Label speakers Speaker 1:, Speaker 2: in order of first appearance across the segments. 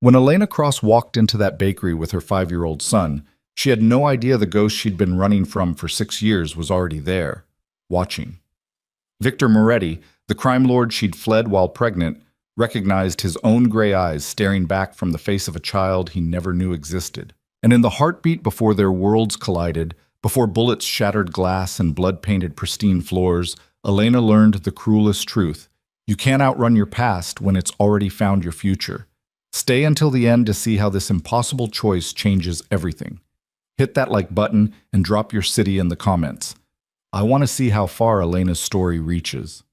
Speaker 1: When Elena Cross walked into that bakery with her 5-year-old son, she had no idea the ghost she'd been running from for 6 years was already there, watching. Victor Moretti, the crime lord she'd fled while pregnant, recognized his own gray eyes staring back from the face of a child he never knew existed. And in the heartbeat before their worlds collided, before bullets shattered glass and blood-painted pristine floors, Elena learned the cruelest truth. You can't outrun your past when it's already found your future. Stay until the end to see how this impossible choice changes everything. Hit that like button and drop your city in the comments. I want to see how far Elena's story reaches.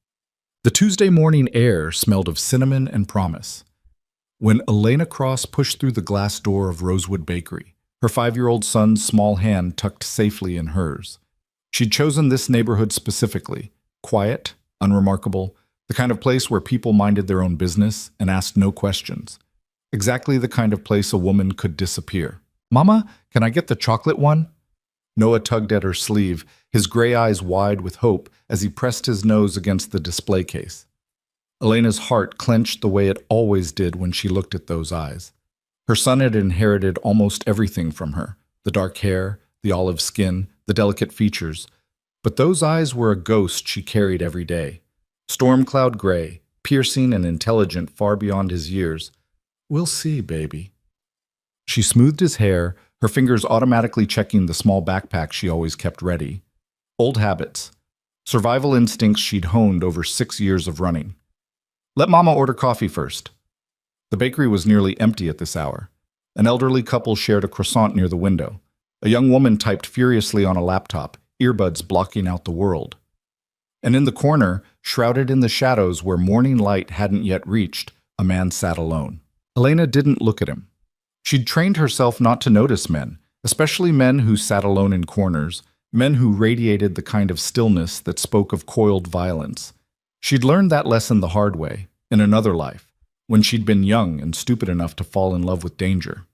Speaker 1: The Tuesday morning air smelled of cinnamon and promise. When Elena Cross pushed through the glass door of Rosewood Bakery, her 5-year-old son's small hand tucked safely in hers. She'd chosen this neighborhood specifically. Quiet, unremarkable, the kind of place where people minded their own business and asked no questions. Exactly the kind of place a woman could disappear. "Mama, can I get the chocolate one?" Noah tugged at her sleeve, his gray eyes wide with hope as he pressed his nose against the display case. Elena's heart clenched the way it always did when she looked at those eyes. Her son had inherited almost everything from her, the dark hair, the olive skin, the delicate features. But those eyes were a ghost she carried every day. Storm cloud gray, piercing and intelligent far beyond his years. "We'll see, baby." She smoothed his hair, her fingers automatically checking the small backpack she always kept ready. Old habits. Survival instincts she'd honed over 6 years of running. "Let Mama order coffee first." The bakery was nearly empty at this hour. An elderly couple shared a croissant near the window. A young woman typed furiously on a laptop, earbuds blocking out the world. And in the corner, shrouded in the shadows where morning light hadn't yet reached, a man sat alone. Elena didn't look at him. She'd trained herself not to notice men, especially men who sat alone in corners, men who radiated the kind of stillness that spoke of coiled violence. She'd learned that lesson the hard way, in another life, when she'd been young and stupid enough to fall in love with danger.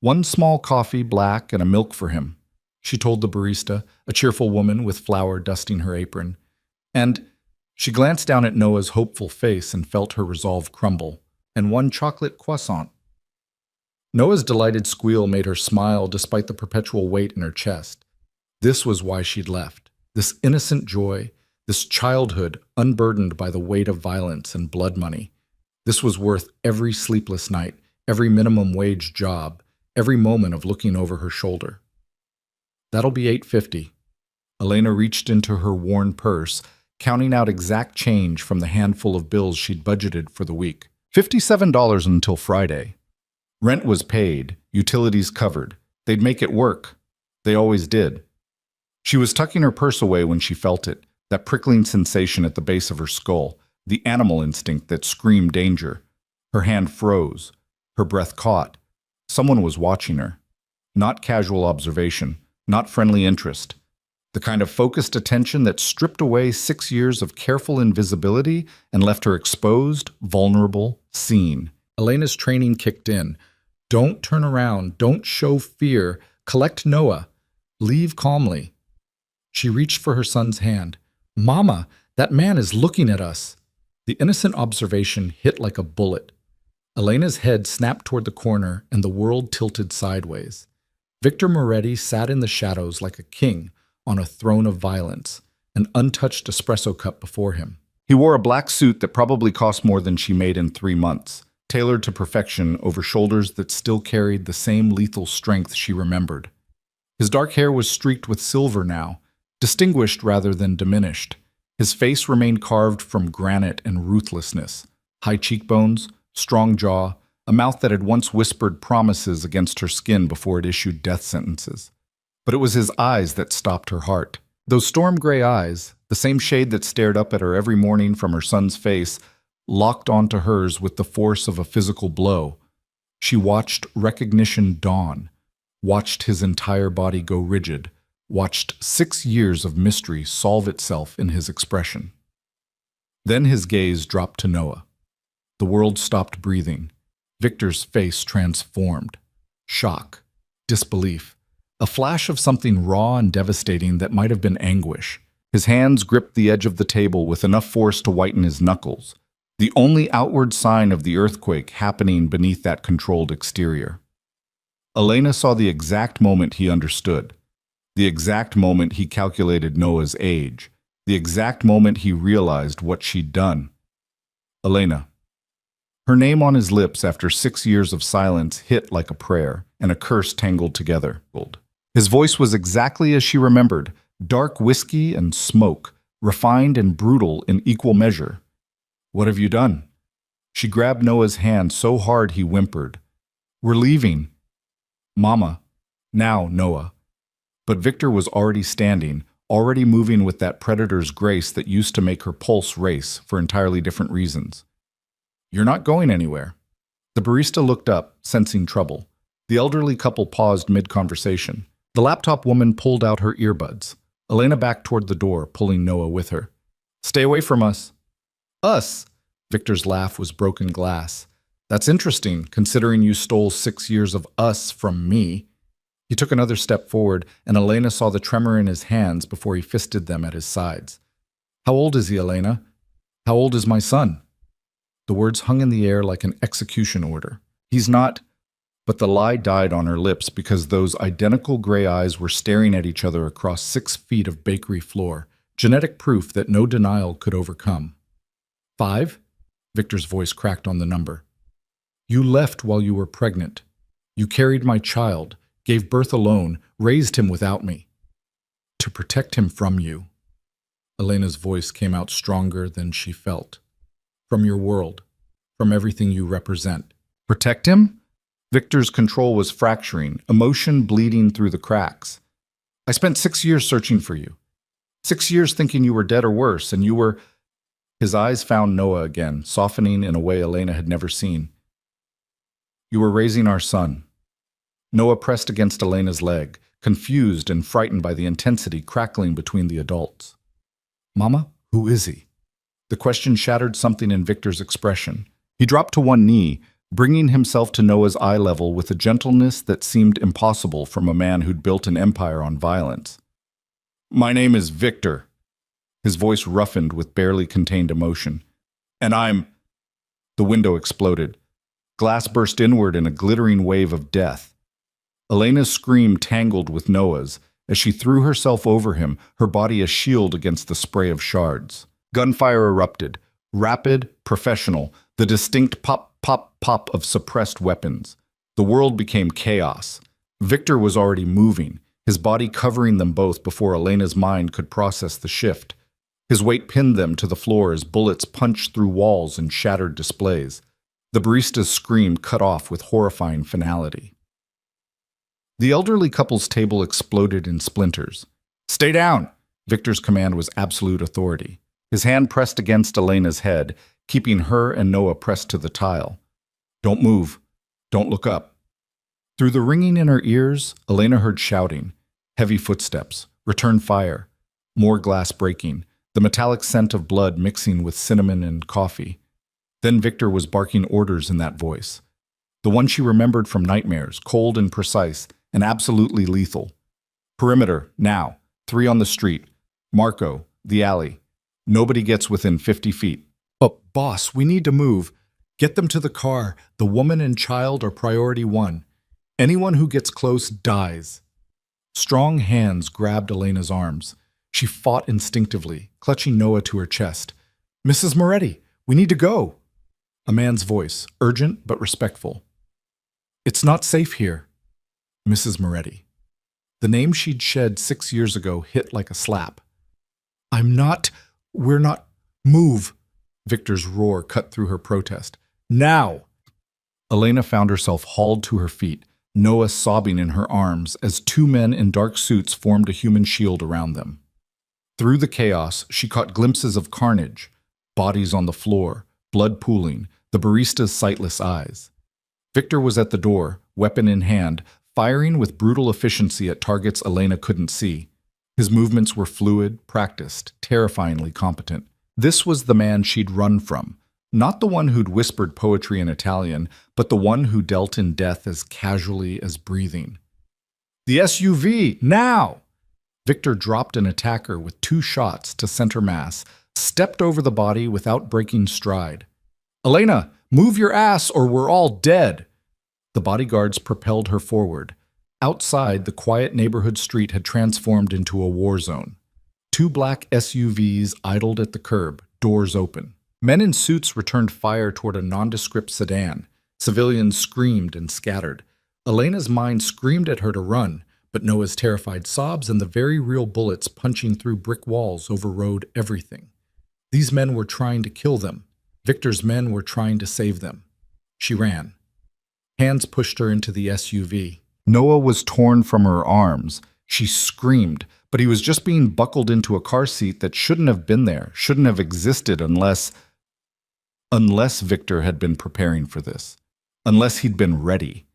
Speaker 1: "One small coffee, black, and a milk for him," she told the barista, a cheerful woman with flour dusting her apron. And she glanced down at Noah's hopeful face and felt her resolve crumble. "And one chocolate croissant." Noah's delighted squeal made her smile despite the perpetual weight in her chest. This was why she'd left. This innocent joy, this childhood unburdened by the weight of violence and blood money. This was worth every sleepless night, every minimum wage job, every moment of looking over her shoulder. "That'll be $8.50. Elena reached into her worn purse, counting out exact change from the handful of bills she'd budgeted for the week. $57 until Friday. Rent was paid, utilities covered. They'd make it work. They always did. She was tucking her purse away when she felt it, that prickling sensation at the base of her skull, the animal instinct that screamed danger. Her hand froze. Her breath caught. Someone was watching her. Not casual observation, not friendly interest. The kind of focused attention that stripped away 6 years of careful invisibility and left her exposed, vulnerable, seen. Elena's training kicked in. Don't turn around, don't show fear, collect Noah, leave calmly. She reached for her son's hand. "Mama, that man is looking at us." The innocent observation hit like a bullet. Elena's head snapped toward the corner and the world tilted sideways. Victor Moretti sat in the shadows like a king on a throne of violence, an untouched espresso cup before him. He wore a black suit that probably cost more than she made in 3 months, tailored to perfection over shoulders that still carried the same lethal strength she remembered. His dark hair was streaked with silver now, distinguished rather than diminished. His face remained carved from granite and ruthlessness, high cheekbones, strong jaw, a mouth that had once whispered promises against her skin before it issued death sentences. But it was his eyes that stopped her heart. Those storm gray eyes, the same shade that stared up at her every morning from her son's face, locked onto hers with the force of a physical blow. She watched recognition dawn, watched his entire body go rigid, watched 6 years of mystery solve itself in his expression. Then his gaze dropped to Noah. The world stopped breathing. Victor's face transformed. Shock, disbelief, a flash of something raw and devastating that might have been anguish. His hands gripped the edge of the table with enough force to whiten his knuckles. the only outward sign of the earthquake happening beneath that controlled exterior. Elena saw the exact moment he understood, the exact moment he calculated Noah's age, the exact moment he realized what she'd done. Elena. Her name on his lips after 6 years of silence hit like a prayer and a curse tangled together. His voice was exactly as she remembered, dark whiskey and smoke, refined and brutal in equal measure. What have you done? She grabbed Noah's hand so hard he whimpered. We're leaving. Mama. Now, Noah. But Victor was already standing, already moving with that predator's grace that used to make her pulse race for entirely different reasons. You're not going anywhere. The barista looked up, sensing trouble. The elderly couple paused mid-conversation. The laptop woman pulled out her earbuds. Elena backed toward the door, pulling Noah with her. Stay away from us. Us? Victor's laugh was broken glass. That's interesting, considering you stole 6 years of us from me. He took another step forward, and Elena saw the tremor in his hands before he fisted them at his sides. How old is he, Elena? How old is my son? The words hung in the air like an execution order. He's not... But the lie died on her lips because those identical gray eyes were staring at each other across 6 feet of bakery floor, genetic proof that no denial could overcome. 5? Victor's voice cracked on the number. You left while you were pregnant. You carried my child, gave birth alone, raised him without me. To protect him from you. Elena's voice came out stronger than she felt. From your world, from everything you represent. Protect him? Victor's control was fracturing, emotion bleeding through the cracks. I spent 6 years searching for you. 6 years thinking you were dead or worse, and you were... His eyes found Noah again, softening in a way Elena had never seen. You were raising our son. Noah pressed against Elena's leg, confused and frightened by the intensity crackling between the adults. Mama, who is he? The question shattered something in Victor's expression. He dropped to one knee, bringing himself to Noah's eye level with a gentleness that seemed impossible from a man who'd built an empire on violence. My name is Victor. His voice roughened with barely contained emotion. And I'm... The window exploded. Glass burst inward in a glittering wave of death. Elena's scream tangled with Noah's as she threw herself over him, her body a shield against the spray of shards. Gunfire erupted, rapid, professional, the distinct pop, pop, pop of suppressed weapons. The world became chaos. Victor was already moving, his body covering them both before Elena's mind could process the shift. His weight pinned them to the floor as bullets punched through walls and shattered displays. The barista's scream cut off with horrifying finality. The elderly couple's table exploded in splinters. Stay down! Victor's command was absolute authority. His hand pressed against Elena's head, keeping her and Noah pressed to the tile. Don't move. Don't look up. Through the ringing in her ears, Elena heard shouting, heavy footsteps, return fire, more glass breaking, the metallic scent of blood mixing with cinnamon and coffee. Then Victor was barking orders in that voice. The one she remembered from nightmares, cold and precise, and absolutely lethal. Perimeter, now. 3 on the street. Marco, the alley. Nobody gets within 50 feet. Oh, boss, we need to move. Get them to the car. The woman and child are priority 1. Anyone who gets close dies. Strong hands grabbed Elena's arms. She fought instinctively, clutching Noah to her chest. Mrs. Moretti, we need to go. A man's voice, urgent but respectful. It's not safe here. Mrs. Moretti. The name she'd shed 6 years ago hit like a slap. We're not, move. Victor's roar cut through her protest. Now! Elena found herself hauled to her feet, Noah sobbing in her arms as 2 men in dark suits formed a human shield around them. Through the chaos, she caught glimpses of carnage, bodies on the floor, blood pooling, the barista's sightless eyes. Victor was at the door, weapon in hand, firing with brutal efficiency at targets Elena couldn't see. His movements were fluid, practiced, terrifyingly competent. This was the man she'd run from, not the one who'd whispered poetry in Italian, but the one who dealt in death as casually as breathing. The SUV, now! Victor dropped an attacker with 2 shots to center mass, stepped over the body without breaking stride. Elena, move your ass or we're all dead. The bodyguards propelled her forward. Outside, the quiet neighborhood street had transformed into a war zone. Two black SUVs idled at the curb, doors open. Men in suits returned fire toward a nondescript sedan. Civilians screamed and scattered. Elena's mind screamed at her to run, but Noah's terrified sobs and the very real bullets punching through brick walls overrode everything. These men were trying to kill them. Victor's men were trying to save them. She ran. Hands pushed her into the SUV. Noah was torn from her arms. She screamed, but he was just being buckled into a car seat that shouldn't have been there, shouldn't have existed unless Victor had been preparing for this, unless he'd been ready.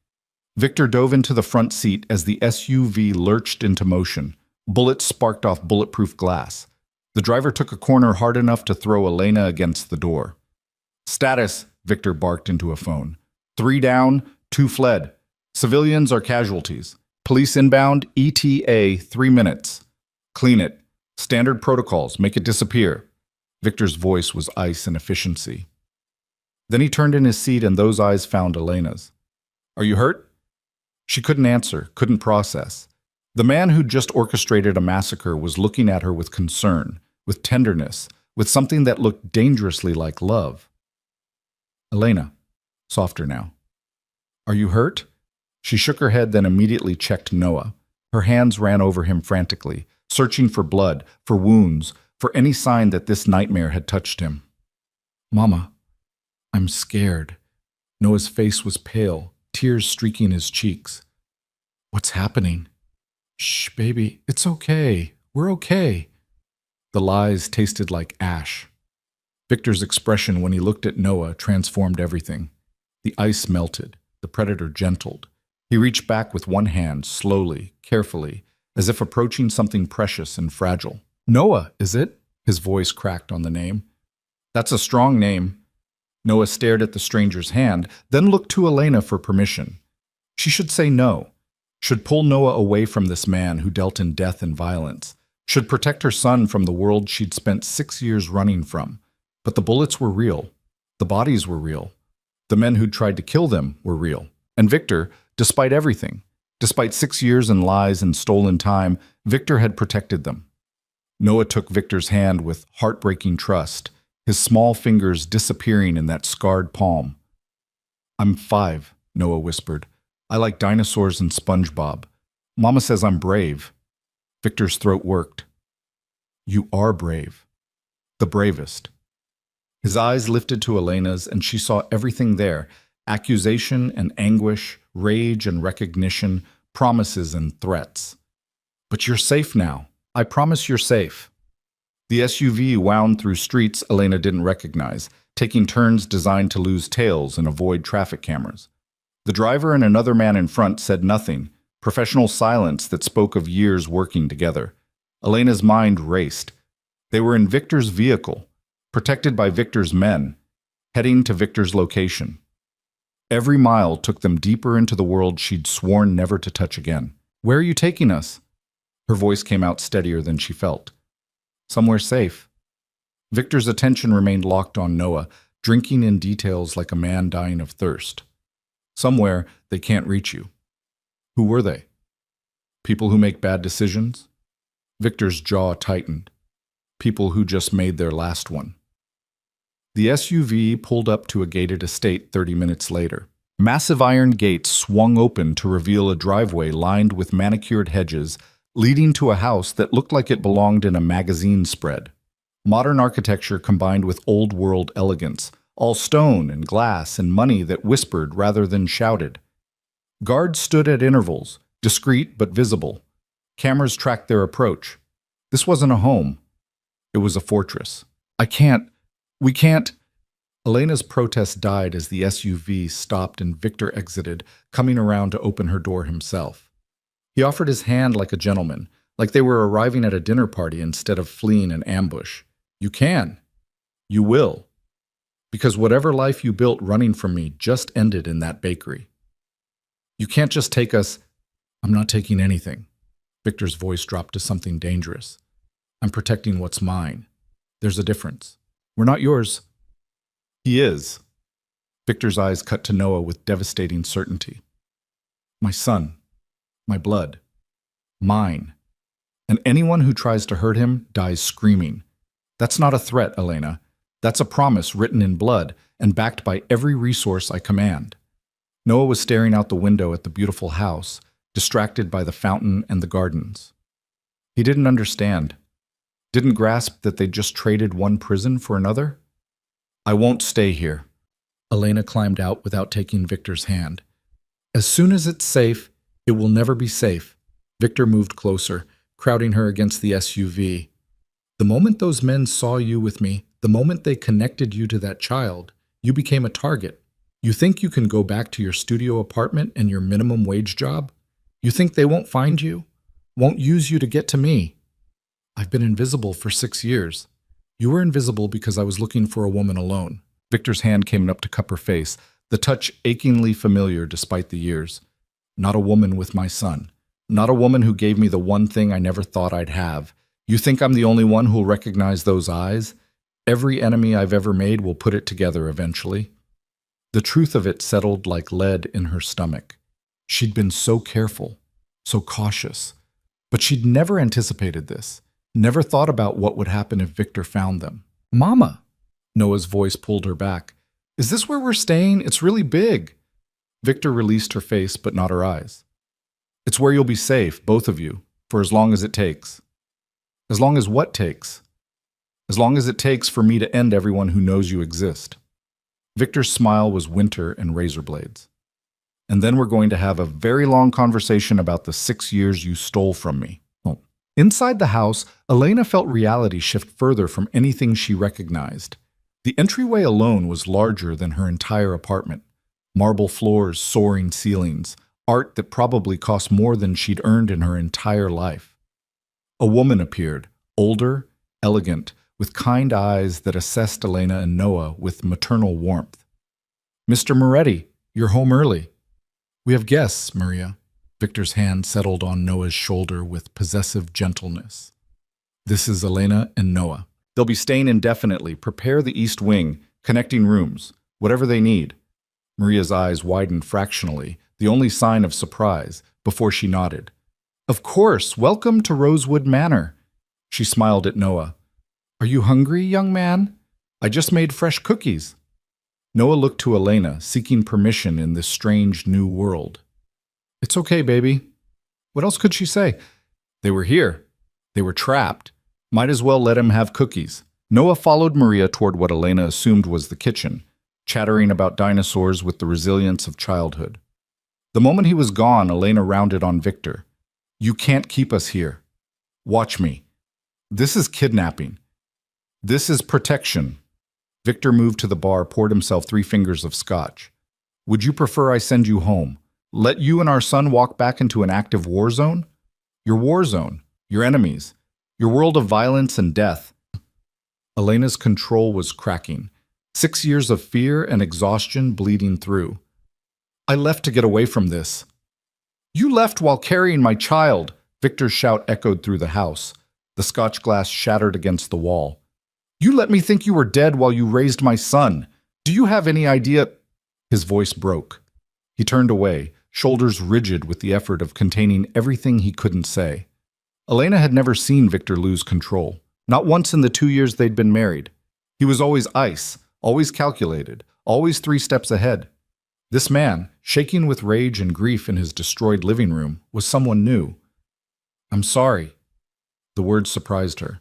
Speaker 1: Victor dove into the front seat as the SUV lurched into motion. Bullets sparked off bulletproof glass. The driver took a corner hard enough to throw Elena against the door. Status, Victor barked into a phone. 3 down, 2 fled. Civilians are casualties. Police inbound, ETA 3 minutes. Clean it. Standard protocols, make it disappear. Victor's voice was ice and efficiency. Then he turned in his seat and those eyes found Elena's. Are you hurt? She couldn't answer, couldn't process. The man who'd just orchestrated a massacre was looking at her with concern, with tenderness, with something that looked dangerously like love. Elena, softer now. Are you hurt? She shook her head, then immediately checked Noah. Her hands ran over him frantically, searching for blood, for wounds, for any sign that this nightmare had touched him. Mama, I'm scared. Noah's face was pale, tears streaking his cheeks. What's happening? Shh, baby, it's okay. We're okay. The lies tasted like ash. Victor's expression when he looked at Noah transformed everything. The ice melted, the predator gentled. He reached back with one hand, slowly, carefully, as if approaching something precious and fragile. Noah, is it? His voice cracked on the name. That's a strong name. Noah stared at the stranger's hand, then looked to Elena for permission. She should say no, should pull Noah away from this man who dealt in death and violence, should protect her son from the world she'd spent 6 years running from. But the bullets were real. The bodies were real. The men who'd tried to kill them were real. And Victor, despite everything, despite 6 years and lies and stolen time, Victor had protected them. Noah took Victor's hand with heartbreaking trust, his small fingers disappearing in that scarred palm. I'm 5, Noah whispered. I like dinosaurs and SpongeBob. Mama says I'm brave. Victor's throat worked. You are brave. The bravest. His eyes lifted to Elena's and she saw everything there, accusation and anguish, rage and recognition, promises and threats. But you're safe now. I promise you're safe. The SUV wound through streets Elena didn't recognize, taking turns designed to lose tails and avoid traffic cameras. The driver and another man in front said nothing, professional silence that spoke of years working together. Elena's mind raced. They were in Victor's vehicle, protected by Victor's men, heading to Victor's location. Every mile took them deeper into the world she'd sworn never to touch again. Where are you taking us? Her voice came out steadier than she felt. Somewhere safe. Victor's attention remained locked on Noah, drinking in details like a man dying of thirst. Somewhere they can't reach you. Who were they? People who make bad decisions? Victor's jaw tightened. People who just made their last one. The SUV pulled up to a gated estate 30 minutes later. Massive iron gates swung open to reveal a driveway lined with manicured hedges, leading to a house that looked like it belonged in a magazine spread. Modern architecture combined with old-world elegance, all stone and glass and money that whispered rather than shouted. Guards stood at intervals, discreet but visible. Cameras tracked their approach. This wasn't a home. It was a fortress. We can't. Elena's protest died as the SUV stopped and Victor exited, coming around to open her door himself. He offered his hand like a gentleman, like they were arriving at a dinner party instead of fleeing an ambush. You can. You will. Because whatever life you built running from me just ended in that bakery. You can't just take us. I'm not taking anything. Victor's voice dropped to something dangerous. I'm protecting what's mine. There's a difference. We're not yours. He is. Victor's eyes cut to Noah with devastating certainty. My son. My blood. Mine. And anyone who tries to hurt him dies screaming. That's not a threat, Elena. That's a promise written in blood and backed by every resource I command. Noah was staring out the window at the beautiful house, distracted by the fountain and the gardens. He didn't understand. Didn't grasp that they'd just traded one prison for another. I won't stay here. Elena climbed out without taking Victor's hand. As soon as it's safe, it will never be safe. Victor moved closer, crowding her against the SUV. The moment those men saw you with me, the moment they connected you to that child, you became a target. You think you can go back to your studio apartment and your minimum wage job? You think they won't find you? Won't use you to get to me? I've been invisible for 6 years. You were invisible because I was looking for a woman alone. Victor's hand came up to cup her face, the touch achingly familiar despite the years. Not a woman with my son. Not a woman who gave me the one thing I never thought I'd have. You think I'm the only one who'll recognize those eyes? Every enemy I've ever made will put it together eventually. The truth of it settled like lead in her stomach. She'd been so careful, so cautious. But she'd never anticipated this, never thought about what would happen if Victor found them. Mama! Noah's voice pulled her back. Is this where we're staying? It's really big. Victor released her face, but not her eyes. It's where you'll be safe, both of you, for as long as it takes. As long as what takes? As long as it takes for me to end everyone who knows you exist. Victor's smile was winter and razor blades. And then we're going to have a very long conversation about the 6 years you stole from me. Oh. Inside the house, Elena felt reality shift further from anything she recognized. The entryway alone was larger than her entire apartment. Marble floors, soaring ceilings, art that probably cost more than she'd earned in her entire life. A woman appeared, older, elegant, with kind eyes that assessed Elena and Noah with maternal warmth. Mr. Moretti, you're home early. We have guests, Maria. Victor's hand settled on Noah's shoulder with possessive gentleness. This is Elena and Noah. They'll be staying indefinitely. Prepare the east wing, connecting rooms, whatever they need. Maria's eyes widened fractionally, the only sign of surprise, before she nodded. Of course, welcome to Rosewood Manor. She smiled at Noah. Are you hungry, young man? I just made fresh cookies. Noah looked to Elena, seeking permission in this strange new world. It's okay, baby. What else could she say? They were here. They were trapped. Might as well let him have cookies. Noah followed Maria toward what Elena assumed was the kitchen, chattering about dinosaurs with the resilience of childhood. The moment he was gone, Elena rounded on Victor. You can't keep us here. Watch me. This is kidnapping. This is protection. Victor moved to the bar, poured himself 3 fingers of scotch. Would you prefer I send you home? Let you and our son walk back into an active war zone? Your war zone, your enemies, your world of violence and death. Elena's control was cracking. 6 years of fear and exhaustion bleeding through. I left to get away from this. You left while carrying my child, Victor's shout echoed through the house. The scotch glass shattered against the wall. You let me think you were dead while you raised my son. Do you have any idea? His voice broke. He turned away, shoulders rigid with the effort of containing everything he couldn't say. Elena had never seen Victor lose control, not once in the 2 years they'd been married. He was always ice, always calculated, always 3 steps ahead. This man, shaking with rage and grief in his destroyed living room, was someone new. I'm sorry. The words surprised her.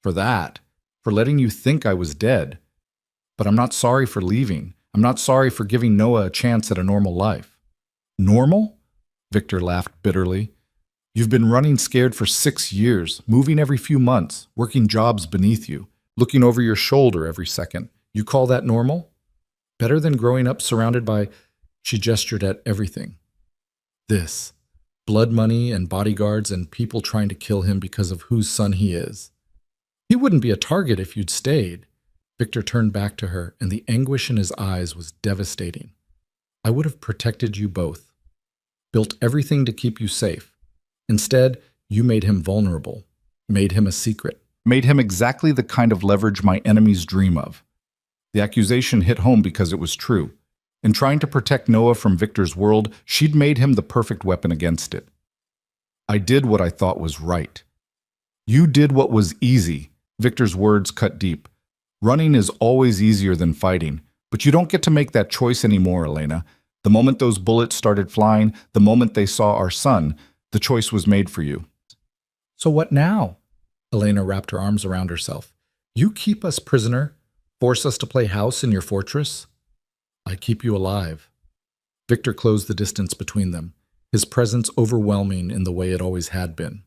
Speaker 1: For that. For letting you think I was dead. But I'm not sorry for leaving. I'm not sorry for giving Noah a chance at a normal life. Normal? Victor laughed bitterly. You've been running scared for 6 years, moving every few months, working jobs beneath you, looking over your shoulder every second. You call that normal? Better than growing up surrounded by... She gestured at everything. This. Blood money and bodyguards and people trying to kill him because of whose son he is. He wouldn't be a target if you'd stayed. Victor turned back to her, and the anguish in his eyes was devastating. I would have protected you both. Built everything to keep you safe. Instead, you made him vulnerable. Made him a secret. Made him exactly the kind of leverage my enemies dream of. The accusation hit home because it was true. In trying to protect Noah from Victor's world, she'd made him the perfect weapon against it. I did what I thought was right. You did what was easy. Victor's words cut deep. Running is always easier than fighting, but you don't get to make that choice anymore, Elena. The moment those bullets started flying, the moment they saw our son, the choice was made for you.
Speaker 2: So what now? Elena wrapped her arms around herself. You keep us prisoner, force us to play house in your fortress? I keep you alive. Victor closed the distance between them, his presence overwhelming in the way it always had been.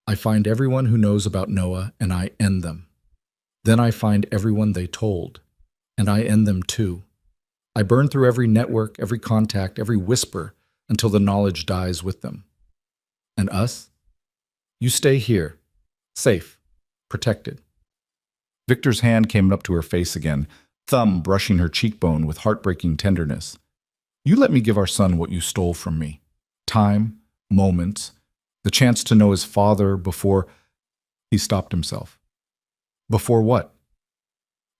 Speaker 2: I find everyone who knows about Noah, and I end them. Then I find everyone they told, and I end them too. I burn through every network, every contact, every whisper, until the knowledge dies with them. And us? You stay here, safe, protected.
Speaker 1: Victor's hand came up to her face again, thumb brushing her cheekbone with heartbreaking tenderness. You let me give our son what you stole from me. Time, moments, the chance to know his father before... He stopped himself. Before what?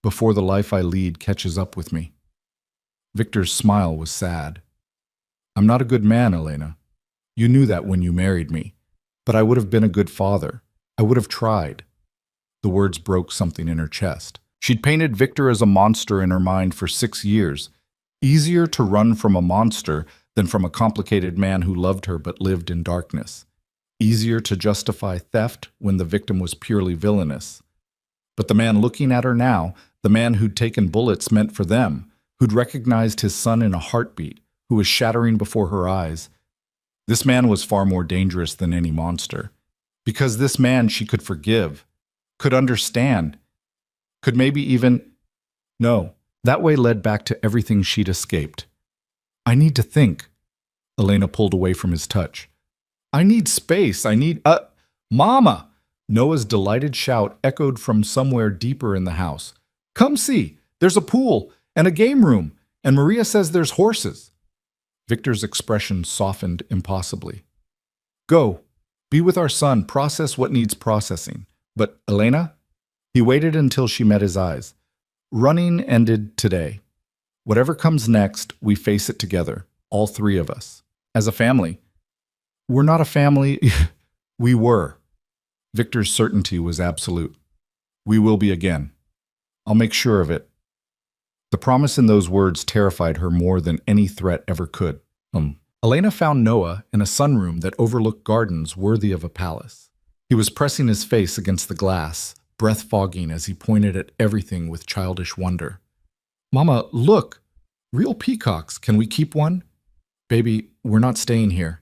Speaker 1: Before the life I lead catches up with me. Victor's smile was sad. I'm not a good man, Elena. You knew that when you married me. But I would have been a good father. I would have tried. The words broke something in her chest. She'd painted Victor as a monster in her mind for 6 years. Easier to run from a monster than from a complicated man who loved her but lived in darkness. Easier to justify theft when the victim was purely villainous. But the man looking at her now, the man who'd taken bullets meant for them, who'd recognized his son in a heartbeat, who was shattering before her eyes, this man was far more dangerous than any monster. Because this man she could forgive, could understand, could maybe even... No, that way led back to everything she'd escaped. I need to think. Elena pulled away from his touch. I need space. I need... Mama! Noah's delighted shout echoed from somewhere deeper in the house. Come see! There's a pool and a game room, and Maria says there's horses. Victor's expression softened impossibly. Go. Be with our son. Process what needs processing. But, Elena? He waited until she met his eyes. Running ended today. Whatever comes next, we face it together, all three of us. As a family. We're not a family. We were. Victor's certainty was absolute. We will be again. I'll make sure of it. The promise in those words terrified her more than any threat ever could. Elena found Noah in a sunroom that overlooked gardens worthy of a palace. He was pressing his face against the glass, breath fogging as he pointed at everything with childish wonder. Mama, look! Real peacocks. Can we keep one? Baby, we're not staying here.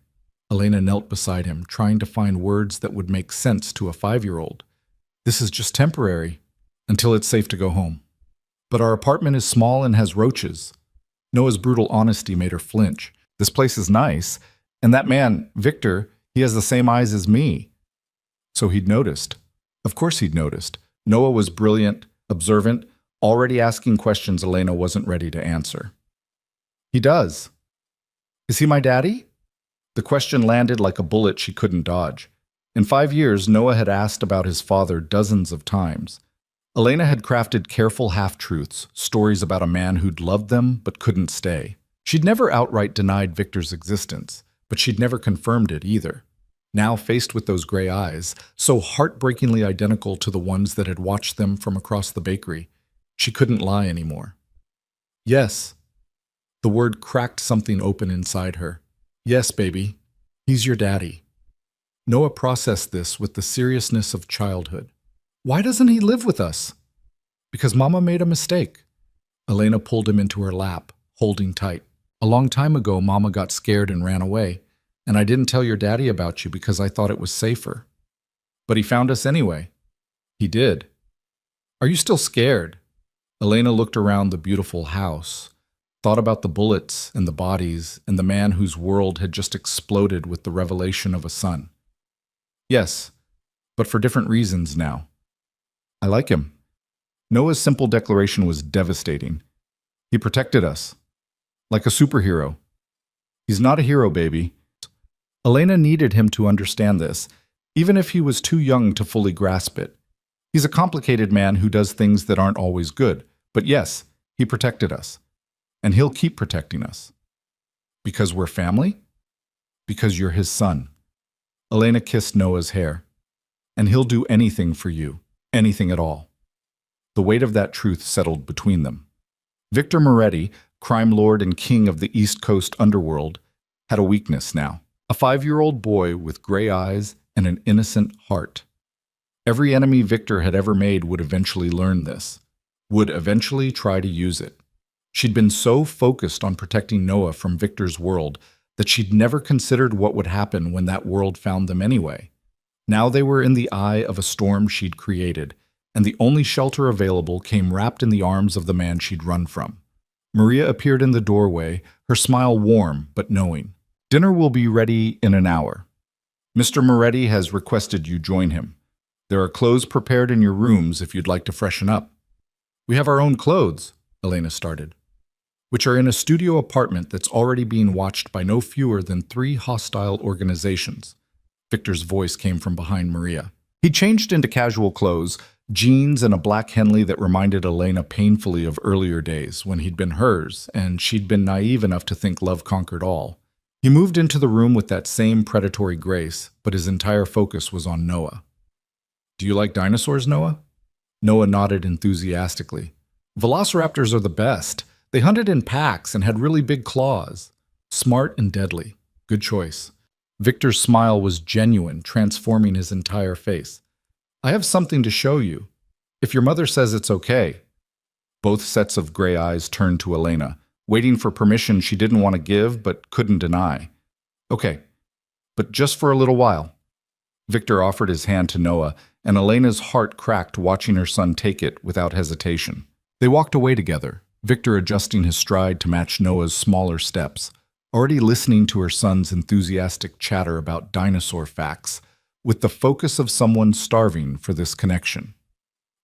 Speaker 1: Elena knelt beside him, trying to find words that would make sense to a 5-year-old. This is just temporary, until it's safe to go home. But our apartment is small and has roaches. Noah's brutal honesty made her flinch. This place is nice, and that man, Victor, he has the same eyes as me. So he'd noticed. Of course he'd noticed. Noah was brilliant, observant, already asking questions Elena wasn't ready to answer. He does. Is he my daddy? The question landed like a bullet she couldn't dodge. In 5 years, Noah had asked about his father dozens of times. Elena had crafted careful half-truths, stories about a man who'd loved them but couldn't stay. She'd never outright denied Victor's existence, but she'd never confirmed it either. Now faced with those gray eyes, so heartbreakingly identical to the ones that had watched them from across the bakery, she couldn't lie anymore. Yes. The word cracked something open inside her. Yes, baby. He's your daddy. Noah processed this with the seriousness of childhood. Why doesn't he live with us? Because Mama made a mistake. Elena pulled him into her lap, holding tight. A long time ago, Mama got scared and ran away, and I didn't tell your daddy about you because I thought it was safer. But he found us anyway. He did. Are you still scared? Elena looked around the beautiful house, thought about the bullets and the bodies and the man whose world had just exploded with the revelation of a son. Yes, but for different reasons now. I like him. Noah's simple declaration was devastating. He protected us. Like a superhero. He's not a hero, baby. Elena needed him to understand this, even if he was too young to fully grasp it. He's a complicated man who does things that aren't always good, but yes, he protected us. and he'll keep protecting us. Because we're family? Because you're his son. Elena kissed Noah's hair. And he'll do anything for you, anything at all. The weight of that truth settled between them. Victor Moretti, crime lord and king of the East Coast underworld, had a weakness now. A 5-year-old boy with gray eyes and an innocent heart. Every enemy Victor had ever made would eventually learn this, would eventually try to use it. She'd been so focused on protecting Noah from Victor's world that she'd never considered what would happen when that world found them anyway. Now they were in the eye of a storm she'd created, and the only shelter available came wrapped in the arms of the man she'd run from. Maria appeared in the doorway, her smile warm but knowing. Dinner will be ready in an hour. Mr. Moretti has requested you join him. There are clothes prepared in your rooms if you'd like to freshen up. We have our own clothes, Elena started, which are in a studio apartment that's already being watched by no fewer than 3 hostile organizations. Victor's voice came from behind Maria. He changed into casual clothes, jeans and a black Henley that reminded Elena painfully of earlier days when he'd been hers and she'd been naive enough to think love conquered all. He moved into the room with that same predatory grace, but his entire focus was on Noah. Do you like dinosaurs, Noah? Noah nodded enthusiastically. Velociraptors are the best. They hunted in packs and had really big claws. Smart and deadly. Good choice. Victor's smile was genuine, transforming his entire face. I have something to show you. If your mother says it's okay. Both sets of gray eyes turned to Elena, waiting for permission she didn't want to give but couldn't deny. Okay, but just for a little while. Victor offered his hand to Noah, and Elena's heart cracked watching her son take it without hesitation. They walked away together, Victor adjusting his stride to match Noah's smaller steps, already listening to her son's enthusiastic chatter about dinosaur facts, with the focus of someone starving for this connection.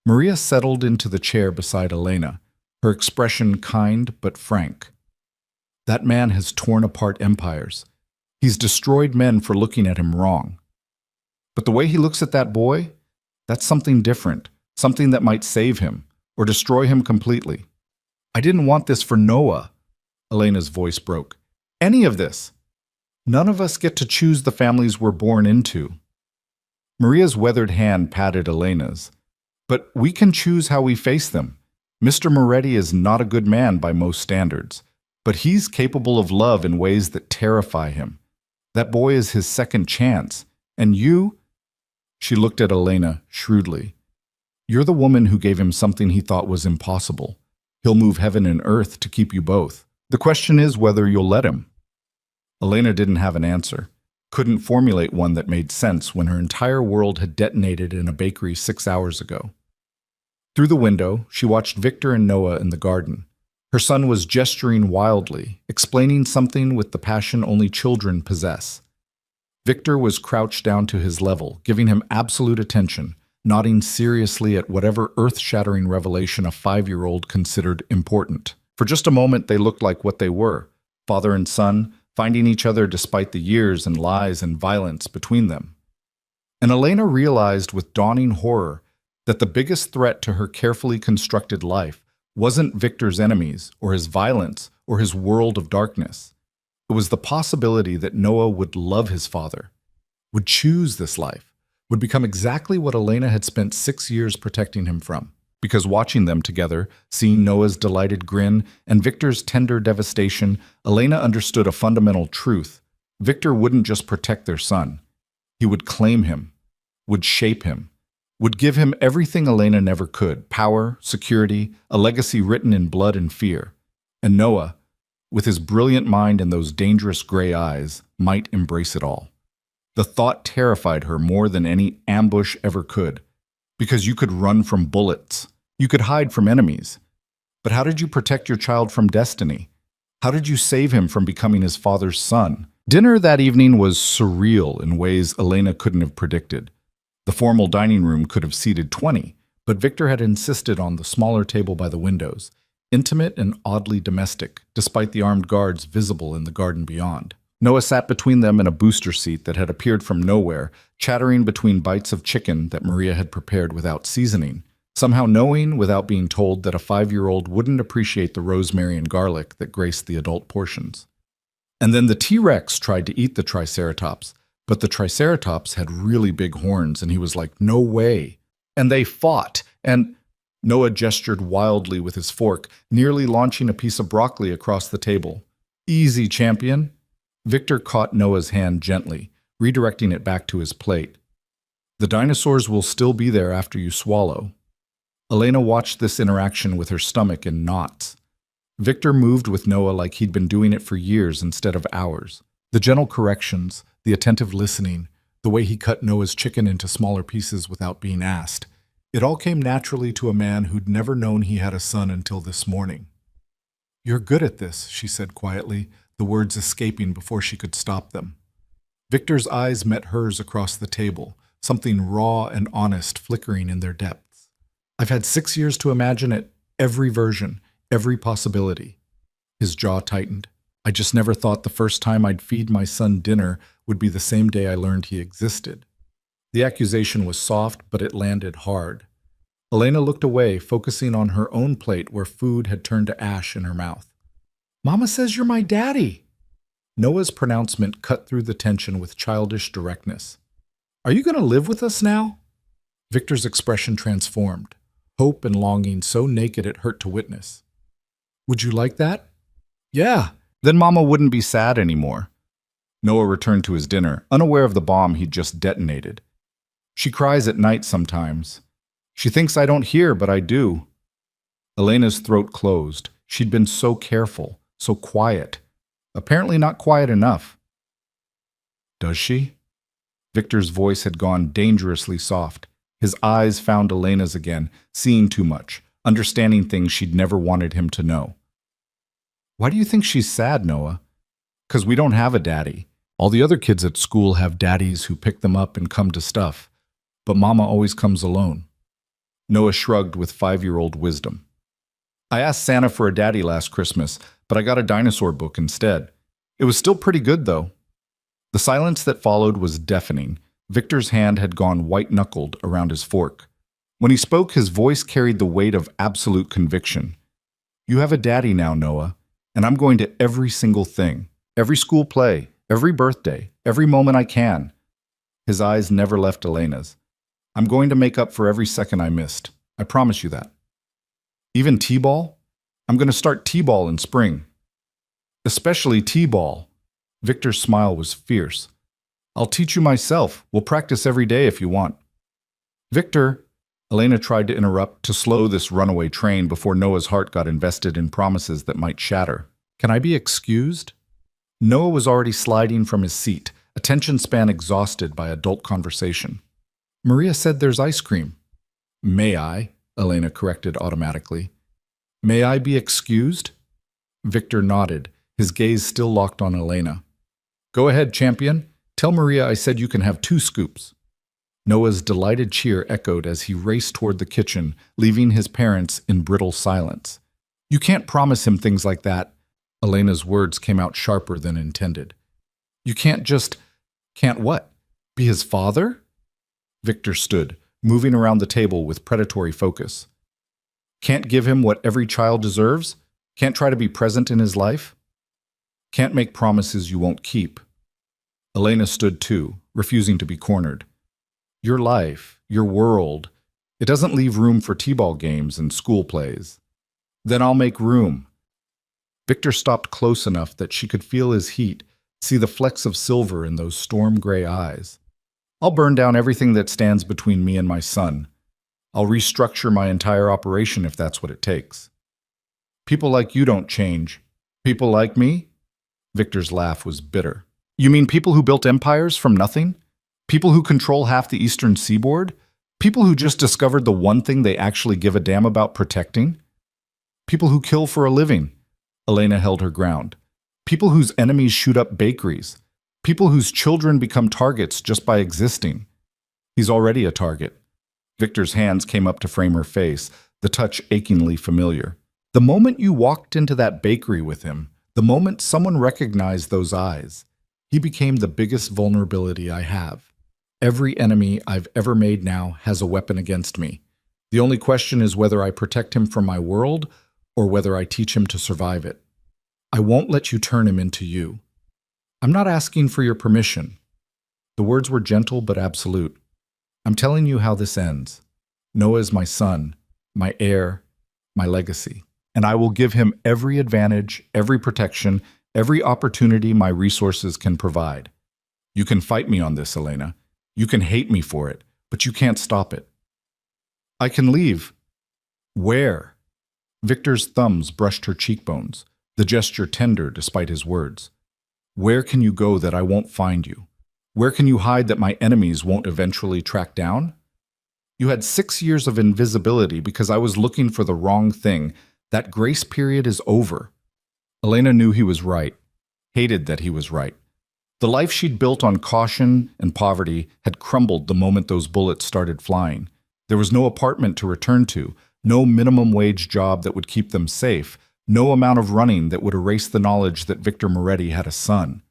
Speaker 1: Maria settled into the chair beside Elena, her expression kind but frank. That man has torn apart empires. He's destroyed men for looking at him wrong. But the way he looks at that boy, that's something different, something that might save him, or destroy him completely. I didn't want this for Noah, Elena's voice broke. Any of this. None of us get to choose the families we're born into. Maria's weathered hand patted Elena's. But we can choose how we face them. Mr. Moretti is not a good man by most standards, but he's capable of love in ways that terrify him. That boy is his second chance, and you... She looked at Elena shrewdly. You're the woman who gave him something he thought was impossible. He'll move heaven and earth to keep you both. The question is whether you'll let him. Elena didn't have an answer, couldn't formulate one that made sense when her entire world had detonated in a bakery 6 hours ago. Through the window, she watched Victor and Noah in the garden. Her son was gesturing wildly, explaining something with the passion only children possess. Victor was crouched down to his level, giving him absolute attention, nodding seriously at whatever earth-shattering revelation a 5-year-old considered important. For just a moment, they looked like what they were, father and son, finding each other despite the years and lies and violence between them. And Elena realized with dawning horror that the biggest threat to her carefully constructed life wasn't Victor's enemies or his violence or his world of darkness. It was the possibility that Noah would love his father, would choose this life, would become exactly what Elena had spent 6 years protecting him from. Because watching them together, seeing Noah's delighted grin and Victor's tender devastation, Elena understood a fundamental truth. Victor wouldn't just protect their son. He would claim him, would shape him, would give him everything Elena never could: power, security, a legacy written in blood and fear. And Noah, with his brilliant mind and those dangerous gray eyes, might embrace it all. The thought terrified her more than any ambush ever could. Because you could run from bullets. You could hide from enemies. But how did you protect your child from destiny? How did you save him from becoming his father's son? Dinner that evening was surreal in ways Elena couldn't have predicted. The formal dining room could have seated 20, but Victor had insisted on the smaller table by the windows, intimate and oddly domestic, despite the armed guards visible in the garden beyond. Noah sat between them in a booster seat that had appeared from nowhere, chattering between bites of chicken that Maria had prepared without seasoning, somehow knowing without being told that a 5-year-old wouldn't appreciate the rosemary and garlic that graced the adult portions. And then the T-Rex tried to eat the Triceratops, but the Triceratops had really big horns, and he was like, no way. And they fought, and Noah gestured wildly with his fork, nearly launching a piece of broccoli across the table. Easy, champion. Victor caught Noah's hand gently, redirecting it back to his plate. The dinosaurs will still be there after you swallow. Elena watched this interaction with her stomach in knots. Victor moved with Noah like he'd been doing it for years instead of hours. The gentle corrections, the attentive listening, the way he cut Noah's chicken into smaller pieces without being asked. It all came naturally to a man who'd never known he had a son until this morning. "You're good at this," she said quietly, the words escaping before she could stop them. Victor's eyes met hers across the table, something raw and honest flickering in their depths. "I've had 6 years to imagine it, every version, every possibility." His jaw tightened. "I just never thought the first time I'd feed my son dinner would be the same day I learned he existed." The accusation was soft, but it landed hard. Elena looked away, focusing on her own plate where food had turned to ash in her mouth. "Mama says you're my daddy." Noah's pronouncement cut through the tension with childish directness. "Are you going to live with us now?" Victor's expression transformed, hope and longing so naked it hurt to witness. "Would you like that?" "Yeah." Then Mama wouldn't be sad anymore. Noah returned to his dinner, unaware of the bomb he'd just detonated. "She cries at night sometimes. She thinks I don't hear, but I do." Elena's throat closed. She'd been so careful, so quiet. Apparently not quiet enough. "Does she?" Victor's voice had gone dangerously soft. His eyes found Elena's again, seeing too much, understanding things she'd never wanted him to know. "Why do you think she's sad, Noah?" "'Cause we don't have a daddy. All the other kids at school have daddies who pick them up and come to stuff. But Mama always comes alone." Noah shrugged with 5-year-old wisdom. "I asked Santa for a daddy last Christmas, but I got a dinosaur book instead. It was still pretty good, though." The silence that followed was deafening. Victor's hand had gone white-knuckled around his fork. When he spoke, his voice carried the weight of absolute conviction. "You have a daddy now, Noah, and I'm going to every single thing, every school play, every birthday, every moment I can." His eyes never left Elena's. "I'm going to make up for every second I missed. I promise you that." "Even T-ball? I'm going to start T-ball in spring." "Especially T-ball." Victor's smile was fierce. "I'll teach you myself. We'll practice every day if you want." "Victor," Elena tried to interrupt to slow this runaway train before Noah's heart got invested in promises that might shatter. "Can I be excused?" Noah was already sliding from his seat, attention span exhausted by adult conversation. "Maria said there's ice cream." "May I?" Elena corrected automatically. "May I be excused?" Victor nodded, his gaze still locked on Elena. "Go ahead, champion. Tell Maria I said you can have 2 scoops." Noah's delighted cheer echoed as he raced toward the kitchen, leaving his parents in brittle silence. "You can't promise him things like that." Elena's words came out sharper than intended. "You can't just—" "Can't what? Be his father?" Victor stood, moving around the table with predatory focus. "Can't give him what every child deserves? Can't try to be present in his life? Can't make promises you won't keep?" Elena stood too, refusing to be cornered. "Your life, your world, it doesn't leave room for t-ball games and school plays." "Then I'll make room." Victor stopped close enough that she could feel his heat, see the flecks of silver in those storm-gray eyes. "I'll burn down everything that stands between me and my son. I'll restructure my entire operation if that's what it takes." "People like you don't change. People like me?" Victor's laugh was bitter. "You mean people who built empires from nothing? People who control half the eastern seaboard? People who just discovered the one thing they actually give a damn about protecting? People who kill for a living?" Elena held her ground. "People whose enemies shoot up bakeries. People whose children become targets just by existing." "He's already a target." Victor's hands came up to frame her face, the touch achingly familiar. "The moment you walked into that bakery with him, the moment someone recognized those eyes, he became the biggest vulnerability I have. Every enemy I've ever made now has a weapon against me.
Speaker 2: The only question is whether I protect him from my world or whether I teach him to survive it. I won't let you turn him into you. I'm not asking for your permission. The words were gentle but absolute. I'm telling you how this ends. Noah is my son, my heir, my legacy. And I will give him every advantage, every protection, every opportunity my resources can provide. You can fight me on this, Elena. You can hate me for it, but you can't stop it. I can leave. Where? Victor's thumbs brushed her cheekbones, the gesture tender despite his words. Where can you go that I won't find you? Where can you hide that my enemies won't eventually track down? You had 6 years of invisibility because I was looking for the wrong thing. That grace period is over. Elena knew he was right, hated that he was right. The life she'd built on caution and poverty had crumbled the moment those bullets started flying. There was no apartment to return to, no minimum wage job that would keep them safe, no amount of running that would erase the knowledge that Victor Moretti had a son.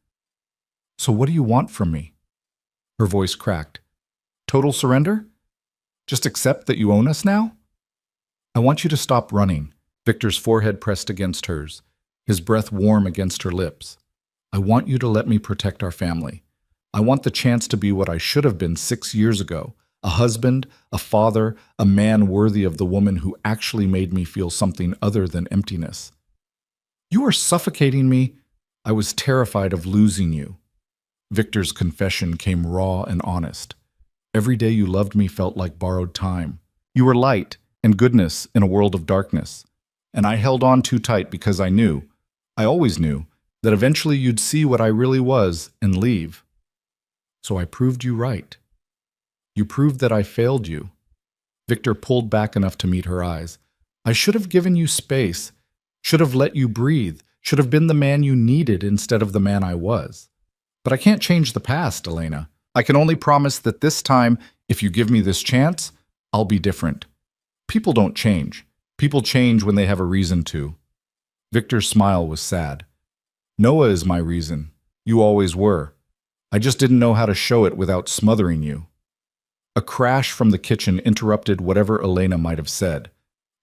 Speaker 2: So what do you want from me? Her voice cracked. Total surrender? Just accept that you own us now? I want you to stop running. Victor's forehead pressed against hers, his breath warm against her lips. I want you to let me protect our family. I want the chance to be what I should have been 6 years ago, a husband, a father, a man worthy of the woman who actually made me feel something other than emptiness. You are suffocating me. I was terrified of losing you. Victor's confession came raw and honest. Every day you loved me felt like borrowed time. You were light and goodness in a world of darkness. And I held on too tight because I knew, I always knew, that eventually you'd see what I really was and leave. So I proved you right. You proved that I failed you. Victor pulled back enough to meet her eyes. I should have given you space, should have let you breathe, should have been the man you needed instead of the man I was. But I can't change the past, Elena. I can only promise that this time, if you give me this chance, I'll be different. People don't change. People change when they have a reason to. Victor's smile was sad. Noah is my reason. You always were. I just didn't know how to show it without smothering you. A crash from the kitchen interrupted whatever Elena might have said.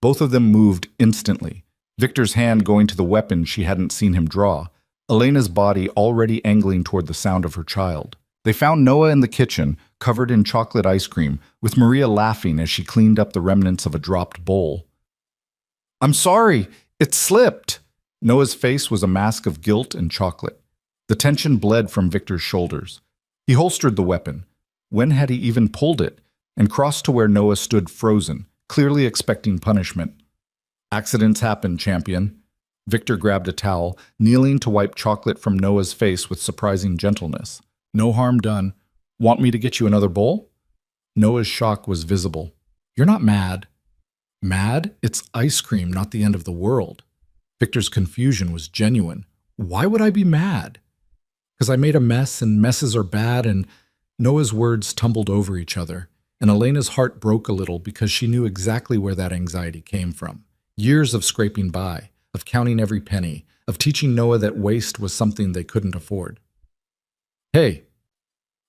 Speaker 2: Both of them moved instantly, Victor's hand going to the weapon she hadn't seen him draw, Elena's body already angling toward the sound of her child. They found Noah in the kitchen, covered in chocolate ice cream, with Maria laughing as she cleaned up the remnants of a dropped bowl. I'm sorry, it slipped. Noah's face was a mask of guilt and chocolate. The tension bled from Victor's shoulders. He holstered the weapon. When had he even pulled it? And crossed to where Noah stood frozen, clearly expecting punishment. Accidents happen, champion. Victor grabbed a towel, kneeling to wipe chocolate from Noah's face with surprising gentleness. No harm done. Want me to get you another bowl? Noah's shock was visible. You're not mad. Mad? It's ice cream, not the end of the world. Victor's confusion was genuine. Why would I be mad? Because I made a mess, and messes are bad, and Noah's words tumbled over each other, and Elena's heart broke a little because she knew exactly where that anxiety came from. Years of scraping by, of counting every penny, of teaching Noah that waste was something they couldn't afford. Hey!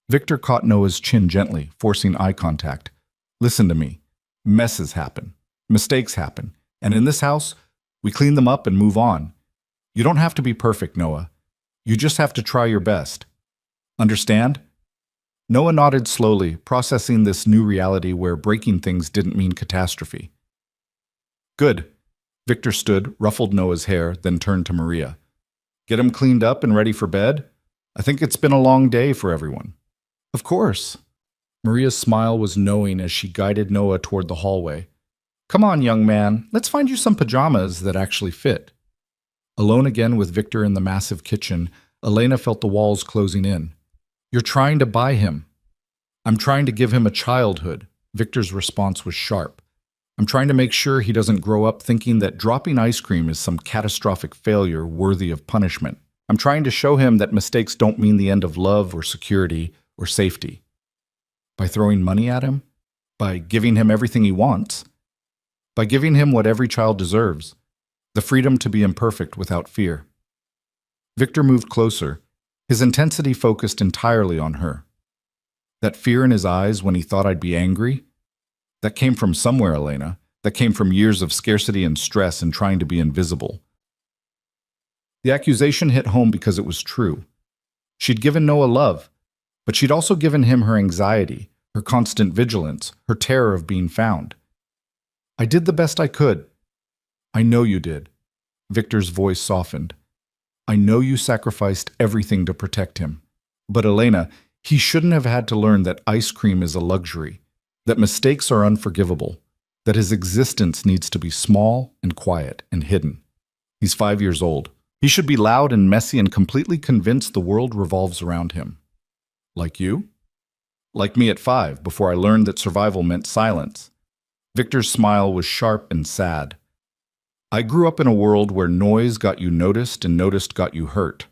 Speaker 2: Victor caught Noah's chin gently, forcing eye contact. Listen to me. Messes happen. Mistakes happen. And in this house, we clean them up and move on. You don't have to be perfect, Noah. You just have to try your best. Understand? Noah nodded slowly, processing this new reality where breaking things didn't mean catastrophe. Good. Victor stood, ruffled Noah's hair, then turned to Maria. Get him cleaned up and ready for bed? I think it's been a long day for everyone. Of course. Maria's smile was knowing as she guided Noah toward the hallway. Come on, young man, let's find you some pajamas that actually fit. Alone again with Victor in the massive kitchen, Elena felt the walls closing in. You're trying to buy him. I'm trying to give him a childhood. Victor's response was sharp. I'm trying to make sure he doesn't grow up thinking that dropping ice cream is some catastrophic failure worthy of punishment. I'm trying to show him that mistakes don't mean the end of love or security or safety. By throwing money at him? By giving him everything he wants? By giving him what every child deserves, the freedom to be imperfect without fear. Victor moved closer, his intensity focused entirely on her. That fear in his eyes when he thought I'd be angry?
Speaker 1: That came from somewhere, Elena. That came from years of scarcity and stress and trying to be invisible. The accusation hit home because it was true. She'd given Noah love, but she'd also given him her anxiety, her constant vigilance, her terror of being found. I did the best I could. I know you did. Victor's voice softened. I know you sacrificed everything to protect him. But Elena, he shouldn't have had to learn that ice cream is a luxury, that mistakes are unforgivable, that his existence needs to be small and quiet and hidden. He's 5 years old. He should be loud and messy and completely convinced the world revolves around him. Like you? Like me at 5, before I learned that survival meant silence. Victor's smile was sharp and sad. I grew up in a world where noise got you noticed and noticed got you hurt.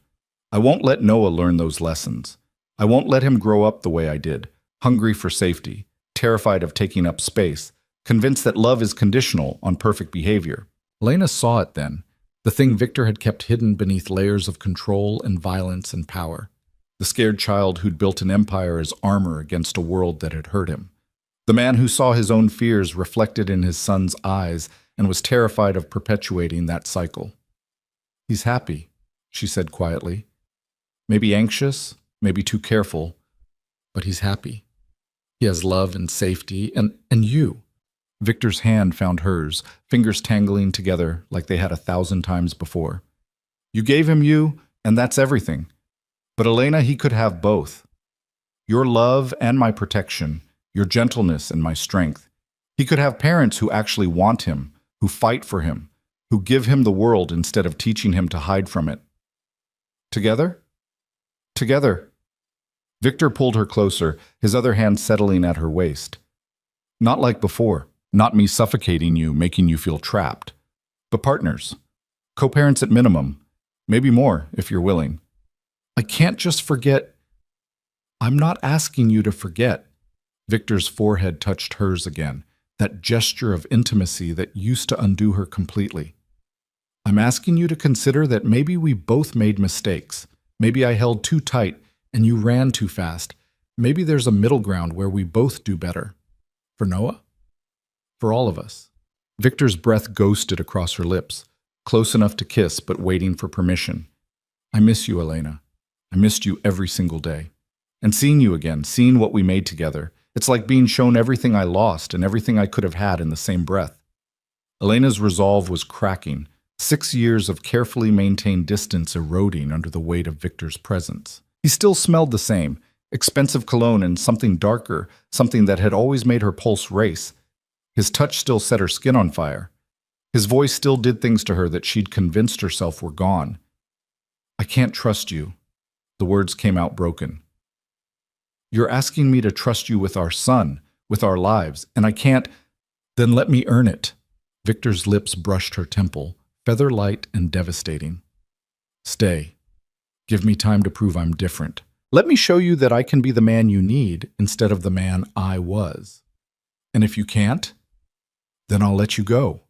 Speaker 1: I won't let Noah learn those lessons. I won't let him grow up the way I did, hungry for safety, terrified of taking up space, convinced that love is conditional on perfect behavior. Elena saw it then, the thing Victor had kept hidden beneath layers of control and violence and power. The scared child who'd built an empire as armor against a world that had hurt him. The man who saw his own fears reflected in his son's eyes and was terrified of perpetuating that cycle. He's happy, she said quietly. Maybe anxious, maybe too careful, but he's happy. He has love and safety, and you. Victor's hand found hers, fingers tangling together like they had 1,000 times before. You gave him you, and that's everything. But Elena, he could have both. Your love and my protection, your gentleness and my strength. He could have parents who actually want him, who fight for him, who give him the world instead of teaching him to hide from it. Together? Together. Victor pulled her closer, his other hand settling at her waist. Not like before, not me suffocating you, making you feel trapped, but partners, co-parents at minimum, maybe more if you're willing. I can't just forget. I'm not asking you to forget. Victor's forehead touched hers again, that gesture of intimacy that used to undo her completely. I'm asking you to consider that maybe we both made mistakes. Maybe I held too tight and you ran too fast. Maybe there's a middle ground where we both do better. For Noah? For all of us. Victor's breath ghosted across her lips, close enough to kiss but waiting for permission. I miss you, Elena. I missed you every single day. And seeing you again, seeing what we made together, it's like being shown everything I lost and everything I could have had in the same breath. Elena's resolve was cracking, 6 years of carefully maintained distance eroding under the weight of Victor's presence. He still smelled the same, expensive cologne and something darker, something that had always made her pulse race. His touch still set her skin on fire. His voice still did things to her that she'd convinced herself were gone. I can't trust you. The words came out broken. You're asking me to trust you with our son, with our lives, and I can't. Then let me earn it. Victor's lips brushed her temple, feather-light and devastating. Stay. Give me time to prove I'm different. Let me show you that I can be the man you need instead of the man I was. And if you can't, then I'll let you go.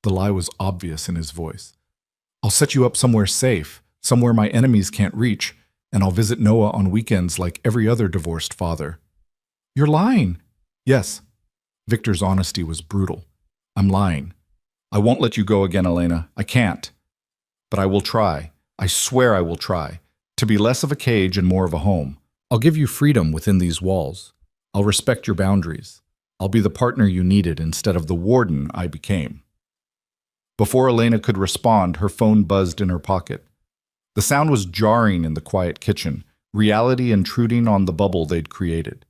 Speaker 1: The lie was obvious in his voice. I'll set you up somewhere safe, somewhere my enemies can't reach, and I'll visit Noah on weekends like every other divorced father. You're lying. Yes. Victor's honesty was brutal. I'm lying. I won't let you go again, Elena. I can't. But I will try. I swear I will try. To be less of a cage and more of a home. I'll give you freedom within these walls. I'll respect your boundaries. I'll be the partner you needed instead of the warden I became. Before Elena could respond, her phone buzzed in her pocket. The sound was jarring in the quiet kitchen, reality intruding on the bubble they'd created.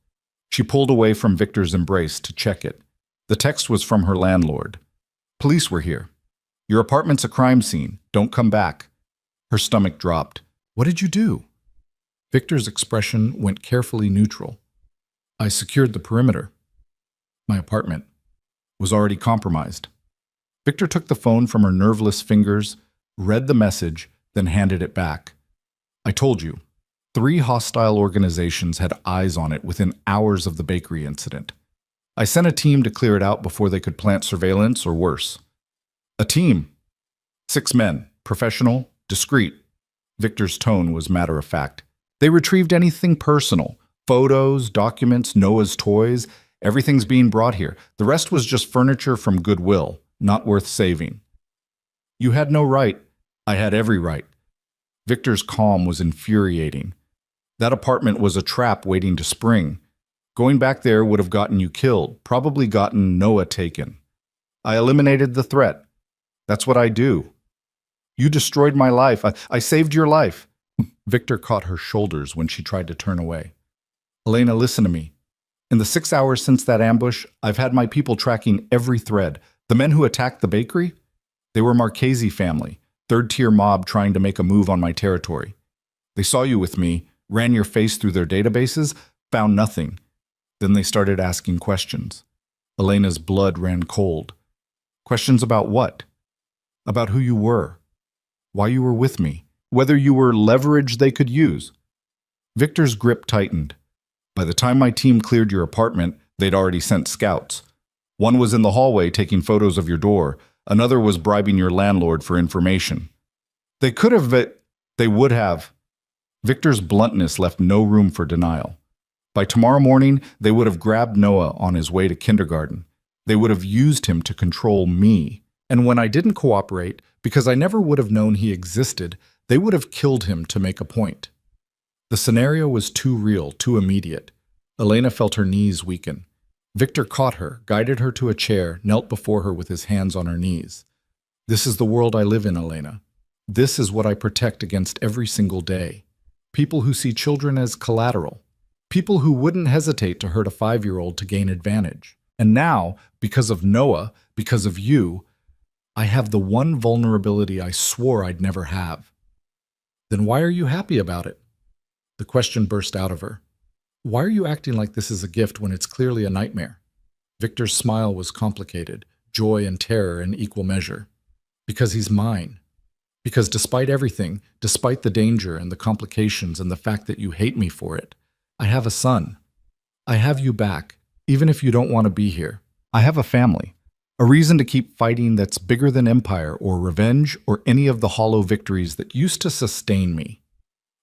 Speaker 1: She pulled away from Victor's embrace to check it. The text was from her landlord. Police were here. Your apartment's a crime scene. Don't come back. Her stomach dropped. What did you do? Victor's expression went carefully neutral. I secured the perimeter. My apartment was already compromised. Victor took the phone from her nerveless fingers, read the message, then handed it back. I told you, 3 hostile organizations had eyes on it within hours of the bakery incident. I sent a team to clear it out before they could plant surveillance or worse. A team. 6 men, professional, discreet. Victor's tone was matter-of-fact. They retrieved anything personal, photos, documents, Noah's toys, Everything's being brought here. The rest was just furniture from Goodwill, not worth saving. You had no right. I had every right. Victor's calm was infuriating. That apartment was a trap waiting to spring. Going back there would have gotten you killed, probably gotten Noah taken. I eliminated the threat. That's what I do. You destroyed my life. I saved your life. Victor caught her shoulders when she tried to turn away. Elena, listen to me. In the 6 hours since that ambush, I've had my people tracking every thread. The men who attacked the bakery? They were Marchese family, third-tier mob trying to make a move on my territory. They saw you with me, ran your face through their databases, found nothing. Then they started asking questions. Elena's blood ran cold. Questions about what? About who you were. Why you were with me. Whether you were leverage they could use. Victor's grip tightened. By the time my team cleared your apartment, they'd already sent scouts. One was in the hallway taking photos of your door. Another was bribing your landlord for information. They could have, they would have. Victor's bluntness left no room for denial. By tomorrow morning, they would have grabbed Noah on his way to kindergarten. They would have used him to control me. And when I didn't cooperate, because I never would have known he existed, they would have killed him to make a point. The scenario was too real, too immediate. Elena felt her knees weaken. Victor caught her, guided her to a chair, knelt before her with his hands on her knees. This is the world I live in, Elena. This is what I protect against every single day. People who see children as collateral. People who wouldn't hesitate to hurt a 5-year-old to gain advantage. And now, because of Noah, because of you, I have the one vulnerability I swore I'd never have. Then why are you happy about it? The question burst out of her. Why are you acting like this is a gift when it's clearly a nightmare? Victor's smile was complicated, joy and terror in equal measure. Because he's mine. Because despite everything, despite the danger and the complications and the fact that you hate me for it, I have a son. I have you back, even if you don't want to be here. I have a family. A reason to keep fighting that's bigger than empire or revenge or any of the hollow victories that used to sustain me.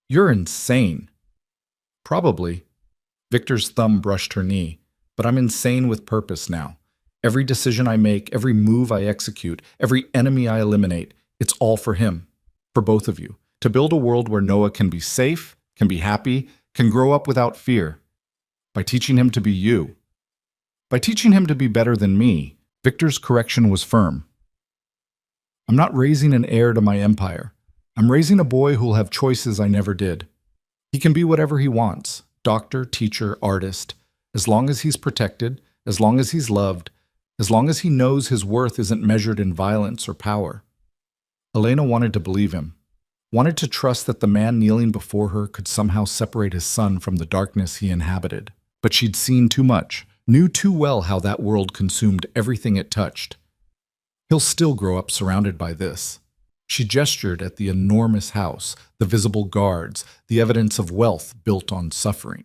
Speaker 1: You're insane. Probably. Victor's thumb brushed her knee. But I'm insane with purpose now. Every decision I make, every move I execute, every enemy I eliminate, it's all for him. For both of you. To build a world where Noah can be safe, can be happy, can grow up without fear. By teaching him to be you. By teaching him to be better than me. Victor's correction was firm. I'm not raising an heir to my empire. I'm raising a boy who'll have choices I never did. He can be whatever he wants. Doctor, teacher, artist. As long as he's protected, as long as he's loved, as long as he knows his worth isn't measured in violence or power. Elena wanted to believe him. Wanted to trust that the man kneeling before her could somehow separate his son from the darkness he inhabited. But she'd seen too much. Knew too well how that world consumed everything it touched. He'll still grow up surrounded by this. She gestured at the enormous house, the visible guards, the evidence of wealth built on suffering.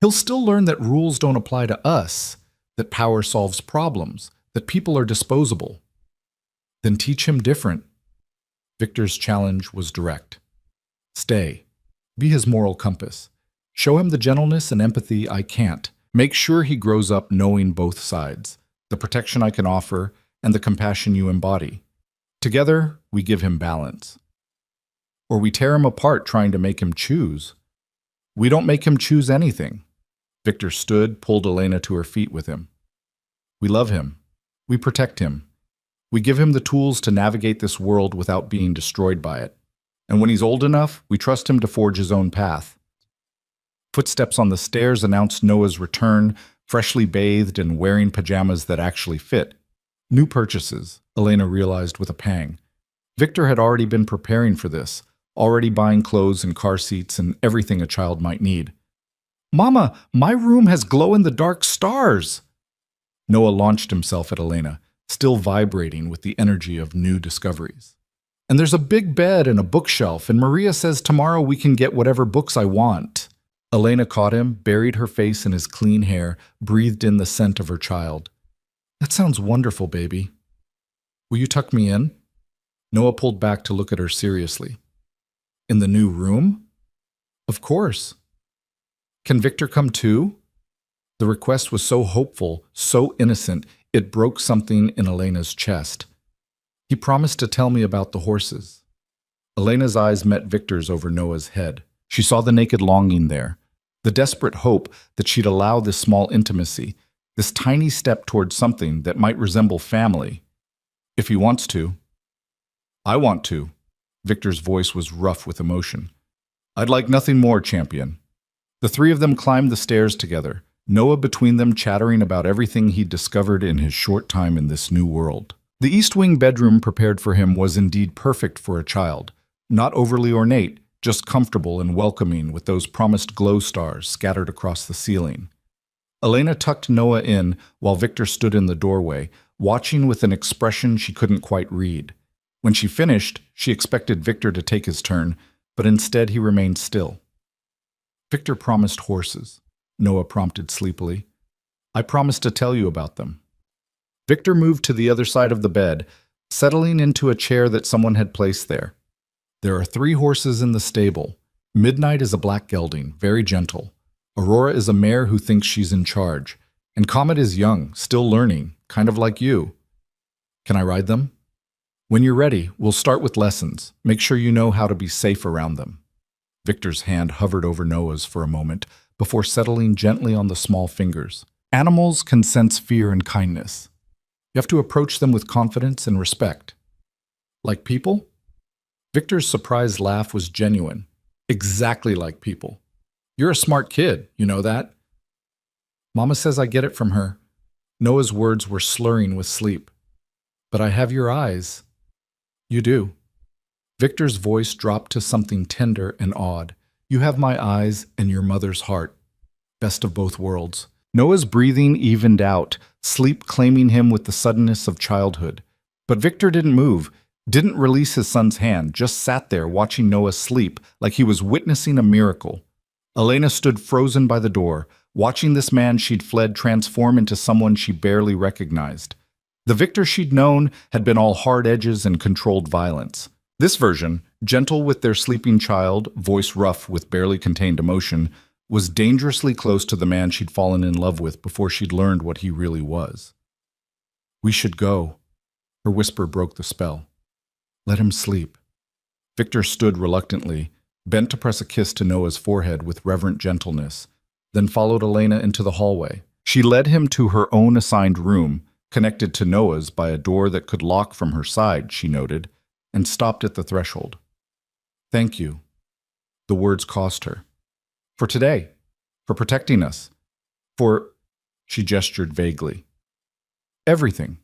Speaker 1: He'll still learn that rules don't apply to us, that power solves problems, that people are disposable. Then teach him different. Victor's challenge was direct. Stay. Be his moral compass. Show him the gentleness and empathy I can't. Make sure he grows up knowing both sides, the protection I can offer and the compassion you embody. Together, we give him balance. Or we tear him apart trying to make him choose. We don't make him choose anything. Victor stood, pulled Elena to her feet with him. We love him. We protect him. We give him the tools to navigate this world without being destroyed by it. And when he's old enough, we trust him to forge his own path. Footsteps on the stairs announced Noah's return, freshly bathed and wearing pajamas that actually fit. New purchases, Elena realized with a pang. Victor had already been preparing for this, already buying clothes and car seats and everything a child might need. Mama, my room has glow-in-the-dark stars! Noah launched himself at Elena, still vibrating with the energy of new discoveries. And there's a big bed and a bookshelf, and Maria says tomorrow we can get whatever books I want. Elena caught him, buried her face in his clean hair, breathed in the scent of her child. That sounds wonderful, baby. Will you tuck me in? Noah pulled back to look at her seriously. In the new room? Of course. Can Victor come too?
Speaker 2: The request was so hopeful, so innocent, it broke something in Elena's chest. He promised to tell me about the horses. Elena's eyes met Victor's over Noah's head. She saw the naked longing there, the desperate hope that she'd allow this small intimacy, this tiny step towards something that might resemble family. If he wants to. I want to. Victor's voice was rough with emotion. I'd like nothing more, champion. The three of them climbed the stairs together, Noah between them chattering about everything he'd discovered in his short time in this new world. The East Wing bedroom prepared for him was indeed perfect for a child, not overly ornate, just comfortable and welcoming with those promised glow stars scattered across the ceiling. Elena tucked Noah in while Victor stood in the doorway, watching with an expression she couldn't quite read. When she finished, she expected Victor to take his turn, but instead he remained still. Victor promised horses, Noah prompted sleepily. I promised to tell you about them. Victor moved to the other side of the bed, settling into a chair that someone had placed there. There are 3 horses in the stable. Midnight is a black gelding, very gentle. Aurora is a mare who thinks she's in charge. And Comet is young, still learning, kind of like you. Can I ride them? When you're ready, we'll start with lessons. Make sure you know how to be safe around them. Victor's hand hovered over Noah's for a moment before settling gently on the small fingers. Animals can sense fear and kindness. You have to approach them with confidence and respect. Like people? Victor's surprised laugh was genuine. Exactly like people. You're a smart kid, you know that? Mama says I get it from her. Noah's words were slurring with sleep. But I have your eyes. You do. Victor's voice dropped to something tender and awed. You have my eyes and your mother's heart. Best of both worlds. Noah's breathing evened out, sleep claiming him with the suddenness of childhood. But Victor didn't move, didn't release his son's hand, just sat there watching Noah sleep like he was witnessing a miracle. Elena stood frozen by the door, watching this man she'd fled transform into someone she barely recognized. The Victor she'd known had been all hard edges and controlled violence. This version, gentle with their sleeping child, voice rough with barely contained emotion, was dangerously close to the man she'd fallen in love with before she'd learned what he really was. We should go. Her whisper broke the spell. Let him sleep. Victor stood reluctantly, bent to press a kiss to Noah's forehead with reverent gentleness, then followed Elena into the hallway. She led him to her own assigned room, connected to Noah's by a door that could lock from her side, she noted, and stopped at the threshold. Thank you. The words cost her. For today. For protecting us. For, she gestured vaguely. Everything.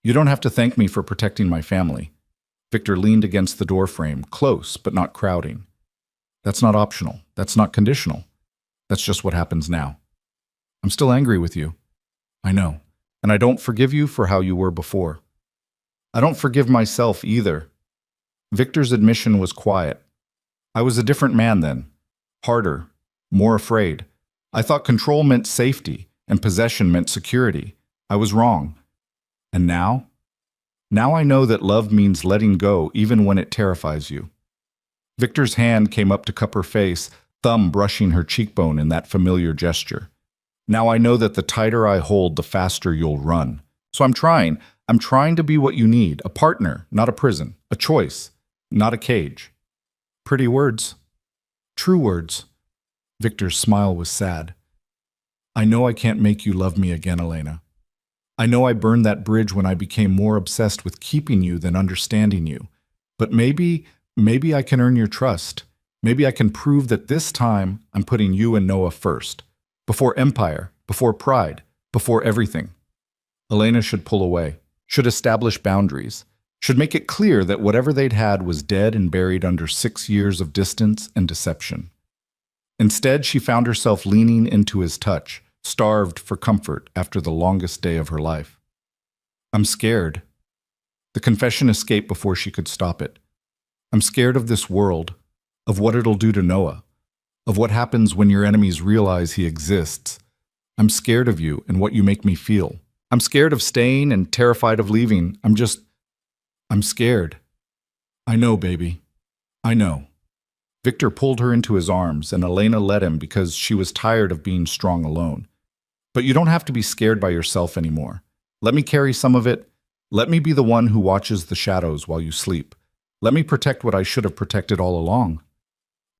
Speaker 2: You don't have to thank me for protecting my family. Victor leaned against the doorframe, close but not crowding. That's not optional. That's not conditional. That's just what happens now. I'm still angry with you. I know. And I don't forgive you for how you were before. I don't forgive myself either. Victor's admission was quiet. I was a different man then. Harder. More afraid. I thought control meant safety and possession meant security. I was wrong. And now? Now I know that love means letting go even when it terrifies you. Victor's hand came up to cup her face, thumb brushing her cheekbone in that familiar gesture. Now I know that the tighter I hold, the faster you'll run. So I'm trying to be what you need, a partner, not a prison, a choice, not a cage. Pretty words. True words. Victor's smile was sad. I know I can't make you love me again, Elena. I know I burned that bridge when I became more obsessed with keeping you than understanding you. But maybe I can earn your trust. Maybe I can prove that this time I'm putting you and Noah first. Before empire, before pride, before everything. Elena should pull away, should establish boundaries, should make it clear that whatever they'd had was dead and buried under 6 years of distance and deception. Instead, she found herself leaning into his touch, starved for comfort after the longest day of her life. I'm scared. The confession escaped before she could stop it. I'm scared of this world, of what it'll do to Noah, of what happens when your enemies realize he exists. I'm scared of you and what you make me feel. I'm scared of staying and terrified of leaving. I'm scared. I know, baby. I know.
Speaker 1: Victor pulled her into his arms, and Elena let him because she was tired of being strong alone. But you don't have to be scared by yourself anymore. Let me carry some of it. Let me be the one who watches the shadows while you sleep. Let me protect what I should have protected all along.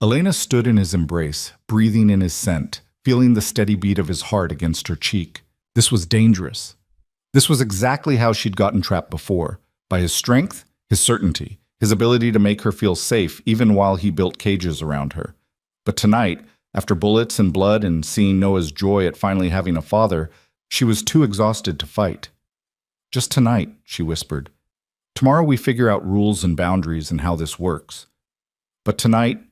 Speaker 1: Elena stood in his embrace, breathing in his scent, feeling the steady beat of his heart against her cheek. This was dangerous. This was exactly how she'd gotten trapped before, by his strength, his certainty, his ability to make her feel safe even while he built cages around her. But tonight, after bullets and blood and seeing Noah's joy at finally having a father, she was too exhausted to fight. Just tonight, she whispered. Tomorrow we figure out rules and boundaries and how this works. But tonight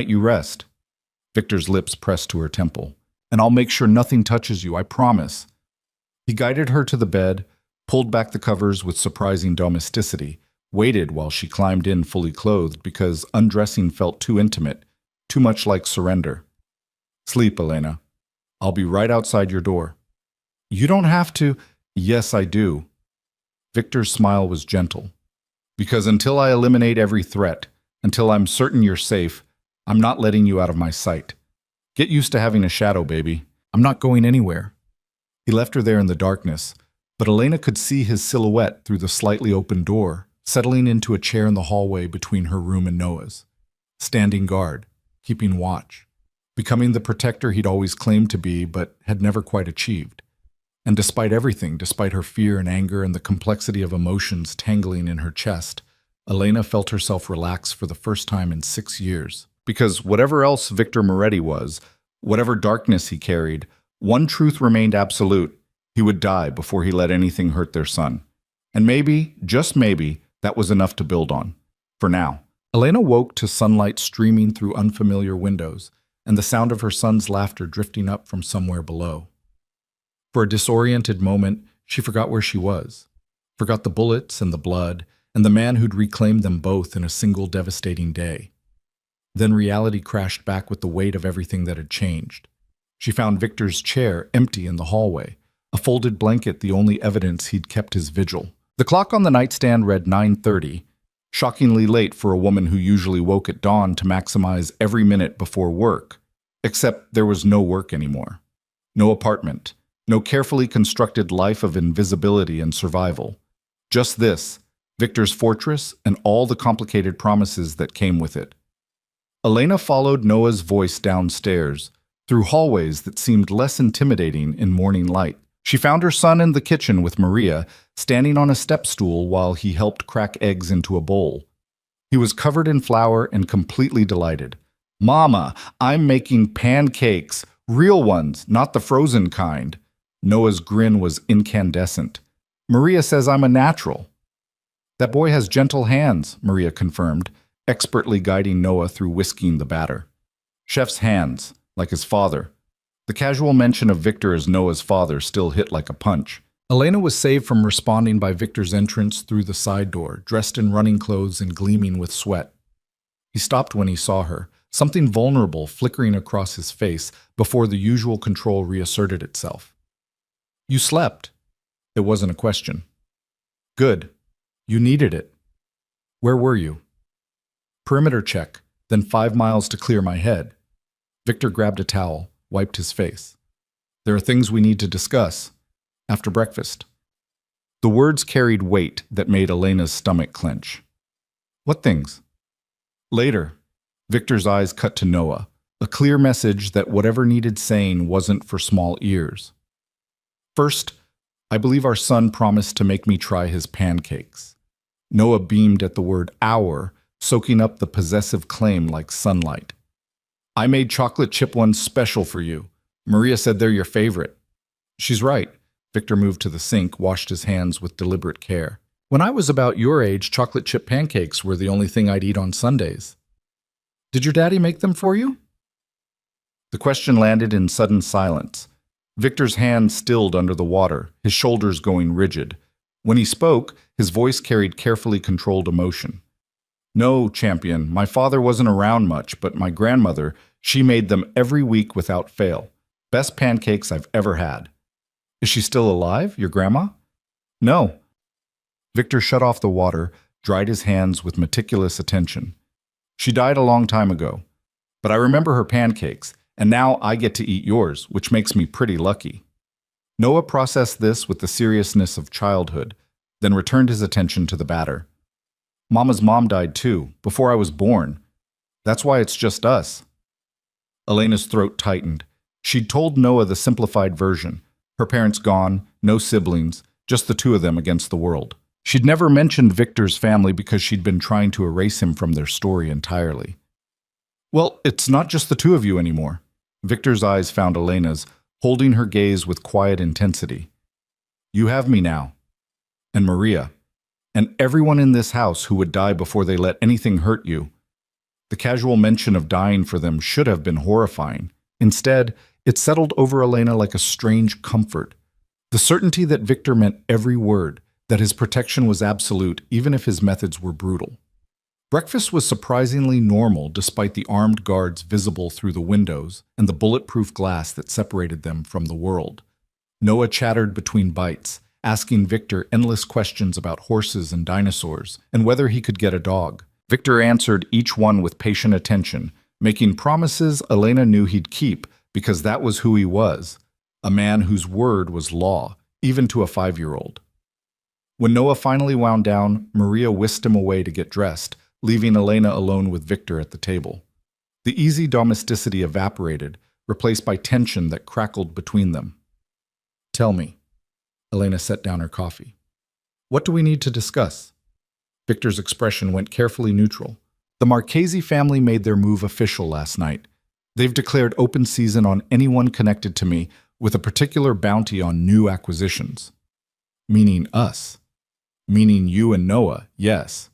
Speaker 1: you rest. Victor's lips pressed to her temple. And I'll make sure nothing touches you, I promise. He guided her to the bed, pulled back the covers with surprising domesticity, waited while she climbed in fully clothed because undressing felt too intimate, too much like surrender. Sleep, Elena. I'll be right outside your door. You don't have to. Yes, I do. Victor's smile was gentle. Because until I eliminate every threat, until I'm certain you're safe, I'm not letting you out of my sight. Get used to having a shadow, baby. I'm not going anywhere. He left her there in the darkness, but Elena could see his silhouette through the slightly open door, settling into a chair in the hallway between her room and Noah's. Standing guard, keeping watch, becoming the protector he'd always claimed to be but had never quite achieved. And despite everything, despite her fear and anger and the complexity of emotions tangling in her chest, Elena felt herself relax for the first time in 6 years. Because whatever else Victor Moretti was, whatever darkness he carried, one truth remained absolute. He would die before he let anything hurt their son. And maybe, just maybe, that was enough to build on. For now. Elena woke to sunlight streaming through unfamiliar windows and the sound of her son's laughter drifting up from somewhere below. For a disoriented moment, she forgot where she was, forgot the bullets and the blood and the man who'd reclaimed them both in a single devastating day. Then reality crashed back with the weight of everything that had changed. She found Victor's chair empty in the hallway, a folded blanket the only evidence he'd kept his vigil. The clock on the nightstand read 9:30, shockingly late for a woman who usually woke at dawn to maximize every minute before work. Except there was no work anymore. No apartment, no carefully constructed life of invisibility and survival. Just this, Victor's fortress and all the complicated promises that came with it. Elena followed Noah's voice downstairs, through hallways that seemed less intimidating in morning light. She found her son in the kitchen with Maria, standing on a step stool while he helped crack eggs into a bowl. He was covered in flour and completely delighted. Mama, I'm making pancakes, real ones, not the frozen kind. Noah's grin was incandescent. Maria says I'm a natural. That boy has gentle hands, Maria confirmed, expertly guiding Noah through whisking the batter. Chef's hands, like his father. The casual mention of Victor as Noah's father still hit like a punch. Elena was saved from responding by Victor's entrance through the side door, dressed in running clothes and gleaming with sweat. He stopped when he saw her, something vulnerable flickering across his face before the usual control reasserted itself. You slept. It wasn't a question. Good. You needed it. Where were you? Perimeter check, then 5 miles to clear my head. Victor grabbed a towel, wiped his face. There are things we need to discuss. After breakfast. The words carried weight that made Elena's stomach clench. What things? Later. Victor's eyes cut to Noah, a clear message that whatever needed saying wasn't for small ears. First, I believe our son promised to make me try his pancakes. Noah beamed at the word our, soaking up the possessive claim like sunlight. I made chocolate chip ones special for you. Maria said they're your favorite. She's right. Victor moved to the sink, washed his hands with deliberate care. When I was about your age, chocolate chip pancakes were the only thing I'd eat on Sundays. Did your daddy make them for you? The question landed in sudden silence. Victor's hands stilled under the water, his shoulders going rigid. When he spoke, his voice carried carefully controlled emotion. No, champion, my father wasn't around much, but my grandmother, she made them every week without fail. Best pancakes I've ever had. Is she still alive, your grandma? No. Victor shut off the water, dried his hands with meticulous attention. She died a long time ago. But I remember her pancakes, and now I get to eat yours, which makes me pretty lucky. Noah processed this with the seriousness of childhood, then returned his attention to the batter. Mama's mom died too, before I was born. That's why it's just us. Elena's throat tightened. She'd told Noah the simplified version. Her parents gone, no siblings, just the two of them against the world. She'd never mentioned Victor's family because she'd been trying to erase him from their story entirely. Well, it's not just the two of you anymore. Victor's eyes found Elena's, holding her gaze with quiet intensity. You have me now. And Maria. And everyone in this house who would die before they let anything hurt you. The casual mention of dying for them should have been horrifying. Instead, it settled over Elena like a strange comfort. The certainty that Victor meant every word, that his protection was absolute even if his methods were brutal. Breakfast was surprisingly normal despite the armed guards visible through the windows and the bulletproof glass that separated them from the world. Noah chattered between bites, asking Victor endless questions about horses and dinosaurs and whether he could get a dog. Victor answered each one with patient attention, making promises Elena knew he'd keep because that was who he was, a man whose word was law, even to a 5-year-old. When Noah finally wound down, Maria whisked him away to get dressed, leaving Elena alone with Victor at the table. The easy domesticity evaporated, replaced by tension that crackled between them. Tell me. Elena set down her coffee. What do we need to discuss? Victor's expression went carefully neutral. The Marchesi family made their move official last night. They've declared open season on anyone connected to me, with a particular bounty on new acquisitions. Meaning us. Meaning you and Noah, yes.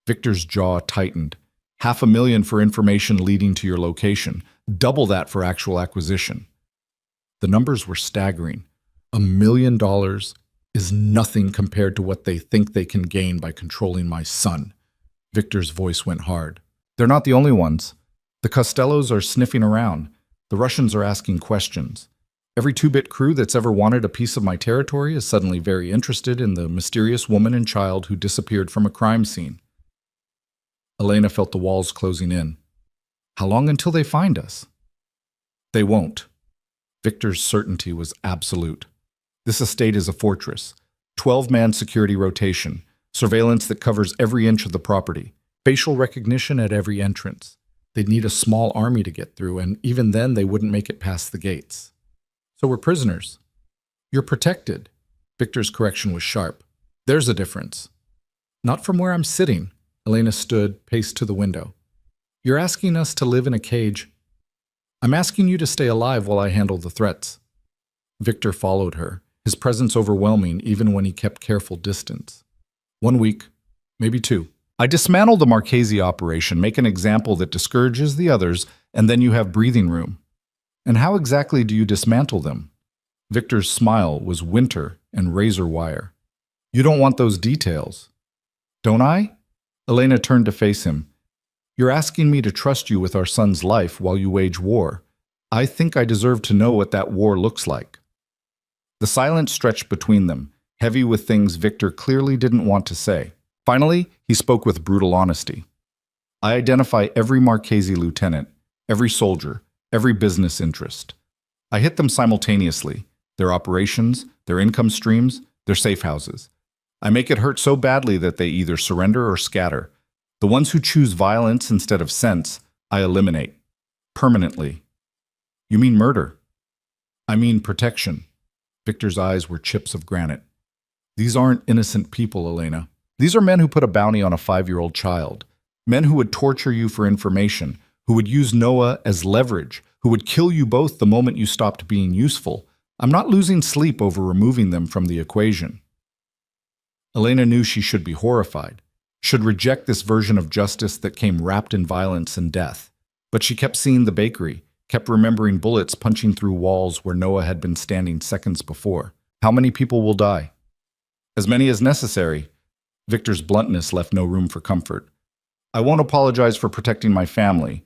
Speaker 1: Victor's jaw tightened. $500,000 for information leading to your location. Double that for actual acquisition. The numbers were staggering. $1 million is nothing compared to what they think they can gain by controlling my son. Victor's voice went hard. They're not the only ones. The Costellos are sniffing around. The Russians are asking questions. Every 2-bit crew that's ever wanted a piece of my territory is suddenly very interested in the mysterious woman and child who disappeared from a crime scene. Elena felt the walls closing in. How long until they find us? They won't. Victor's certainty was absolute. This estate is a fortress. 12-man security rotation. Surveillance that covers every inch of the property. Facial recognition at every entrance. They'd need a small army to get through, and even then they wouldn't make it past the gates. So we're prisoners. You're protected. Victor's correction was sharp. There's a difference. Not from where I'm sitting. Elena stood, paced to the window. You're asking us to live in a cage. I'm asking you to stay alive while I handle the threats. Victor followed her, his presence overwhelming even when he kept careful distance. 1 week, maybe 2. I dismantle the Marchesi operation, make an example that discourages the others, and then you have breathing room. And how exactly do you dismantle them? Victor's smile was winter and razor wire. You don't want those details. Don't I? Elena turned to face him. You're asking me to trust you with our son's life while you wage war. I think I deserve to know what that war looks like. The silence stretched between them, heavy with things Victor clearly didn't want to say. Finally, he spoke with brutal honesty. I identify every Marchesi lieutenant, every soldier, every business interest. I hit them simultaneously, their operations, their income streams, their safe houses. I make it hurt so badly that they either surrender or scatter. The ones who choose violence instead of sense, I eliminate. Permanently. You mean murder? I mean protection. Victor's eyes were chips of granite. These aren't innocent people, Elena. These are men who put a bounty on a 5-year-old child. Men who would torture you for information, who would use Noah as leverage, who would kill you both the moment you stopped being useful. I'm not losing sleep over removing them from the equation. Elena knew she should be horrified, should reject this version of justice that came wrapped in violence and death. But she kept seeing the bakery, kept remembering bullets punching through walls where Noah had been standing seconds before. How many people will die? As many as necessary. Victor's bluntness left no room for comfort. I won't apologize for protecting my family.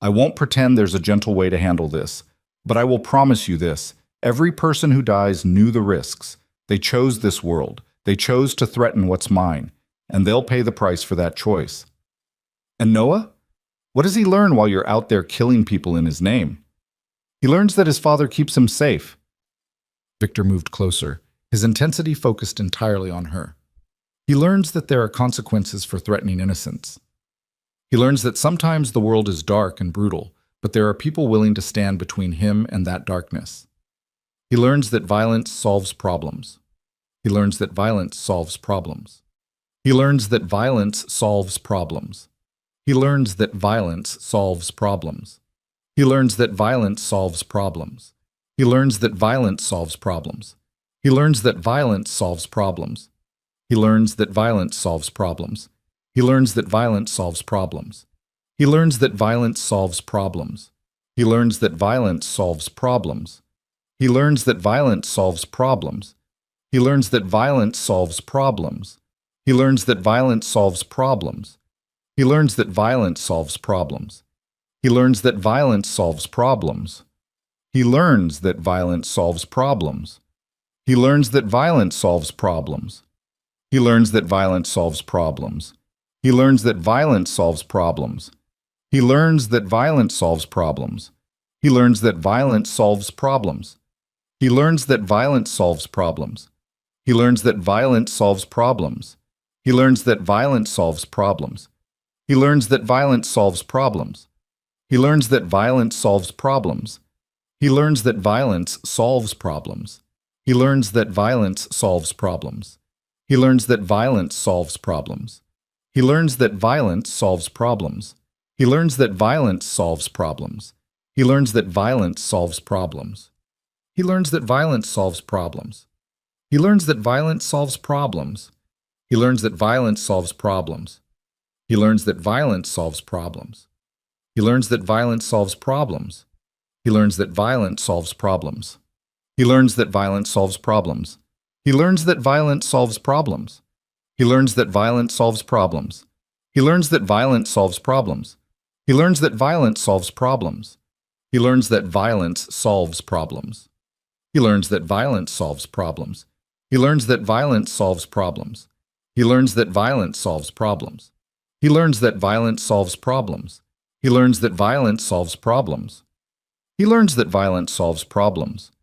Speaker 1: I won't pretend there's a gentle way to handle this. But I will promise you this. Every person who dies knew the risks. They chose this world. They chose to threaten what's mine. And they'll pay the price for that choice. And Noah? What does he learn while you're out there killing people in his name? He learns that his father keeps him safe.
Speaker 2: Victor moved closer, his intensity focused entirely on her. He learns that there are consequences for threatening innocence. He learns that sometimes the world is dark and brutal, but there are people willing to stand between him and that darkness. He learns that violence solves problems. He learns that violence solves problems. He learns that violence solves problems. He learns that violence solves problems. He learns that violence solves problems. He learns that violence solves problems. He learns that violence solves problems. He learns that violence solves problems. He learns that violence solves problems. He learns that violence solves problems. He learns that violence solves problems. He learns that violence solves problems. He learns that violence solves problems. He learns that violence solves problems. He learns that violence solves problems. He learns that violence solves problems. He learns that violence solves problems. He learns that violence solves problems. He learns that violence solves problems. He learns that violence solves problems. He learns that violence solves problems. He learns that violence solves problems. He learns that violence solves problems. He learns that violence solves problems. He learns that violence solves problems. He learns that violence solves problems. He learns that violence solves problems. He learns that violence solves problems. He learns that violence solves problems. He learns that violence solves problems. He learns that violence solves problems. He learns that violence solves problems. He learns that violence solves problems. He learns that violence solves problems. He learns that violence solves problems. He learns that violence solves problems. He learns that violence solves problems. He learns that violence solves problems. He learns that violence solves problems. He learns that violence solves problems. He learns that violence solves problems. He learns that violence solves problems. He learns that violence solves problems. He learns that violence solves problems. He learns that violence solves problems. He learns that violence solves problems. He learns that violence solves problems. He learns that violence solves problems. He learns that violence solves problems.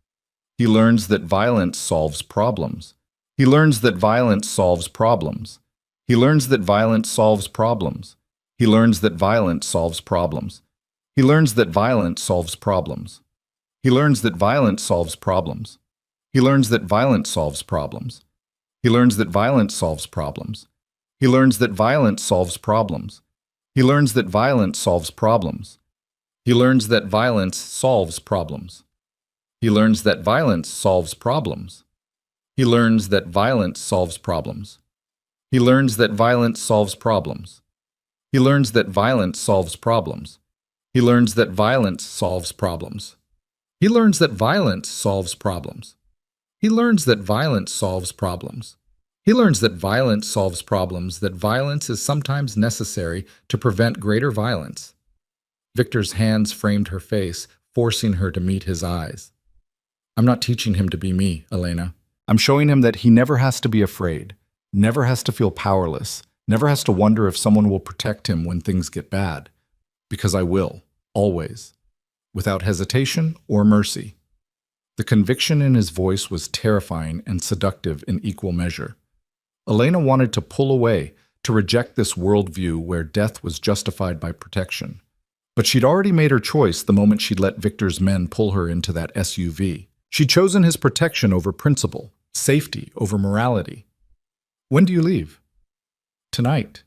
Speaker 2: He learns that violence solves problems. He learns that violence solves problems. He learns that violence solves problems. He learns that violence solves problems. He learns that violence solves problems. He learns that violence solves problems. He learns that violence solves problems. He learns that violence solves problems. He learns that violence solves problems. He learns that violence solves problems. He learns that violence solves problems. He learns that violence solves problems. He learns that violence solves problems. He learns that violence solves problems. He learns that violence solves problems. He learns that violence solves problems. He learns that violence solves problems. He learns that violence solves problems. He learns that violence solves problems. He learns that violence solves problems. He learns that violence solves problems, that violence is sometimes necessary to prevent greater violence. Victor's hands framed her face, forcing her to meet his eyes. I'm not teaching him to be me, Elena.
Speaker 1: I'm showing him that he never has to be afraid, never has to feel powerless, never has to wonder if someone will protect him when things get bad. Because I will, always, without hesitation or mercy. The conviction in his voice was terrifying and seductive in equal measure. Elena wanted to pull away, to reject this worldview where death was justified by protection. But she'd already made her choice the moment she'd let Victor's men pull her into that SUV. She'd chosen his protection over principle, safety over morality. When do you leave? Tonight.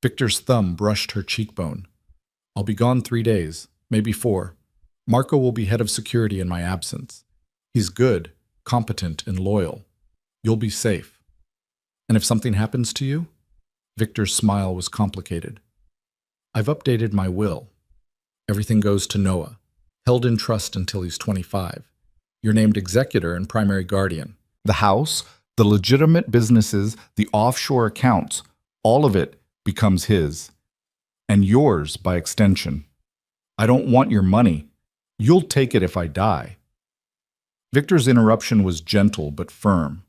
Speaker 1: Victor's thumb brushed her cheekbone. I'll be gone 3 days, maybe 4. Marco will be head of security in my absence. He's good, competent, and loyal. You'll be safe. And if something happens to you? Victor's smile was complicated. I've updated my will. Everything goes to Noah, held in trust until he's 25. You're named executor and primary guardian. The house, the legitimate businesses, the offshore accounts, all of it becomes his. And yours by extension. I don't want your money. You'll take it if I die. Victor's interruption was gentle but firm.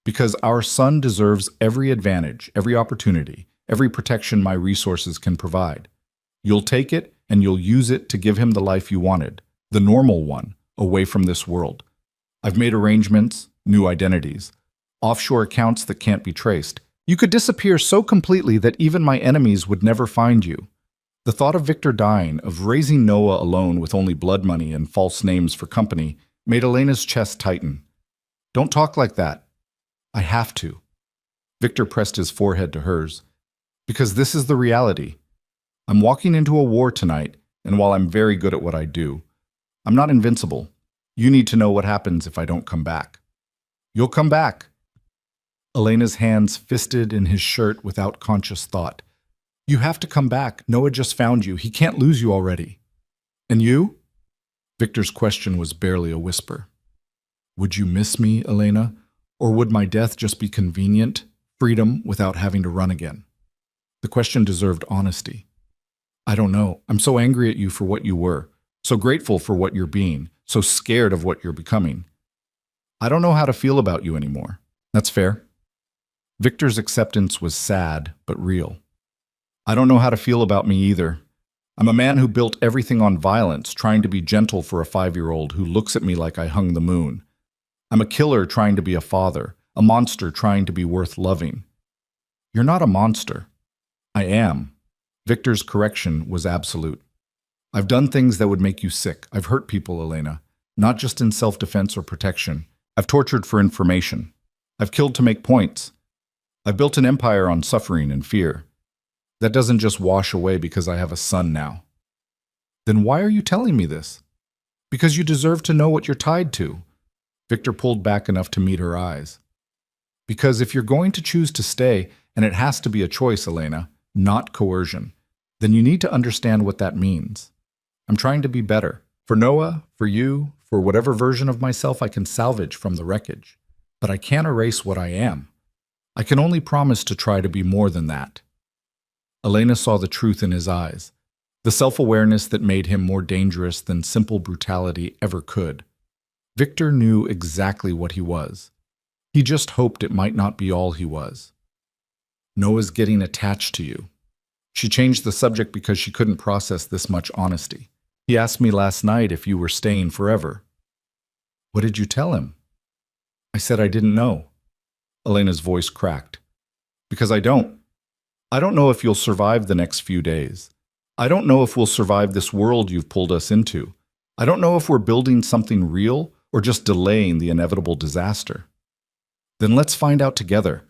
Speaker 1: Because our son deserves every advantage, every opportunity, every protection my resources can provide. You'll take it and you'll use it to give him the life you wanted, the normal one, away from this world. I've made arrangements, new identities, offshore accounts that can't be traced. You could disappear so completely that even my enemies would never find you. The thought of Victor dying, of raising Noah alone with only blood money and false names for company, made Elena's chest tighten. Don't talk like that. I have to. Victor pressed his forehead to hers. Because this is the reality. I'm walking into a war tonight, and while I'm very good at what I do, I'm not invincible. You need to know what happens if I don't come back. You'll come back. Elena's hands fisted in his shirt without conscious thought. You have to come back. Noah just found you. He can't lose you already. And you? Victor's question was barely a whisper. Would you miss me, Elena? Or would my death just be convenient, freedom without having to run again? The question deserved honesty. I don't know. I'm so angry at you for what you were, so grateful for what you're being, so scared of what you're becoming. I don't know how to feel about you anymore. That's fair. Victor's acceptance was sad, but real. I don't know how to feel about me either. I'm a man who built everything on violence, trying to be gentle for a 5-year-old who looks at me like I hung the moon. I'm a killer trying to be a father, a monster trying to be worth loving. You're not a monster. I am. Victor's correction was absolute. I've done things that would make you sick. I've hurt people, Elena, not just in self-defense or protection. I've tortured for information. I've killed to make points. I've built an empire on suffering and fear. That doesn't just wash away because I have a son now. Then why are you telling me this? Because you deserve to know what you're tied to. Victor pulled back enough to meet her eyes. Because if you're going to choose to stay, and it has to be a choice, Elena, not coercion, then you need to understand what that means. I'm trying to be better. For Noah, for you, for whatever version of myself I can salvage from the wreckage. But I can't erase what I am. I can only promise to try to be more than that. Elena saw the truth in his eyes, the self-awareness that made him more dangerous than simple brutality ever could. Victor knew exactly what he was. He just hoped it might not be all he was. Noah's getting attached to you. She changed the subject because she couldn't process this much honesty. He asked me last night if you were staying forever. What did you tell him? I said I didn't know. Elena's voice cracked. Because I don't. I don't know if you'll survive the next few days. I don't know if we'll survive this world you've pulled us into. I don't know if we're building something real or just delaying the inevitable disaster. Then let's find out together.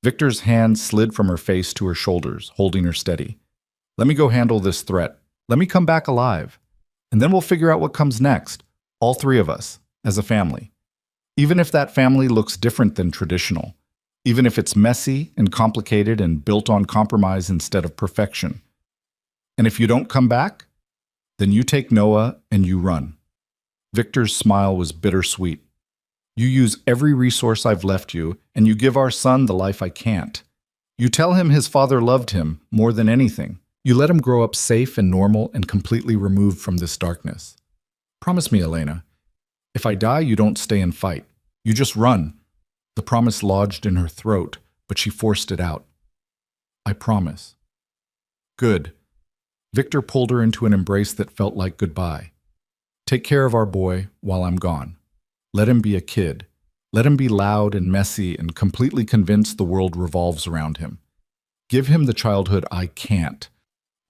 Speaker 1: Victor's hand slid from her face to her shoulders, holding her steady. Let me go handle this threat. Let me come back alive. And then we'll figure out what comes next, all three of us, as a family. Even if that family looks different than traditional. Even if it's messy and complicated and built on compromise instead of perfection. And if you don't come back, then you take Noah and you run. Victor's smile was bittersweet. You use every resource I've left you, and you give our son the life I can't. You tell him his father loved him more than anything. You let him grow up safe and normal and completely removed from this darkness. Promise me, Elena, if I die, you don't stay and fight. You just run. The promise lodged in her throat, but she forced it out. I promise. Good. Victor pulled her into an embrace that felt like goodbye. Take care of our boy while I'm gone. Let him be a kid. Let him be loud and messy and completely convinced the world revolves around him. Give him the childhood I can't.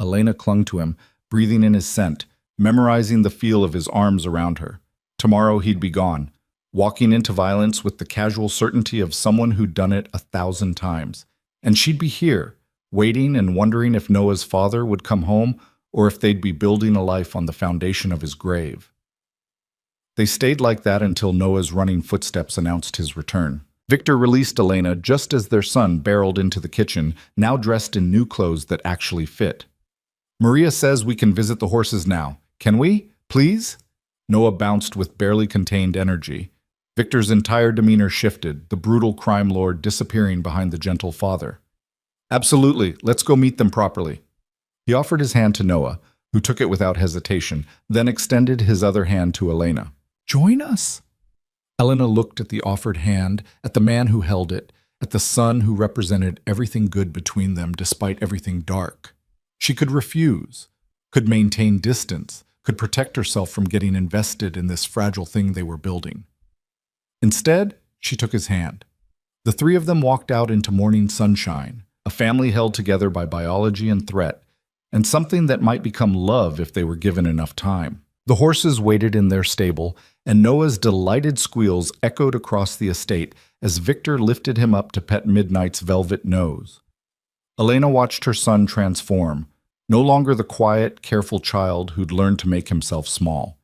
Speaker 1: Elena clung to him, breathing in his scent, memorizing the feel of his arms around her. Tomorrow he'd be gone, walking into violence with the casual certainty of someone who'd done it 1,000 times. And she'd be here, waiting and wondering if Noah's father would come home or if they'd be building a life on the foundation of his grave. They stayed like that until Noah's running footsteps announced his return. Victor released Elena just as their son barreled into the kitchen, now dressed in new clothes that actually fit. Maria says we can visit the horses now. Can we? Please? Noah bounced with barely contained energy. Victor's entire demeanor shifted, the brutal crime lord disappearing behind the gentle father. Absolutely, let's go meet them properly. He offered his hand to Noah, who took it without hesitation, then extended his other hand to Elena. Join us? Elena looked at the offered hand, at the man who held it, at the son who represented everything good between them despite everything dark.
Speaker 2: She could refuse, could maintain distance, could protect herself from getting invested in this fragile thing they were building. Instead, she took his hand. The three of them walked out into morning sunshine, a family held together by biology and threat, and something that might become love if they were given enough time. The horses waited in their stable, and Noah's delighted squeals echoed across the estate as Victor lifted him up to pet Midnight's velvet nose. Elena watched her son transform, no longer the quiet, careful child who'd learned to make himself small.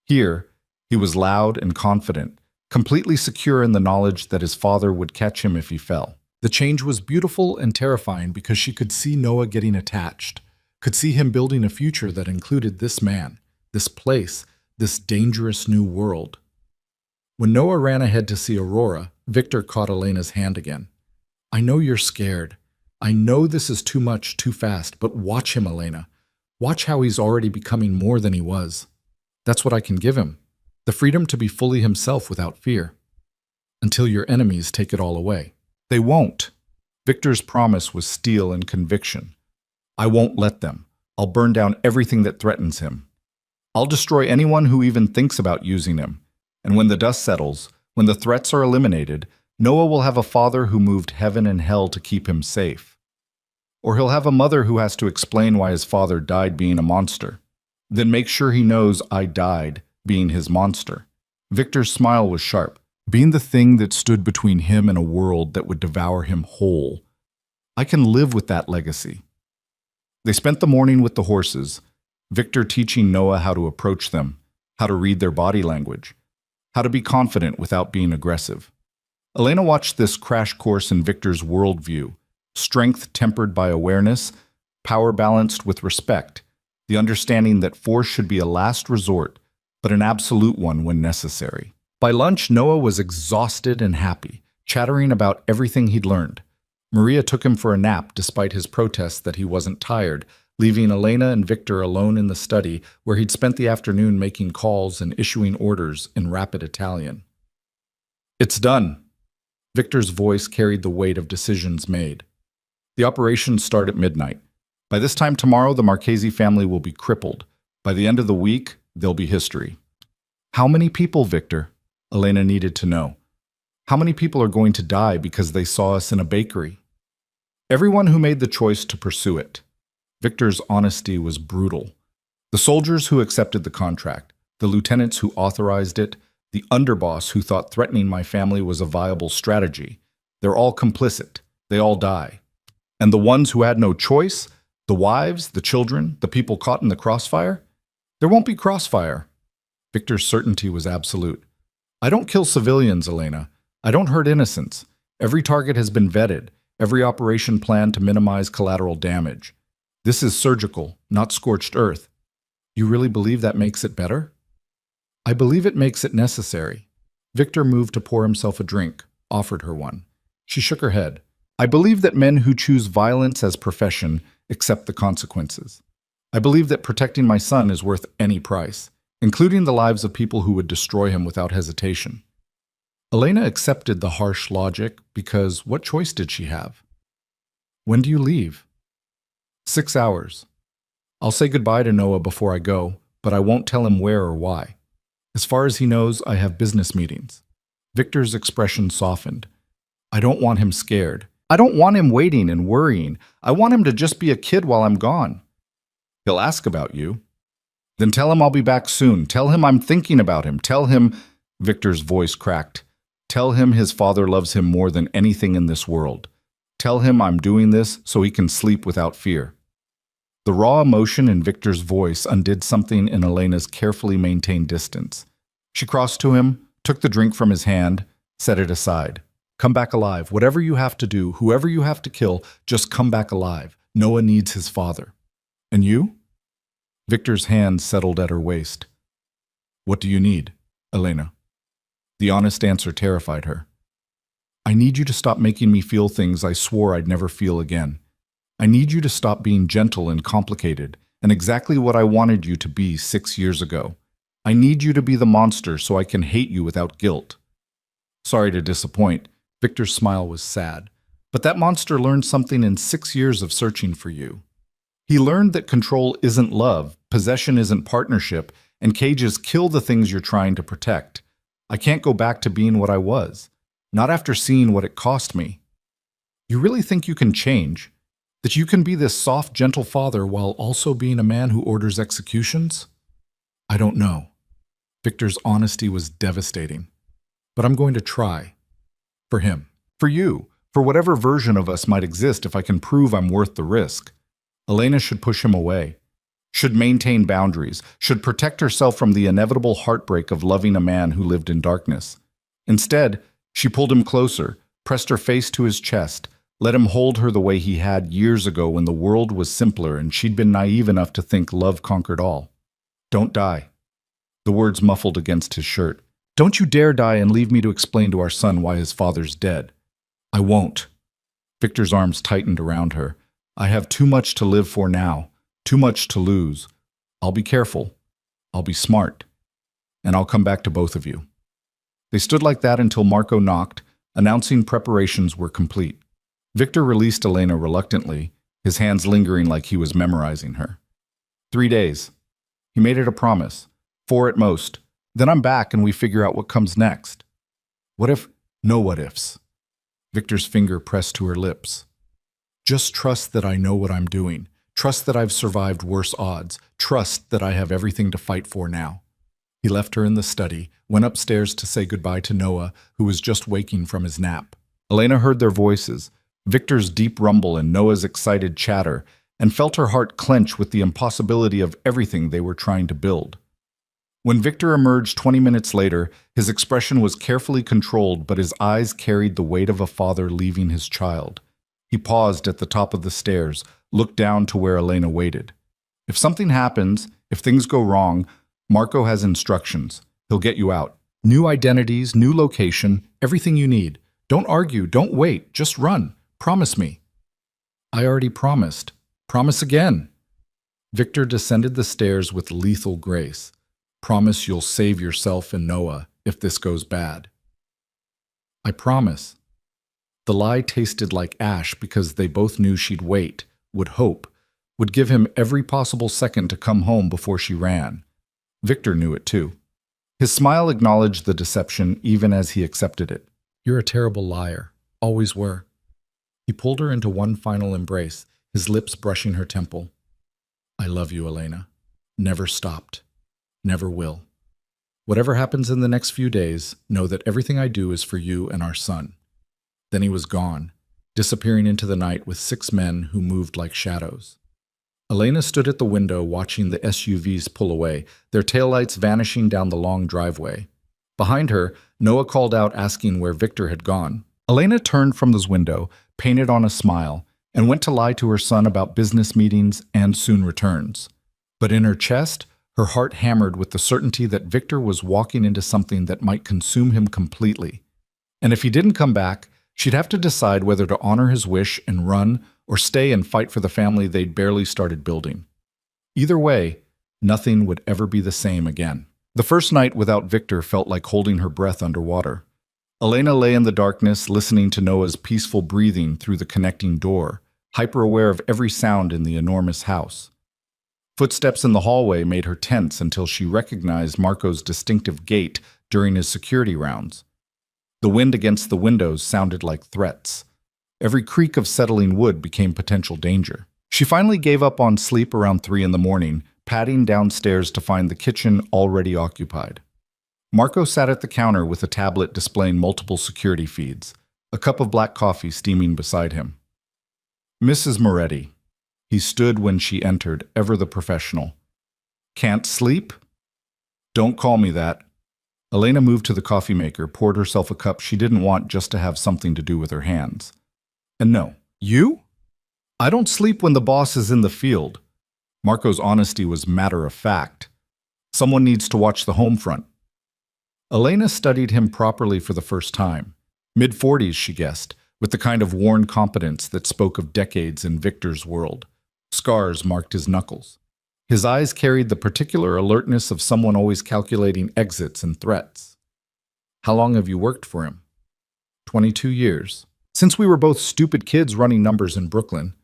Speaker 2: Here, he was loud and confident, completely secure in the knowledge that his father would catch him if he fell. The change was beautiful and terrifying because she could see Noah getting attached, could see him building a future that included this man, this place, this dangerous new world. When Noah ran ahead to see Aurora, Victor caught Elena's hand again. "I know you're scared. I know this is too much, too fast, but watch him, Elena. Watch how he's already becoming more than he was. That's what I can give him, the freedom to be fully himself without fear. Until your enemies take it all away." "They won't." Victor's promise was steel and conviction. "I won't let them. I'll burn down everything that threatens him. I'll destroy anyone who even thinks about using him. And when the dust settles, when the threats are eliminated, Noah will have a father who moved heaven and hell to keep him safe. Or he'll have a mother who has to explain why his father died being a monster. Then make sure he knows I died being his monster." Victor's smile was sharp, being the thing that stood between him and a world that would devour him whole. "I can live with that legacy." They spent the morning with the horses, Victor teaching Noah how to approach them, how to read their body language, how to be confident without being aggressive. Elena watched this crash course in Victor's worldview, strength tempered by awareness, power balanced with respect, the understanding that force should be a last resort, but an absolute one when necessary. By lunch, Noah was exhausted and happy, chattering about everything he'd learned. Maria took him for a nap despite his protests that he wasn't tired, leaving Elena and Victor alone in the study where he'd spent the afternoon making calls and issuing orders in rapid Italian. "It's done." Victor's voice carried the weight of decisions made. "The operations start at midnight. By this time tomorrow, the Marchesi family will be crippled. By the end of the week, they'll be history." "How many people, Victor?" Elena needed to know. "How many people are going to die because they saw us in a bakery?" "Everyone who made the choice to pursue it." Victor's honesty was brutal. The soldiers who accepted the contract, the lieutenants who authorized it, the underboss who thought threatening my family was a viable strategy, they're all complicit. They all die. And the ones who had no choice, the wives, the children, the people caught in the crossfire? There won't be crossfire. Victor's certainty was absolute. "I don't kill civilians, Elena. I don't hurt innocents. Every target has been vetted, every operation planned to minimize collateral damage. This is surgical, not scorched earth." "You really believe that makes it better?" "I believe it makes it necessary." Victor moved to pour himself a drink, offered her one. She shook her head. "I believe that men who choose violence as profession accept the consequences. I believe that protecting my son is worth any price, including the lives of people who would destroy him without hesitation." Elena accepted the harsh logic because what choice did she have? "When do you leave?" 6 hours. I'll say goodbye to Noah before I go, but I won't tell him where or why. As far as he knows, I have business meetings." Victor's expression softened. "I don't want him scared. I don't want him waiting and worrying. I want him to just be a kid while I'm gone." "He'll ask about you." "Then tell him I'll be back soon. Tell him I'm thinking about him. Tell him—" Victor's voice cracked. "Tell him his father loves him more than anything in this world. Tell him I'm doing this so he can sleep without fear." The raw emotion in Victor's voice undid something in Elena's carefully maintained distance. She crossed to him, took the drink from his hand, set it aside. "Come back alive. Whatever you have to do, whoever you have to kill, just come back alive. Noah needs his father." "And you?" Victor's hand settled at her waist. "What do you need, Elena?" The honest answer terrified her. "I need you to stop making me feel things I swore I'd never feel again. I need you to stop being gentle and complicated, and exactly what I wanted you to be 6 years ago. I need you to be the monster so I can hate you without guilt." "Sorry to disappoint." Victor's smile was sad. "But that monster learned something in 6 years of searching for you.
Speaker 1: He learned that control isn't love, possession isn't partnership, and cages kill the things you're trying to protect. I can't go back to being what I was, not after seeing what it cost me. You really think you can change? That you can be this soft, gentle father while also being a man who orders executions? I don't know. Victor's honesty was devastating. But I'm going to try. For him. For you. For whatever version of us might exist if I can prove I'm worth the risk. Elena should push him away. Should maintain boundaries. Should protect herself from the inevitable heartbreak of loving a man who lived in darkness. Instead, she pulled him closer, pressed her face to his chest, let him hold her the way he had years ago when the world was simpler and she'd been naive enough to think love conquered all. Don't die. The words muffled against his shirt. Don't you dare die and leave me to explain to our son why his father's dead. I won't. Victor's arms tightened around her. I have too much to live for now, too much to lose. I'll be careful. I'll be smart. And I'll come back to both of you. They stood like that until Marco knocked, announcing preparations were complete. Victor released Elena reluctantly, his hands lingering like he was memorizing her. 3 days. He made it a promise. 4 at most. Then I'm back and we figure out what comes next. What if? No what ifs. Victor's finger pressed to her lips. Just trust that I know what I'm doing. Trust that I've survived worse odds. Trust that I have everything to fight for now. He left her in the study, went upstairs to say goodbye to Noah, who was just waking from his nap. Elena heard their voices, Victor's deep rumble and Noah's excited chatter, and felt her heart clench with the impossibility of everything they were trying to build. When Victor emerged 20 minutes later, his expression was carefully controlled, but his eyes carried the weight of a father leaving his child. He paused at the top of the stairs, looked down to where Elena waited. If something happens, if things go wrong, Marco has instructions. He'll get you out. New identities, new location, everything you need. Don't argue, don't wait, just run. Promise me. I already promised. Promise again. Victor descended the stairs with lethal grace. Promise you'll save yourself and Noah if this goes bad. I promise. The lie tasted like ash because they both knew she'd wait, would hope, would give him every possible second to come home before she ran. Victor knew it too. His smile acknowledged the deception even as he accepted it. You're a terrible liar. Always were. He pulled her into one final embrace, his lips brushing her temple. I love you, Elena. Never stopped. Never will. Whatever happens in the next few days, know that everything I do is for you and our son. Then he was gone, disappearing into the night with 6 men who moved like shadows. Elena stood at the window watching the SUVs pull away, their taillights vanishing down the long driveway. Behind her, Noah called out asking where Victor had gone. Elena turned from his window, painted on a smile, and went to lie to her son about business meetings and soon returns. But in her chest, her heart hammered with the certainty that Victor was walking into something that might consume him completely. And if he didn't come back, she'd have to decide whether to honor his wish and run or stay and fight for the family they'd barely started building. Either way, nothing would ever be the same again. The first night without Victor felt like holding her breath underwater. Elena lay in the darkness, listening to Noah's peaceful breathing through the connecting door, hyper-aware of every sound in the enormous house. Footsteps in the hallway made her tense until she recognized Marco's distinctive gait during his security rounds. The wind against the windows sounded like threats. Every creak of settling wood became potential danger. She finally gave up on sleep around 3 in the morning, padding downstairs to find the kitchen already occupied. Marco sat at the counter with a tablet displaying multiple security feeds, a cup of black coffee steaming beside him. Mrs. Moretti. He stood when she entered, ever the professional. Can't sleep? Don't call me that. Elena moved to the coffee maker, poured herself a cup she didn't want just to have something to do with her hands. And no, you? I don't sleep when the boss is in the field. Marco's honesty was matter of fact. Someone needs to watch the home front. Elena studied him properly for the first time. Mid-40s, she guessed, with the kind of worn competence that spoke of decades in Victor's world. Scars marked his knuckles. His eyes carried the particular alertness of someone always calculating exits and threats. How long have you worked for him? 22 years. Since we were both stupid kids running numbers in Brooklyn.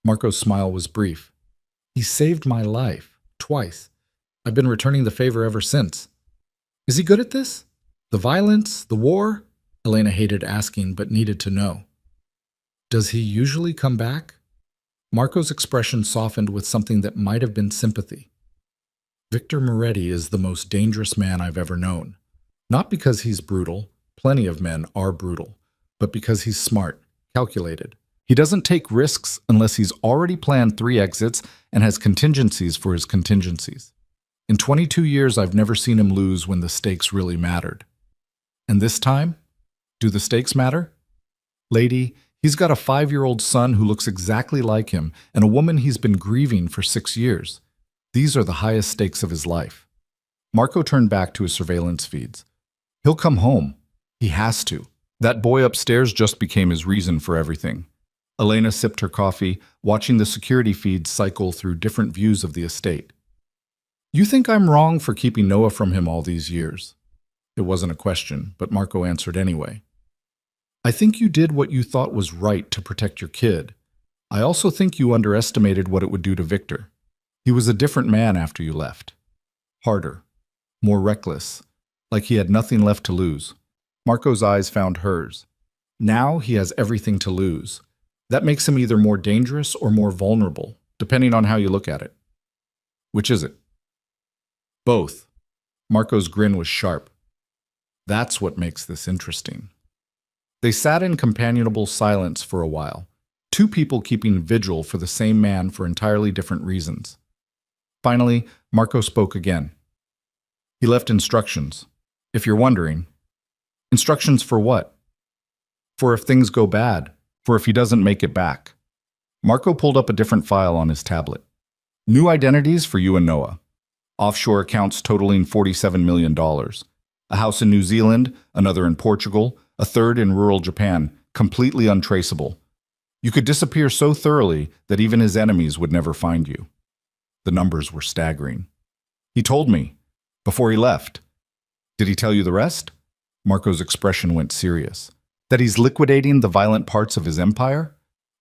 Speaker 1: Marco's smile was brief.
Speaker 2: He saved my life, twice. I've been returning the favor ever since. Is he good at this? The violence, the war? Elena hated asking, but needed to know. Does he usually come back? Marco's expression softened with something that might have been sympathy. Victor Moretti is the most dangerous man I've ever known. Not because he's brutal, plenty of men are brutal, but because he's smart, calculated. He doesn't take risks unless he's already planned 3 exits and has contingencies for his contingencies. In 22 years, I've never seen him lose when the stakes really mattered. And this time? Do the stakes matter? Lady, he's got a 5-year-old son who looks exactly like him and a woman he's been grieving for 6 years. These are the highest stakes of his life. Marco turned back to his surveillance feeds. He'll come home. He has to. That boy upstairs just became his reason for everything. Elena sipped her coffee, watching the security feeds cycle through different views of the estate. You think I'm wrong for keeping Noah from him all these years? It wasn't a question, but Marco answered anyway. I think you did what you thought was right to protect your kid. I also think you underestimated what it would do to Victor. He was a different man after you left. Harder, more reckless, like he had nothing left to lose. Marco's eyes found hers. Now he has everything to lose. That makes him either more dangerous or more vulnerable, depending on how you look at it. Which is it? Both. Marco's grin was sharp. That's what makes this interesting. They sat in companionable silence for a while, 2 people keeping vigil for the same man for entirely different reasons. Finally, Marco spoke again. He left instructions. If you're wondering. Instructions for what? For if things go bad, for if he doesn't make it back. Marco pulled up a different file on his tablet. New identities for you and Noah. Offshore accounts totaling $47 million. A house in New Zealand, another in Portugal, a third in rural Japan, completely untraceable. You could disappear so thoroughly that even his enemies would never find you. The numbers were staggering. He told me, before he left. Did he tell you the rest? Marco's expression went serious. That he's liquidating the violent parts of his empire?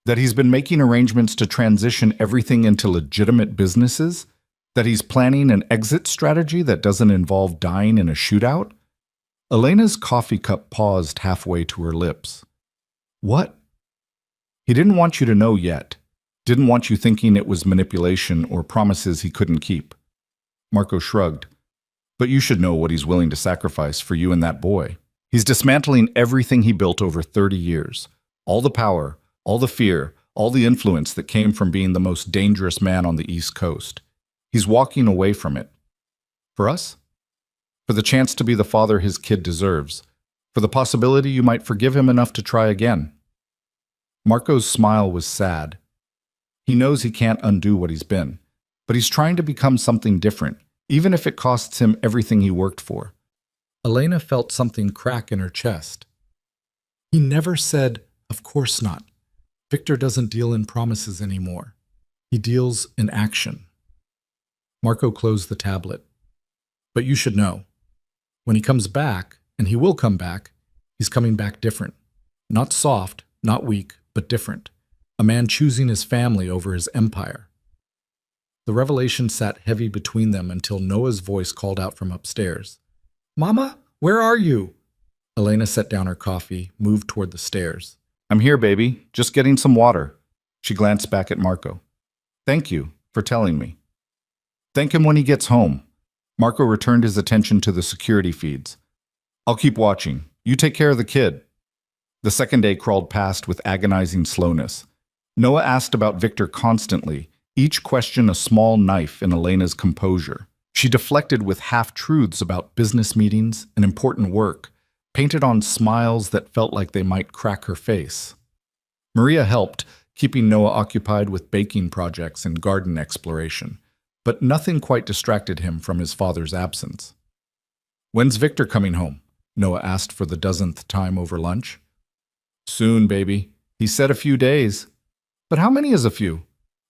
Speaker 2: That he's been making arrangements to transition everything into legitimate businesses? That he's planning an exit strategy that doesn't involve dying in a shootout? Elena's coffee cup paused halfway to her lips. What? He didn't want you to know yet. Didn't want you thinking it was manipulation or promises he couldn't keep. Marco shrugged. But you should know what he's willing to sacrifice for you and that boy. He's dismantling everything he built over 30 years. All the power, all the fear, all the influence that came from being the most dangerous man on the East Coast. He's walking away from it. For us? For the chance to be the father his kid deserves. For the possibility you might forgive him enough to try again. Marco's smile was sad. He knows he can't undo what he's been, but he's trying to become something different, even if it costs him everything he worked for. Elena felt something crack in her chest. He never said, of course not. Victor doesn't deal in promises anymore. He deals in action. Marco closed the tablet. But you should know, when he comes back, and he will come back, he's coming back different. Not soft, not weak, but different. A man choosing his family over his empire. The revelation sat heavy between them until Noah's voice called out from upstairs. Mama, where are you? Elena set down her coffee, moved toward the stairs. I'm here, baby. Just getting some water. She glanced back at Marco. Thank you for telling me. Thank him when he gets home. Marco returned his attention to the security feeds. I'll keep watching. You take care of the kid. The second day crawled past with agonizing slowness. Noah asked about Victor constantly, each question a small knife in Elena's composure. She deflected with half-truths about business meetings and important work, painted on smiles that felt like they might crack her face. Maria helped, keeping Noah occupied with baking projects and garden exploration, but nothing quite distracted him from his father's absence. When's Victor coming home? Noah asked for the dozenth time over lunch. Soon, baby. He said a few days. But how many is a few?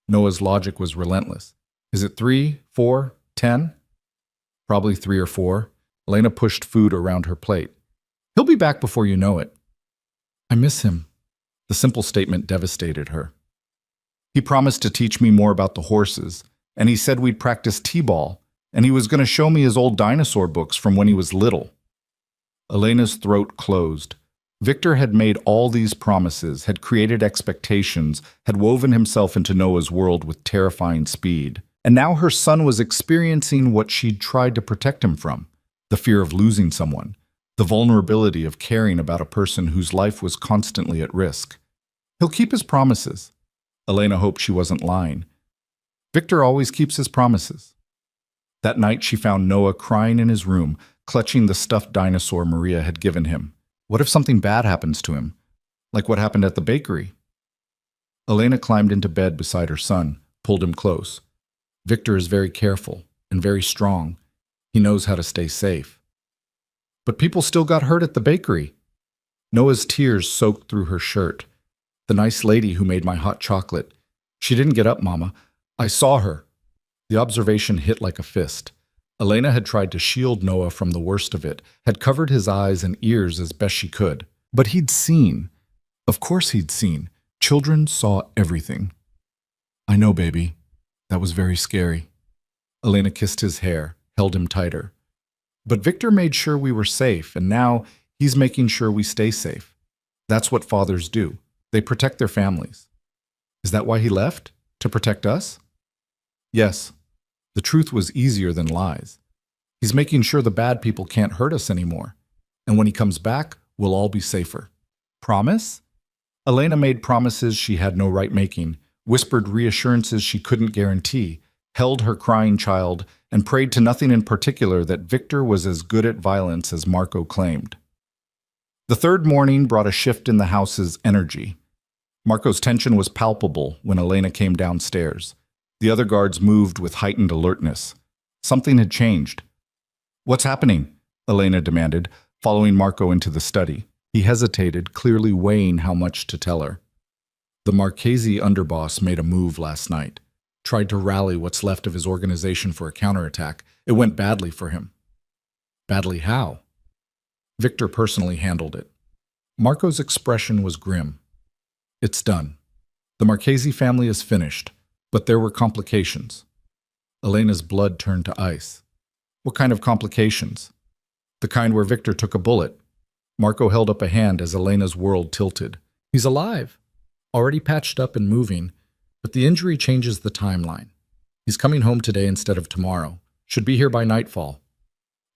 Speaker 2: Noah's logic was relentless. Is it 3, 4, 10? Probably 3 or 4. Elena pushed food around her plate. He'll be back before you know it. I miss him. The simple statement devastated her. He promised to teach me more about the horses,
Speaker 1: and he said we'd practice t-ball, and he was going to show me his old dinosaur books from when he was little. Elena's throat closed. Victor had made all these promises, had created expectations, had woven himself into Noah's world with terrifying speed. And now her son was experiencing what she'd tried to protect him from, the fear of losing someone, the vulnerability of caring about a person whose life was constantly at risk. He'll keep his promises. Elena hoped she wasn't lying. Victor always keeps his promises. That night she found Noah crying in his room, clutching the stuffed dinosaur Maria had given him. What if something bad happens to him, like what happened at the bakery? Elena climbed into bed beside her son, pulled him close. Victor is very careful and very strong. He knows how to stay safe. But people still got hurt at the bakery. Noah's tears soaked through her shirt. The nice lady who made my hot chocolate. She didn't get up, Mama. I saw her. The observation hit like a fist. Elena had tried to shield Noah from the worst of it, had covered his eyes and ears as best she could. But he'd seen. Of course he'd seen. Children saw everything. I know, baby. That was very scary. Elena kissed his hair, held him tighter. But Victor made sure we were safe, and now he's making sure we stay safe. That's what fathers do. They protect their families. Is that why he left? To protect us? Yes. The truth was easier than lies. He's making sure the bad people can't hurt us anymore. And when he comes back, we'll all be safer. Promise? Elena made promises she had no right making, whispered reassurances she couldn't guarantee, held her crying child, and prayed to nothing in particular that Victor was as good at violence as Marco claimed. The third morning brought a shift in the house's energy. Marco's tension was palpable when Elena came downstairs. The other guards moved with heightened alertness. Something had changed. What's happening? Elena demanded, following Marco into the study. He hesitated, clearly weighing how much to tell her. The Marchese underboss made a move last night, tried to rally what's left of his organization for a counterattack. It went badly for him. Badly how? Victor personally handled it. Marco's expression was grim. It's done. The Marchese family is finished, but there were complications. Elena's blood turned to ice. What kind of complications? The kind where Victor took a bullet. Marco held up a hand as Elena's world tilted. He's alive, already patched up and moving, but the injury changes the timeline. He's coming home today instead of tomorrow. Should be here by nightfall.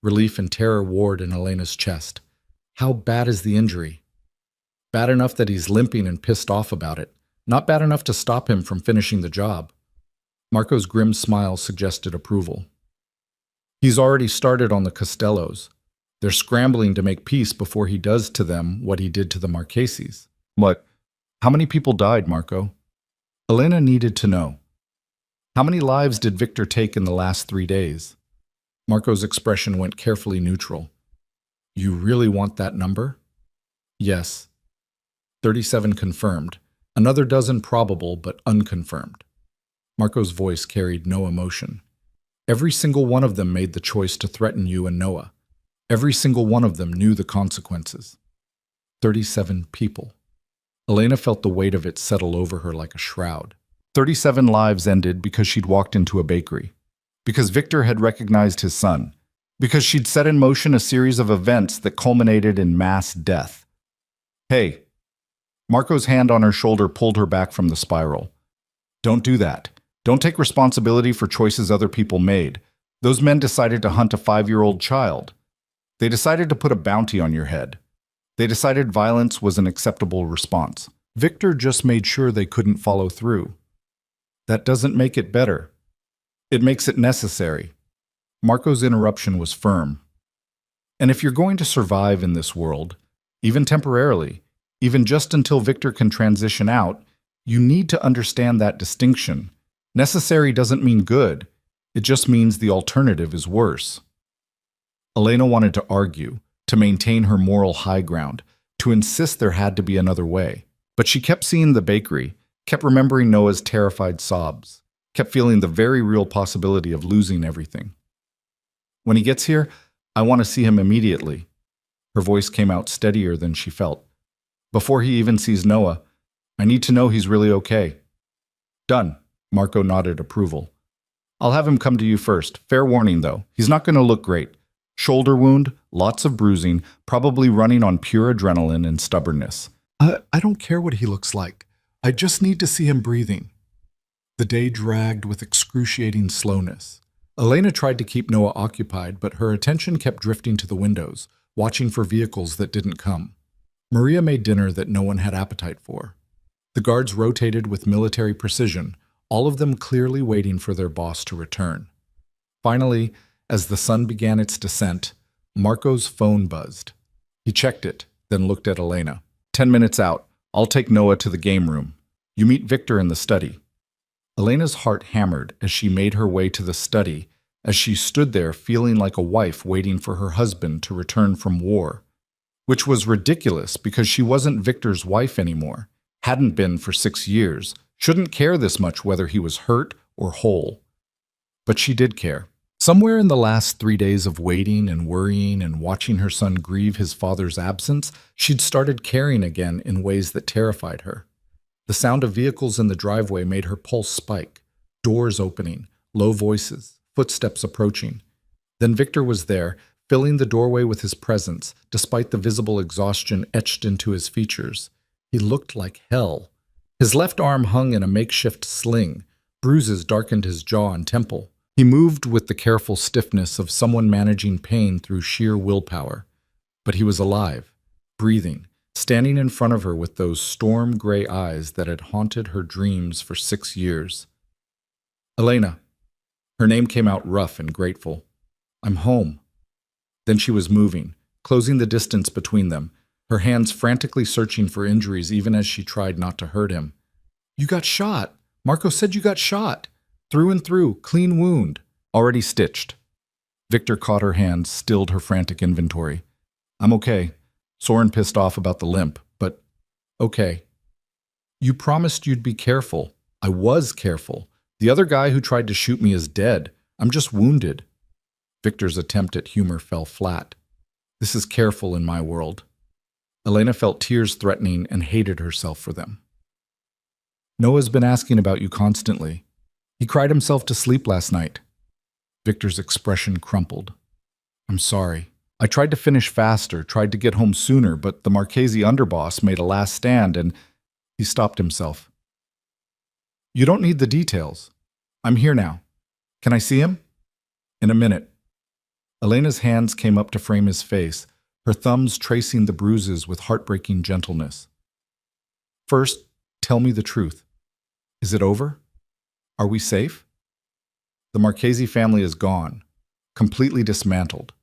Speaker 1: Relief and terror warred in Elena's chest. How bad is the injury? Bad enough that he's limping and pissed off about it. Not bad enough to stop him from finishing the job. Marco's grim smile suggested approval. He's already started on the Costellos. They're scrambling to make peace before he does to them what he did to the Marcheses. What? How many people died, Marco? Elena needed to know. How many lives did Victor take in the last 3 days? Marco's expression went carefully neutral. You really want that number? Yes. 37 confirmed. Another dozen probable but unconfirmed. Marco's voice carried no emotion. Every single one of them made the choice to threaten you and Noah. Every single one of them knew the consequences. 37 people. Elena felt the weight of it settle over her like a shroud. 37 lives ended because she'd walked into a bakery. Because Victor had recognized his son. Because she'd set in motion a series of events that culminated in mass death. Hey. Marco's hand on her shoulder pulled her back from the spiral. Don't do that. Don't take responsibility for choices other people made. Those men decided to hunt a 5-year-old child. They decided to put a bounty on your head. They decided violence was an acceptable response. Victor just made sure they couldn't follow through. That doesn't make it better. It makes it necessary. Marco's interruption was firm. And if you're going to survive in this world, even temporarily, even just until Victor can transition out, you need to understand that distinction. Necessary doesn't mean good. It just means the alternative is worse. Elena wanted to argue, to maintain her moral high ground, to insist there had to be another way. But she kept seeing the bakery, kept remembering Noah's terrified sobs, kept feeling the very real possibility of losing everything. When he gets here, I want to see him immediately. Her voice came out steadier than she felt. Before he even sees Noah, I need to know he's really okay. Done. Marco nodded approval. I'll have him come to you first. Fair warning, though. He's not going to look great. Shoulder wound, lots of bruising, probably running on pure adrenaline and stubbornness.
Speaker 2: I don't care what he looks like. I just need to see him breathing. The day dragged with excruciating slowness. Elena tried to keep Noah occupied, but her attention kept drifting to the windows, watching for vehicles that didn't come. Maria made dinner that no one had appetite for. The guards rotated with military precision, all of them clearly waiting for their boss to return. Finally, as the sun began its descent, Marco's phone buzzed. He checked it, then looked at Elena.
Speaker 1: 10 minutes out. I'll take Noah to the game room. You meet Victor in the study. Elena's heart hammered as she made her way to the study, as she stood there feeling like a wife waiting for her husband to return from war. Which was ridiculous because she wasn't Victor's wife anymore, hadn't been for 6 years, shouldn't care this much whether he was hurt or whole. But she did care. Somewhere in the last 3 days of waiting and worrying and watching her son grieve his father's absence, she'd started caring again in ways that terrified her. The sound of vehicles in the driveway made her pulse spike, doors opening, low voices, footsteps approaching. Then Victor was there, filling the doorway with his presence, despite the visible exhaustion etched into his features. He looked like hell. His left arm hung in a makeshift sling. Bruises darkened his jaw and temple. He moved with the careful stiffness of someone managing pain through sheer willpower. But he was alive, breathing, standing in front of her with those storm-gray eyes that had haunted her dreams for 6 years. Elena. Her name came out rough and grateful. I'm home. Then she was moving, closing the distance between them, her hands frantically searching for injuries even as she tried not to hurt him. You got shot. Marco said you got shot. Through and through, clean wound. Already stitched. Victor caught her hand, stilled her frantic inventory. I'm okay. Sore and pissed off about the limp, but okay. You promised you'd be careful. I was careful. The other guy who tried to shoot me is dead. I'm just wounded. Victor's attempt at humor fell flat. This is careful in my world. Elena felt tears threatening and hated herself for them. Noah's been asking about you constantly. He cried himself to sleep last night. Victor's expression crumpled. I'm sorry. I tried to finish faster, tried to get home sooner, but the Marchese underboss made a last stand and he stopped himself. You don't need the details. I'm here now. Can I see him? In a minute. Elena's hands came up to frame his face, her thumbs tracing the bruises with heartbreaking gentleness. First, tell me the truth. Is it over? Are we safe? The Marchese family is gone, completely dismantled.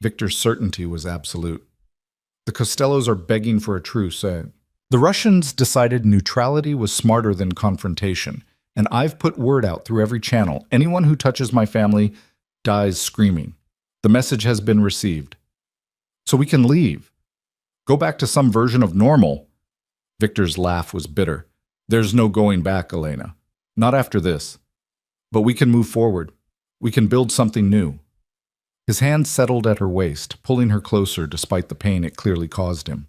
Speaker 1: Victor's certainty was absolute. The Costellos are begging for a truce. The Russians decided neutrality was smarter than confrontation, and I've put word out through every channel. Anyone who touches my family dies screaming. The message has been received. So we can leave. Go back to some version of normal. Victor's laugh was bitter. There's no going back, Elena. Not after this. But we can move forward. We can build something new. His hand settled at her waist, pulling her closer despite the pain it clearly caused him.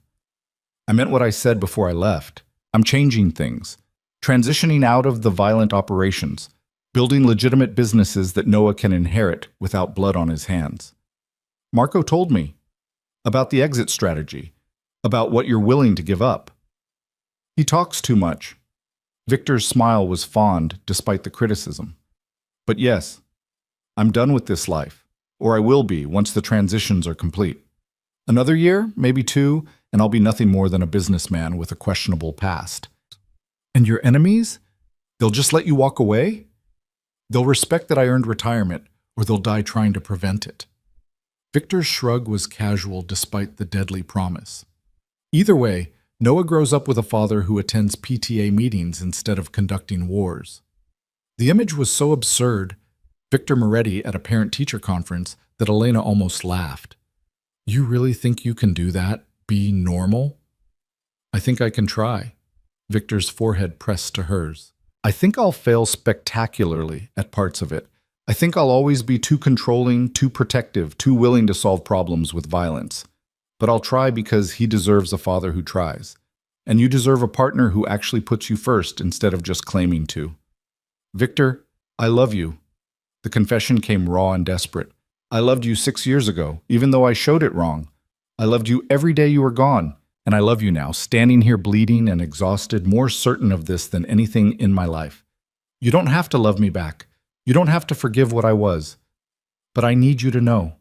Speaker 1: I meant what I said before I left. I'm changing things. Transitioning out of the violent operations. Building legitimate businesses that Noah can inherit without blood on his hands. Marco told me about the exit strategy, about what you're willing to give up. He talks too much. Victor's smile was fond despite the criticism. But yes, I'm done with this life, or I will be once the transitions are complete. Another year, maybe 2, and I'll be nothing more than a businessman with a questionable past. And your enemies? They'll just let you walk away? They'll respect that I earned retirement, or they'll die trying to prevent it. Victor's shrug was casual despite the deadly promise. Either way, Noah grows up with a father who attends PTA meetings instead of conducting wars. The image was so absurd, Victor Moretti at a parent-teacher conference, that Elena almost laughed. You really think you can do that? Be normal? I think I can try. Victor's forehead pressed to hers. I think I'll fail spectacularly at parts of it. I think I'll always be too controlling, too protective, too willing to solve problems with violence. But I'll try because he deserves a father who tries. And you deserve a partner who actually puts you first instead of just claiming to. Victor, I love you. The confession came raw and desperate. I loved you 6 years ago, even though I showed it wrong. I loved you every day you were gone, and I love you now, standing here bleeding and exhausted, more certain of this than anything in my life. You don't have to love me back. You don't have to forgive what I was. But I need you to know.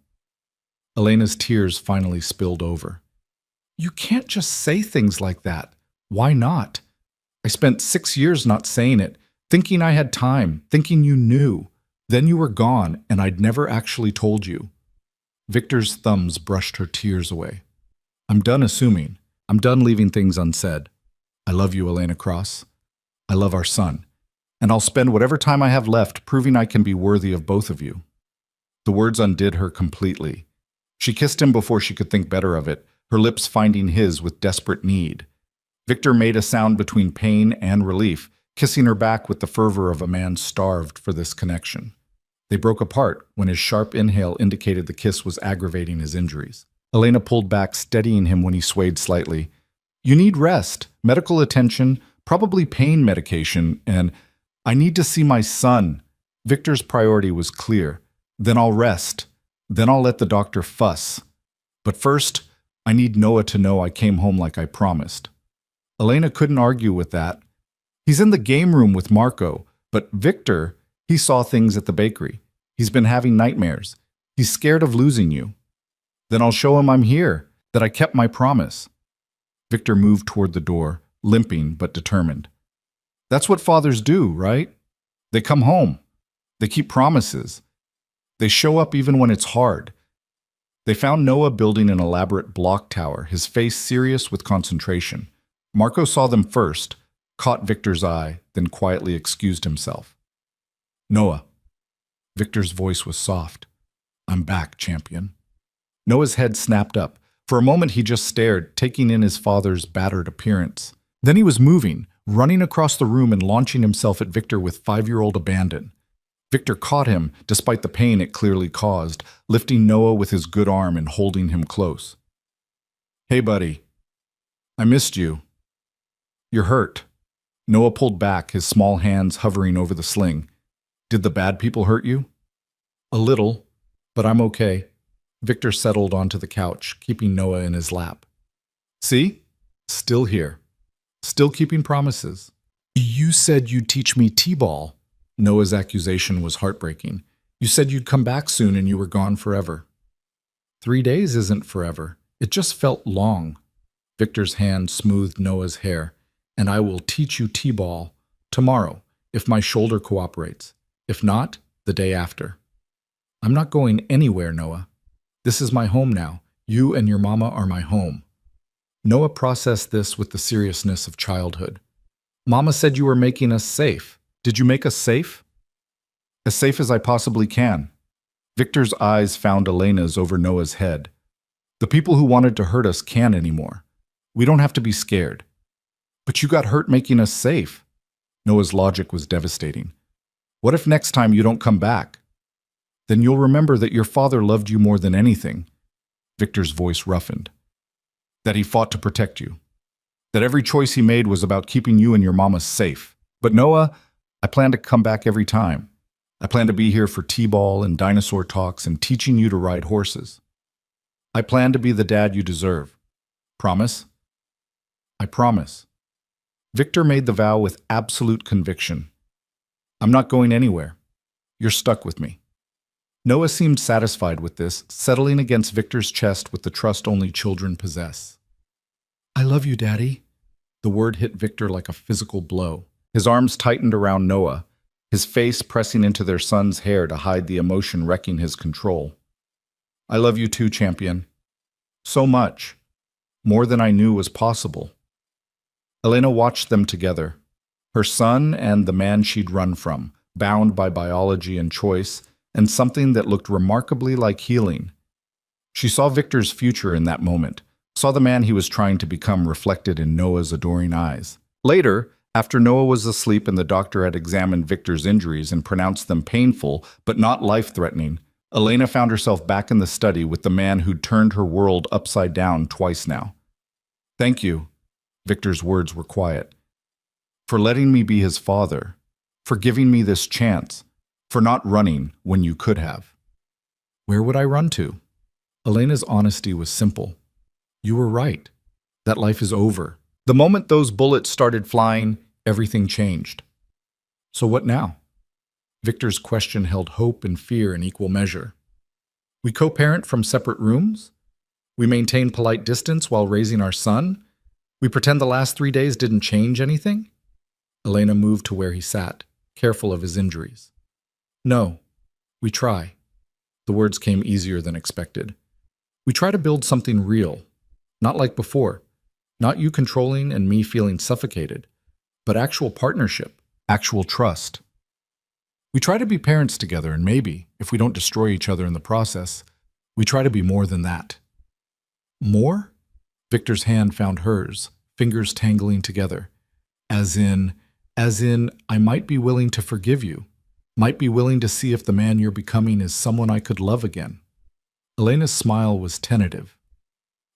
Speaker 1: Elena's tears finally spilled over. You can't just say things like that. Why not? I spent 6 years not saying it, thinking I had time, thinking you knew. Then you were gone, and I'd never actually told you. Victor's thumbs brushed her tears away. I'm done assuming. I'm done leaving things unsaid. I love you, Elena Cross. I love our son. And I'll spend whatever time I have left proving I can be worthy of both of you. The words undid her completely. She kissed him before she could think better of it, her lips finding his with desperate need. Victor made a sound between pain and relief, kissing her back with the fervor of a man starved for this connection. They broke apart when his sharp inhale indicated the kiss was aggravating his injuries. Elena pulled back, steadying him when he swayed slightly. You need rest, medical attention, probably pain medication, and I need to see my son. Victor's priority was clear. Then I'll rest. Then I'll let the doctor fuss. But first, I need Noah to know I came home like I promised. Elena couldn't argue with that. He's in the game room with Marco, but Victor, he saw things at the bakery. He's been having nightmares. He's scared of losing you. Then I'll show him I'm here, that I kept my promise. Victor moved toward the door, limping but determined. That's what fathers do, right? They come home. They keep promises. They show up even when it's hard. They found Noah building an elaborate block tower, his face serious with concentration. Marco saw them first, caught Victor's eye, then quietly excused himself. Noah. Victor's voice was soft. I'm back, champion. Noah's head snapped up. For a moment he just stared, taking in his father's battered appearance. Then he was moving, running across the room and launching himself at Victor with 5-year-old abandon. Victor caught him, despite the pain it clearly caused, lifting Noah with his good arm and holding him close. Hey, buddy. I missed you. You're hurt. Noah pulled back, his small hands hovering over the sling. Did the bad people hurt you? A little, but I'm okay. Victor settled onto the couch, keeping Noah in his lap. See? Still here. Still keeping promises. You said you'd teach me t-ball. Noah's accusation was heartbreaking. You said you'd come back soon and you were gone forever. 3 days isn't forever. It just felt long. Victor's hand smoothed Noah's hair. And I will teach you t-ball tomorrow, if my shoulder cooperates. If not, the day after. I'm not going anywhere, Noah. This is my home now. You and your mama are my home. Noah processed this with the seriousness of childhood. Mama said you were making us safe. Did you make us safe? As safe as I possibly can. Victor's eyes found Elena's over Noah's head. The people who wanted to hurt us can't anymore. We don't have to be scared. But you got hurt making us safe. Noah's logic was devastating. What if next time you don't come back? Then you'll remember that your father loved you more than anything. Victor's voice roughened. That he fought to protect you. That every choice he made was about keeping you and your mama safe. But Noah, I plan to come back every time. I plan to be here for t-ball and dinosaur talks and teaching you to ride horses. I plan to be the dad you deserve. Promise? I promise. Victor made the vow with absolute conviction. I'm not going anywhere. You're stuck with me. Noah seemed satisfied with this, settling against Victor's chest with the trust only children possess. I love you, Daddy. The word hit Victor like a physical blow. His arms tightened around Noah, his face pressing into their son's hair to hide the emotion wrecking his control. I love you too, champion. So much. More than I knew was possible. Elena watched them together. Her son and the man she'd run from, bound by biology and choice, and something that looked remarkably like healing. She saw Victor's future in that moment, saw the man he was trying to become reflected in Noah's adoring eyes. Later, after Noah was asleep and the doctor had examined Victor's injuries and pronounced them painful but not life-threatening, Elena found herself back in the study with the man who'd turned her world upside down twice now. Thank you, Victor's words were quiet, for letting me be his father, for giving me this chance, for not running when you could have.
Speaker 2: Where would I run to? Elena's honesty was simple. You were right. That life is over.
Speaker 1: The moment those bullets started flying,
Speaker 2: Everything changed. So what now? Victor's question held hope and fear in equal measure. We co-parent from separate rooms? We maintain polite distance while raising our son? We pretend the last 3 days didn't change anything? Elena moved to where he sat, careful of his injuries. No, we try. The words came easier than expected. We try to build something real, not like before, not you controlling and me feeling suffocated, but actual partnership,
Speaker 1: actual trust.
Speaker 2: We try to be parents together, and maybe, if we don't destroy each other in the process, we try to be more than that. More? Victor's hand found hers, fingers tangling together. As in, I might be willing to forgive you, might be willing to see if the man you're becoming is someone I could love again. Elena's smile was tentative.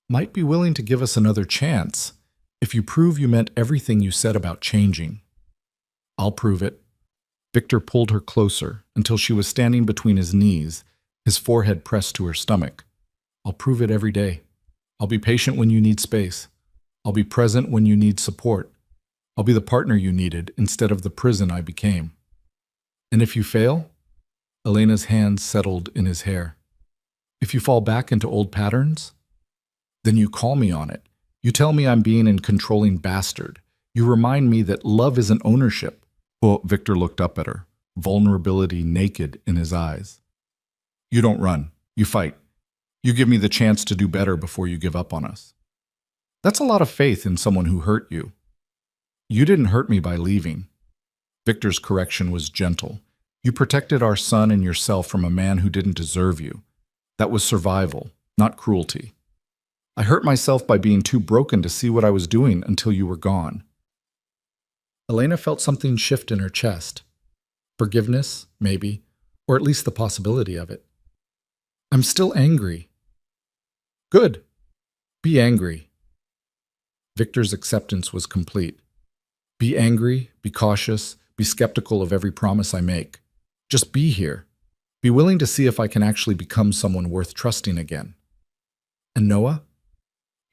Speaker 2: Might be willing to give us another chance, if you prove you meant everything you said about changing. I'll prove it. Victor pulled her closer until she was standing between his knees, his forehead pressed to her stomach. I'll prove it every day. I'll be patient when you need space. I'll be present when you need support. I'll be the partner you needed instead of the prison I became. And if you fail? Elena's hands settled in his hair. If you fall back into old patterns? Then you call me on it. You tell me I'm being a controlling bastard. You remind me that love isn't ownership.
Speaker 1: Well, Victor looked up at her, vulnerability naked in his eyes. You don't run. You fight. You give me the chance to do better before you give up on us. That's a lot of faith in someone who hurt you. You didn't hurt me by leaving. Victor's correction was gentle. You protected our son and yourself from a man who didn't deserve you. That was survival, not cruelty. I hurt myself by being too broken to see what I was doing until you were gone.
Speaker 2: Elena felt something shift in her chest. Forgiveness, maybe, or at least the possibility of it. I'm still angry. Good. Be angry. Victor's acceptance was complete. Be angry, be cautious, be skeptical of every promise I make. Just be here. Be willing to see if I can actually become someone worth trusting again. And Noah?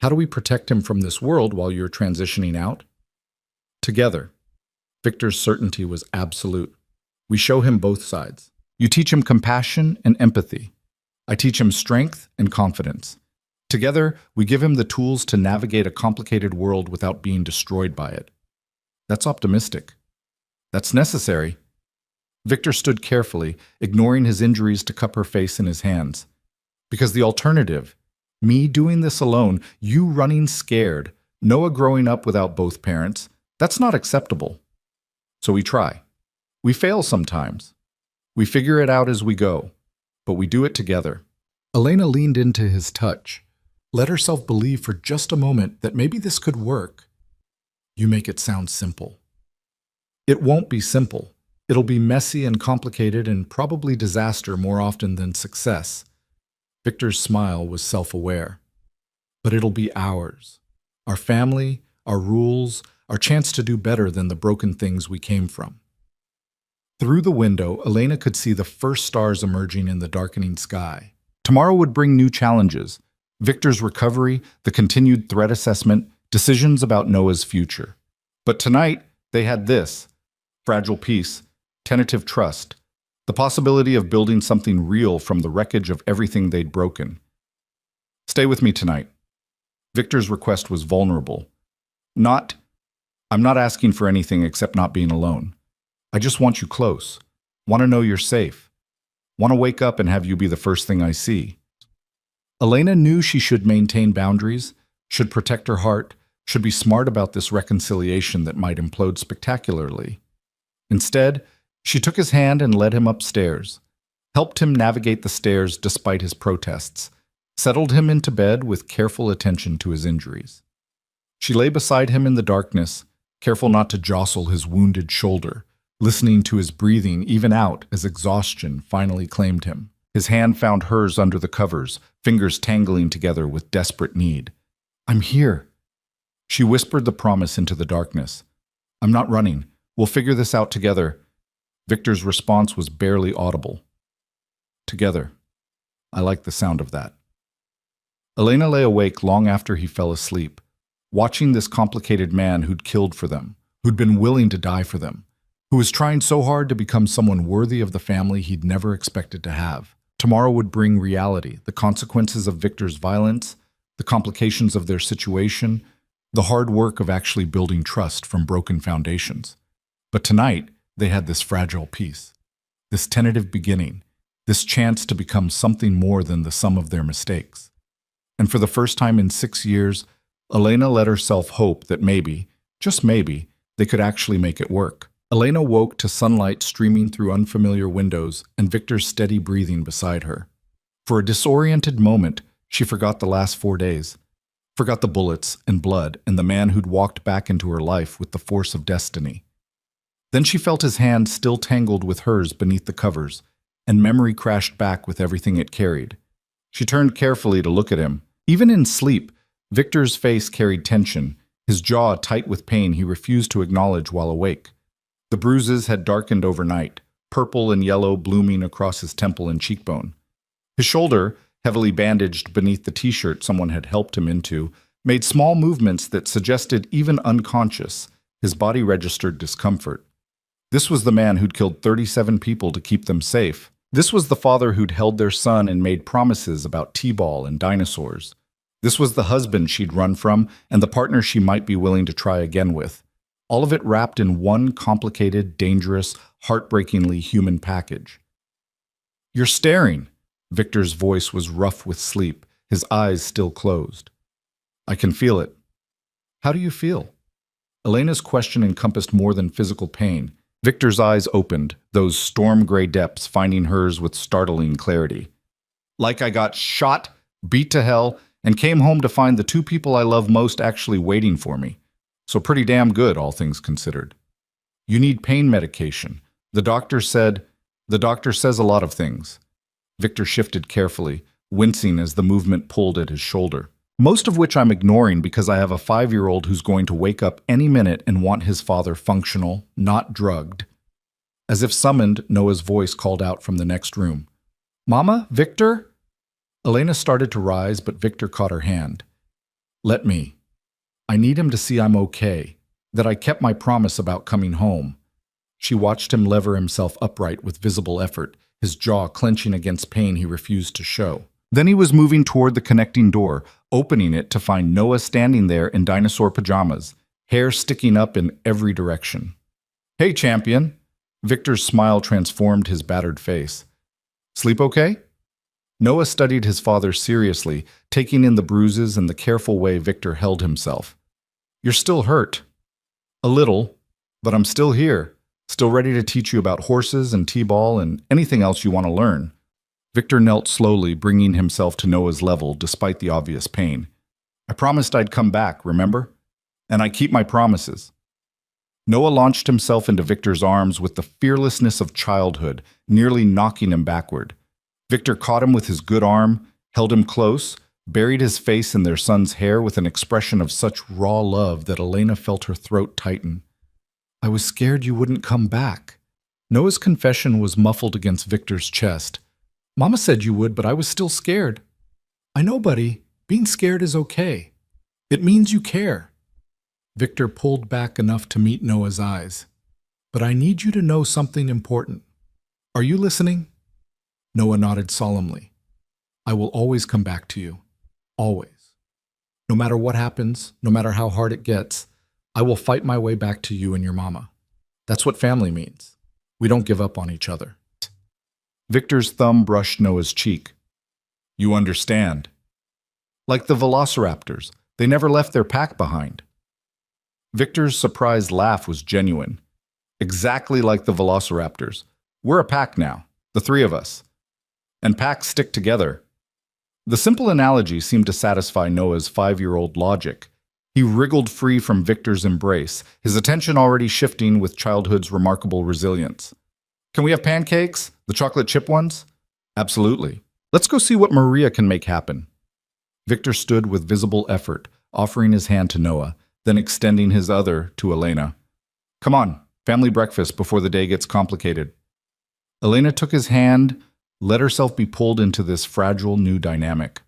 Speaker 2: How do we protect him from this world while you're transitioning out? Together. Victor's certainty was absolute. We show him both sides.
Speaker 1: You teach him compassion and empathy. I teach him strength and confidence. Together, we give him the tools to navigate a complicated world without being destroyed by it. That's optimistic. That's necessary. Victor stood carefully, ignoring his injuries to cup her face in his hands. Because the alternative, me doing this alone, you running scared, Noah growing up without both parents, that's not acceptable. So we try. We fail sometimes. We figure it out as we go, but we do it together.
Speaker 2: Elena leaned into his touch, let herself believe for just a moment that maybe this could work. You make it sound simple. It won't be simple. It'll be messy and complicated and probably disaster more often than success. Victor's smile was self-aware. But it'll be ours. Our family, our rules, our chance to do better than the broken things we came from. Through the window, Elena could see the first stars emerging in the darkening sky.
Speaker 1: Tomorrow would bring new challenges. Victor's recovery, the continued threat assessment, decisions about Noah's future. But tonight, they had this: fragile peace, tentative trust, the possibility of building something real from the wreckage of everything they'd broken. Stay with me tonight. Victor's request was vulnerable. I'm not asking for anything except not being alone. I just want you close. Want to know you're safe. Want to wake up and have you be the first thing I see. Elena knew she should maintain boundaries, should protect her heart, should be smart about this reconciliation that might implode spectacularly. Instead, she took his hand and led him upstairs, helped him navigate the stairs despite his protests, settled him into bed with careful attention to his injuries. She lay beside him in the darkness, careful not to jostle his wounded shoulder, listening to his breathing even out as exhaustion finally claimed him. His hand found hers under the covers, fingers tangling together with desperate need. I'm here. She whispered the promise into the darkness. I'm not running. We'll figure this out together. Victor's response was barely audible. Together. I like the sound of that. Elena lay awake long after he fell asleep, watching this complicated man who'd killed for them, who'd been willing to die for them, who was trying so hard to become someone worthy of the family he'd never expected to have. Tomorrow would bring reality, the consequences of Victor's violence, the complications of their situation, the hard work of actually building trust from broken foundations. But tonight, they had this fragile piece, this tentative beginning, this chance to become something more than the sum of their mistakes. And for the first time in 6 years, Elena let herself hope that maybe, just maybe, they could actually make it work. Elena woke to sunlight streaming through unfamiliar windows and Victor's steady breathing beside her. For a disoriented moment, she forgot the last 4 days, forgot the bullets and blood and the man who'd walked back into her life with the force of destiny. Then she felt his hand still tangled with hers beneath the covers, and memory crashed back with everything it carried. She turned carefully to look at him. Even in sleep, Victor's face carried tension, his jaw tight with pain he refused to acknowledge while awake. The bruises had darkened overnight, purple and yellow blooming across his temple and cheekbone. His shoulder, heavily bandaged beneath the t-shirt someone had helped him into, made small movements that suggested even unconscious, his body registered discomfort. This was the man who'd killed 37 people to keep them safe. This was the father who'd held their son and made promises about t-ball and dinosaurs. This was the husband she'd run from and the partner she might be willing to try again with. All of it wrapped in one complicated, dangerous, heartbreakingly human package. "You're staring." Victor's voice was rough with sleep, his eyes still closed. "I can feel it." "How do you feel?" Elena's question encompassed more than physical pain. Victor's eyes opened, those storm-gray depths finding hers with startling clarity. "Like I got shot, beat to hell, and came home to find the two people I love most actually waiting for me. So pretty damn good, all things considered. You need pain medication. The doctor says a lot of things." Victor shifted carefully, wincing as the movement pulled at his shoulder. "Most of which I'm ignoring because I have a 5-year-old who's going to wake up any minute and want his father functional, not drugged." As if summoned, Noah's voice called out from the next room. "Mama? Victor?" Elena started to rise, but Victor caught her hand. "Let me. I need him to see I'm okay, that I kept my promise about coming home." She watched him lever himself upright with visible effort, his jaw clenching against pain he refused to show. Then he was moving toward the connecting door, opening it to find Noah standing there in dinosaur pajamas, hair sticking up in every direction. "Hey, champion." Victor's smile transformed his battered face. "Sleep okay?" Noah studied his father seriously, taking in the bruises and the careful way Victor held himself. "You're still hurt." "A little, but I'm still here, still ready to teach you about horses and t-ball and anything else you want to learn." Victor knelt slowly, bringing himself to Noah's level despite the obvious pain. "I promised I'd come back, remember? And I keep my promises." Noah launched himself into Victor's arms with the fearlessness of childhood, nearly knocking him backward. Victor caught him with his good arm, held him close, buried his face in their son's hair with an expression of such raw love that Elena felt her throat tighten. "I was scared you wouldn't come back." Noah's confession was muffled against Victor's chest. "Mama said you would, but I was still scared." "I know, buddy. Being scared is okay. It means you care." Victor pulled back enough to meet Noah's eyes. "But I need you to know something important. Are you listening?" Noah nodded solemnly. "I will always come back to you. Always. No matter what happens, no matter how hard it gets, I will fight my way back to you and your mama. That's what family means. We don't give up on each other." Victor's thumb brushed Noah's cheek. "You understand." "Like the velociraptors, they never left their pack behind." Victor's surprised laugh was genuine. "Exactly like the velociraptors. We're a pack now, the three of us. And packs stick together." The simple analogy seemed to satisfy Noah's 5-year-old logic. He wriggled free from Victor's embrace, his attention already shifting with childhood's remarkable resilience. "Can we have pancakes? The chocolate chip ones?" "Absolutely. Let's go see what Maria can make happen." Victor stood with visible effort, offering his hand to Noah, then extending his other to Elena. "Come on, Family breakfast before the day gets complicated. Elena took his hand, let herself be pulled into this fragile new dynamic.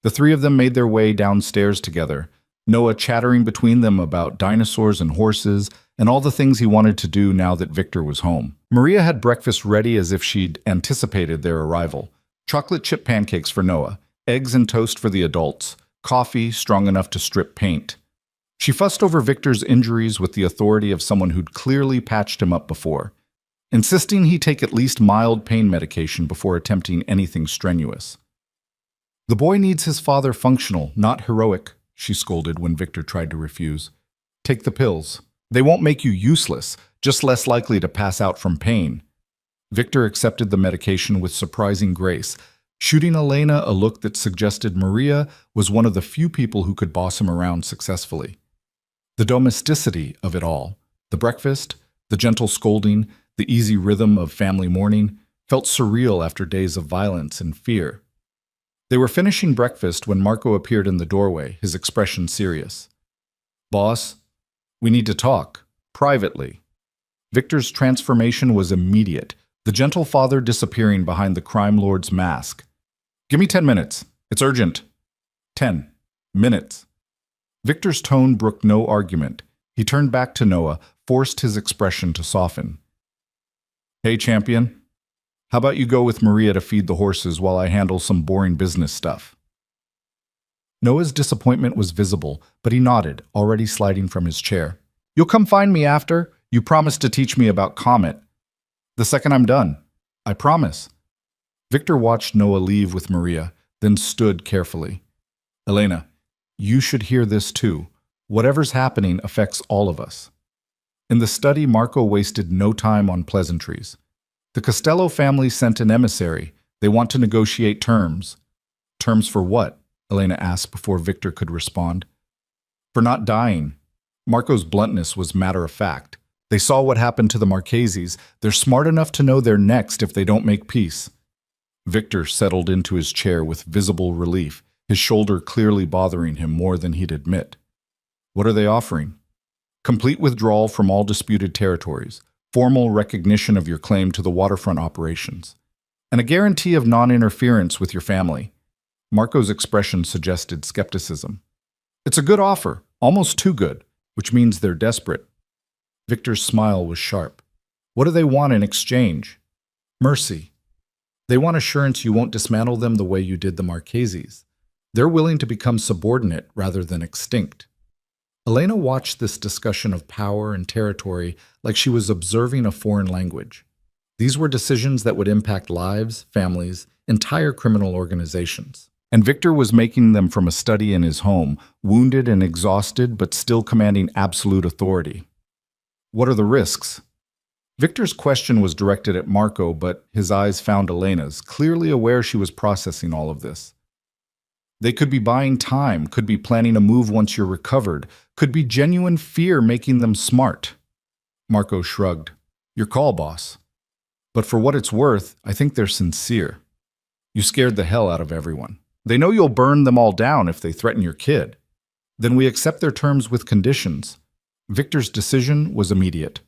Speaker 1: The three of them made their way downstairs together, Noah chattering between them about dinosaurs and horses and all the things he wanted to do now that Victor was home. Maria had breakfast ready as if she'd anticipated their arrival. Chocolate chip pancakes for Noah, eggs and toast for the adults, coffee strong enough to strip paint. She fussed over Victor's injuries with the authority of someone who'd clearly patched him up before, insisting he take at least mild pain medication before attempting anything strenuous. "The boy needs his father functional, not heroic," she scolded when Victor tried to refuse. "Take the pills. They won't make you useless, just less likely to pass out from pain." Victor accepted the medication with surprising grace, shooting Elena a look that suggested Maria was one of the few people who could boss him around successfully. The domesticity of it all, the breakfast, the gentle scolding, the easy rhythm of family morning, felt surreal after days of violence and fear. They were finishing breakfast when Marco appeared in the doorway, his expression serious. "Boss, we need to talk, privately." Victor's transformation was immediate, the gentle father disappearing behind the crime lord's mask. "Give me 10 minutes. It's urgent." 10 minutes. Victor's tone brooked no argument. He turned back to Noah, forced his expression to soften. "Hey, champion. How about you go with Maria to feed the horses while I handle some boring business stuff?" Noah's disappointment was visible, but he nodded, already sliding from his chair. "You'll come find me after? You promised to teach me about Comet." "The second I'm done. I promise." Victor watched Noah leave with Maria, then stood carefully. "Elena, you should hear this too. Whatever's happening affects all of us." In the study, Marco wasted no time on pleasantries. The Costello family sent an emissary. They want to negotiate terms. "Terms for what?" Elena asked before Victor could respond. "For not dying." Marco's bluntness was matter of fact. They saw what happened to the Marcheses. They're smart enough to know they're next if they don't make peace. Victor settled into his chair with visible relief, his shoulder clearly bothering him more than he'd admit. "What are they offering?" "Complete withdrawal from all disputed territories, formal recognition of your claim to the waterfront operations, and a guarantee of non-interference with your family." Marco's expression suggested skepticism. "It's a good offer, almost too good, which means they're desperate." Victor's smile was sharp. "What do they want in exchange?" "Mercy. They want assurance you won't dismantle them the way you did the Marcheses. They're willing to become subordinate rather than extinct." Elena watched this discussion of power and territory like she was observing a foreign language. These were decisions that would impact lives, families, entire criminal organizations. And Victor was making them from a study in his home, wounded and exhausted, but still commanding absolute authority. "What are the risks?" Victor's question was directed at Marco, but his eyes found Elena's, clearly aware she was processing all of this. "They could be buying time, could be planning a move once you're recovered, could be genuine fear making them smart." Marco shrugged. "Your call, boss. But for what it's worth, I think they're sincere. You scared the hell out of everyone. They know you'll burn them all down if they threaten your kid. Then we accept their terms with conditions." Victor's decision was immediate.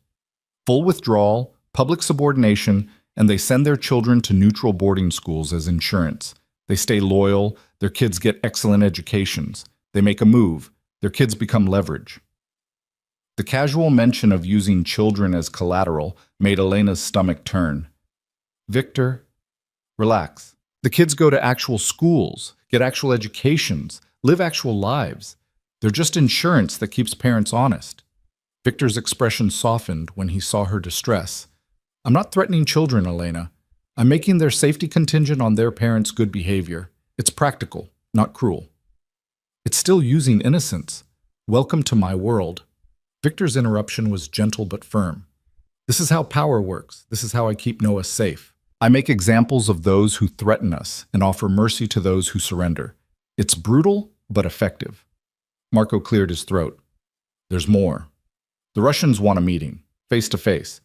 Speaker 1: Full withdrawal, public subordination, and they send their children to neutral boarding schools as insurance. They stay loyal, their kids get excellent educations. They make a move, their kids become leverage. The casual mention of using children as collateral made Elena's stomach turn. "Victor, relax. The kids go to actual schools, get actual educations, live actual lives. They're just insurance that keeps parents honest." Victor's expression softened when he saw her distress. "I'm not threatening children, Elena. I'm making their safety contingent on their parents' good behavior. It's practical, not cruel." "It's still using innocence. Welcome to my world." Victor's interruption was gentle but firm. "This is how power works. This is how I keep Noah safe. I make examples of those who threaten us and offer mercy to those who surrender. It's brutal, but effective." Marco cleared his throat. "There's more. The Russians want a meeting, face to face.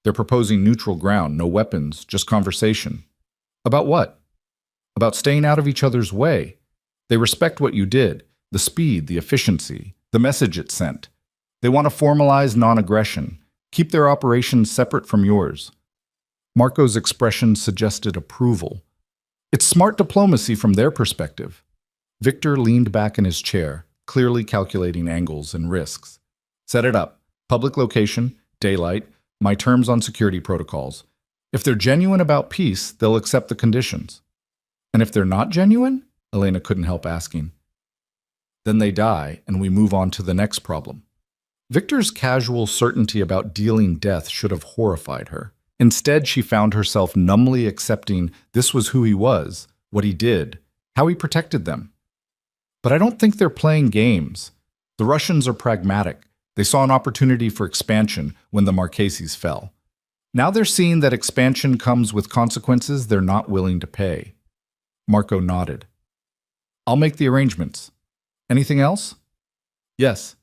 Speaker 1: They're proposing neutral ground, no weapons, just conversation." "About what?" "About staying out of each other's way. They respect what you did, the speed, the efficiency, the message it sent. They want to formalize non-aggression. Keep their operations separate from yours. Marco's expression suggested approval. It's smart diplomacy from their perspective. Victor leaned back in his chair, clearly calculating angles and risks. Set it up. Public location, daylight, my terms on security protocols. If they're genuine about peace, they'll accept the conditions. And if they're not genuine? Elena couldn't help asking. Then they die, and we move on to the next problem. Victor's casual certainty about dealing death should have horrified her. Instead, she found herself numbly accepting this was who he was, what he did, how he protected them. But I don't think they're playing games. The Russians are pragmatic. They saw an opportunity for expansion when the Marquesas fell. Now they're seeing that expansion comes with consequences they're not willing to pay. Marco nodded. I'll make the arrangements. Anything else? Yes.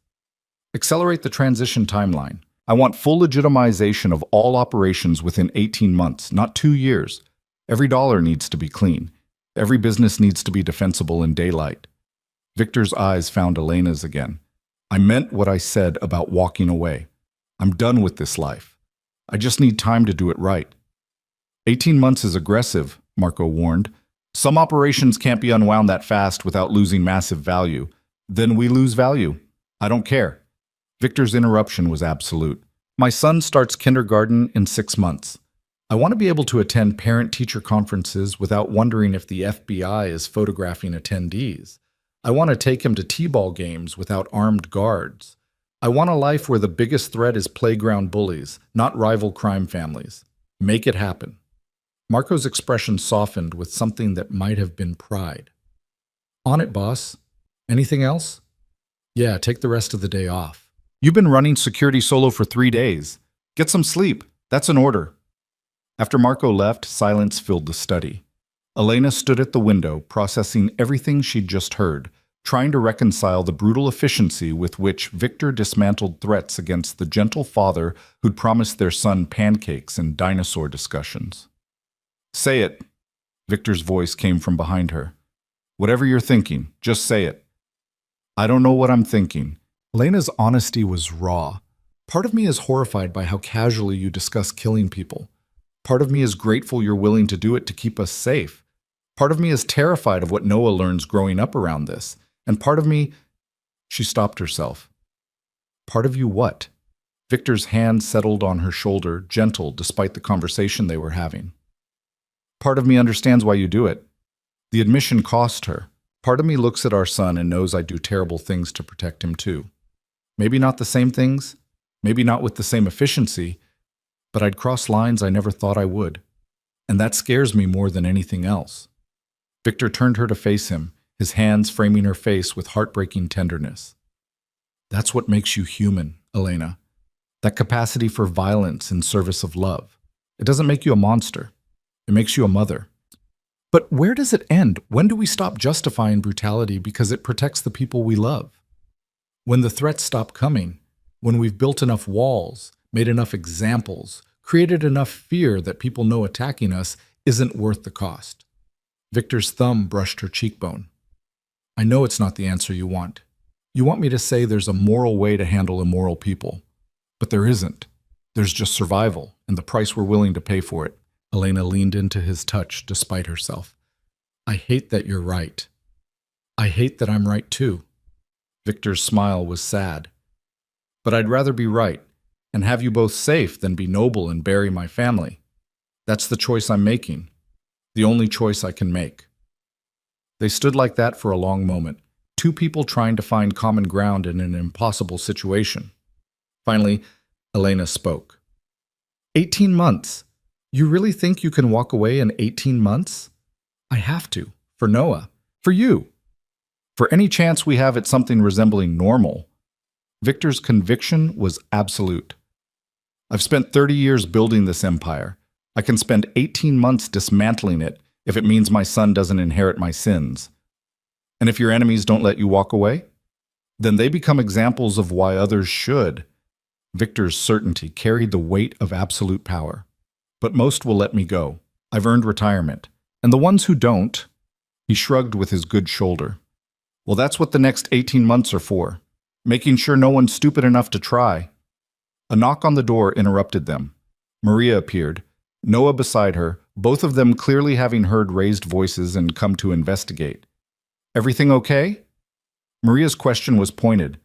Speaker 1: Accelerate the transition timeline. I want full legitimization of all operations within 18 months, not 2 years. Every dollar needs to be clean. Every business needs to be defensible in daylight. Victor's eyes found Elena's again. I meant what I said about walking away. I'm done with this life. I just need time to do it right. 18 months is aggressive, Marco warned. Some operations can't be unwound that fast without losing massive value. Then we lose value. I don't care. Victor's interruption was absolute. My son starts kindergarten in 6 months. I want to be able to attend parent-teacher conferences without wondering if the FBI is photographing attendees. I want to take him to t-ball games without armed guards. I want a life where the biggest threat is playground bullies, not rival crime families. Make it happen. Marco's expression softened with something that might have been pride. On it, boss. Anything else? Yeah, take the rest of the day off. You've been running security solo for 3 days. Get some sleep. That's an order. After Marco left, silence filled the study. Elena stood at the window, processing everything she'd just heard, trying to reconcile the brutal efficiency with which Victor dismantled threats against the gentle father who'd promised their son pancakes and dinosaur discussions. Say it. Victor's voice came from behind her. Whatever you're thinking, just say it. I don't know what I'm thinking. Elena's honesty was raw. Part of me is horrified by how casually you discuss killing people. Part of me is grateful you're willing to do it to keep us safe. Part of me is terrified of what Noah learns growing up around this. And part of me... She stopped herself. Part of you what? Victor's hand settled on her shoulder, gentle despite the conversation they were having. Part of me understands why you do it. The admission cost her. Part of me looks at our son and knows I do terrible things to protect him too. Maybe not the same things, maybe not with the same efficiency, but I'd cross lines I never thought I would. And that scares me more than anything else. Victor turned her to face him, his hands framing her face with heartbreaking tenderness. That's what makes you human, Elena. That capacity for violence in service of love. It doesn't make you a monster. It makes you a mother. But where does it end? When do we stop justifying brutality because it protects the people we love? When the threats stop coming, when we've built enough walls, made enough examples, created enough fear that people know attacking us isn't worth the cost. Victor's thumb brushed her cheekbone. I know it's not the answer you want. You want me to say there's a moral way to handle immoral people. But there isn't. There's just survival and the price we're willing to pay for it. Elena leaned into his touch despite herself. I hate that you're right. I hate that I'm right too. Victor's smile was sad. But I'd rather be right and have you both safe than be noble and bury my family. That's the choice I'm making. The only choice I can make. They stood like that for a long moment, two people trying to find common ground in an impossible situation. Finally, Elena spoke. 18 months. You really think you can walk away in 18 months? I have to. For Noah. For you. For any chance we have at something resembling normal. Victor's conviction was absolute. I've spent 30 years building this empire. I can spend 18 months dismantling it if it means my son doesn't inherit my sins. And if your enemies don't let you walk away, then they become examples of why others should. Victor's certainty carried the weight of absolute power. But most will let me go. I've earned retirement. And the ones who don't, he shrugged with his good shoulder. Well, that's what the next 18 months are for. Making sure no one's stupid enough to try. A knock on the door interrupted them. Maria appeared, Noah beside her, both of them clearly having heard raised voices and come to investigate. "Everything okay?" Maria's question was pointed.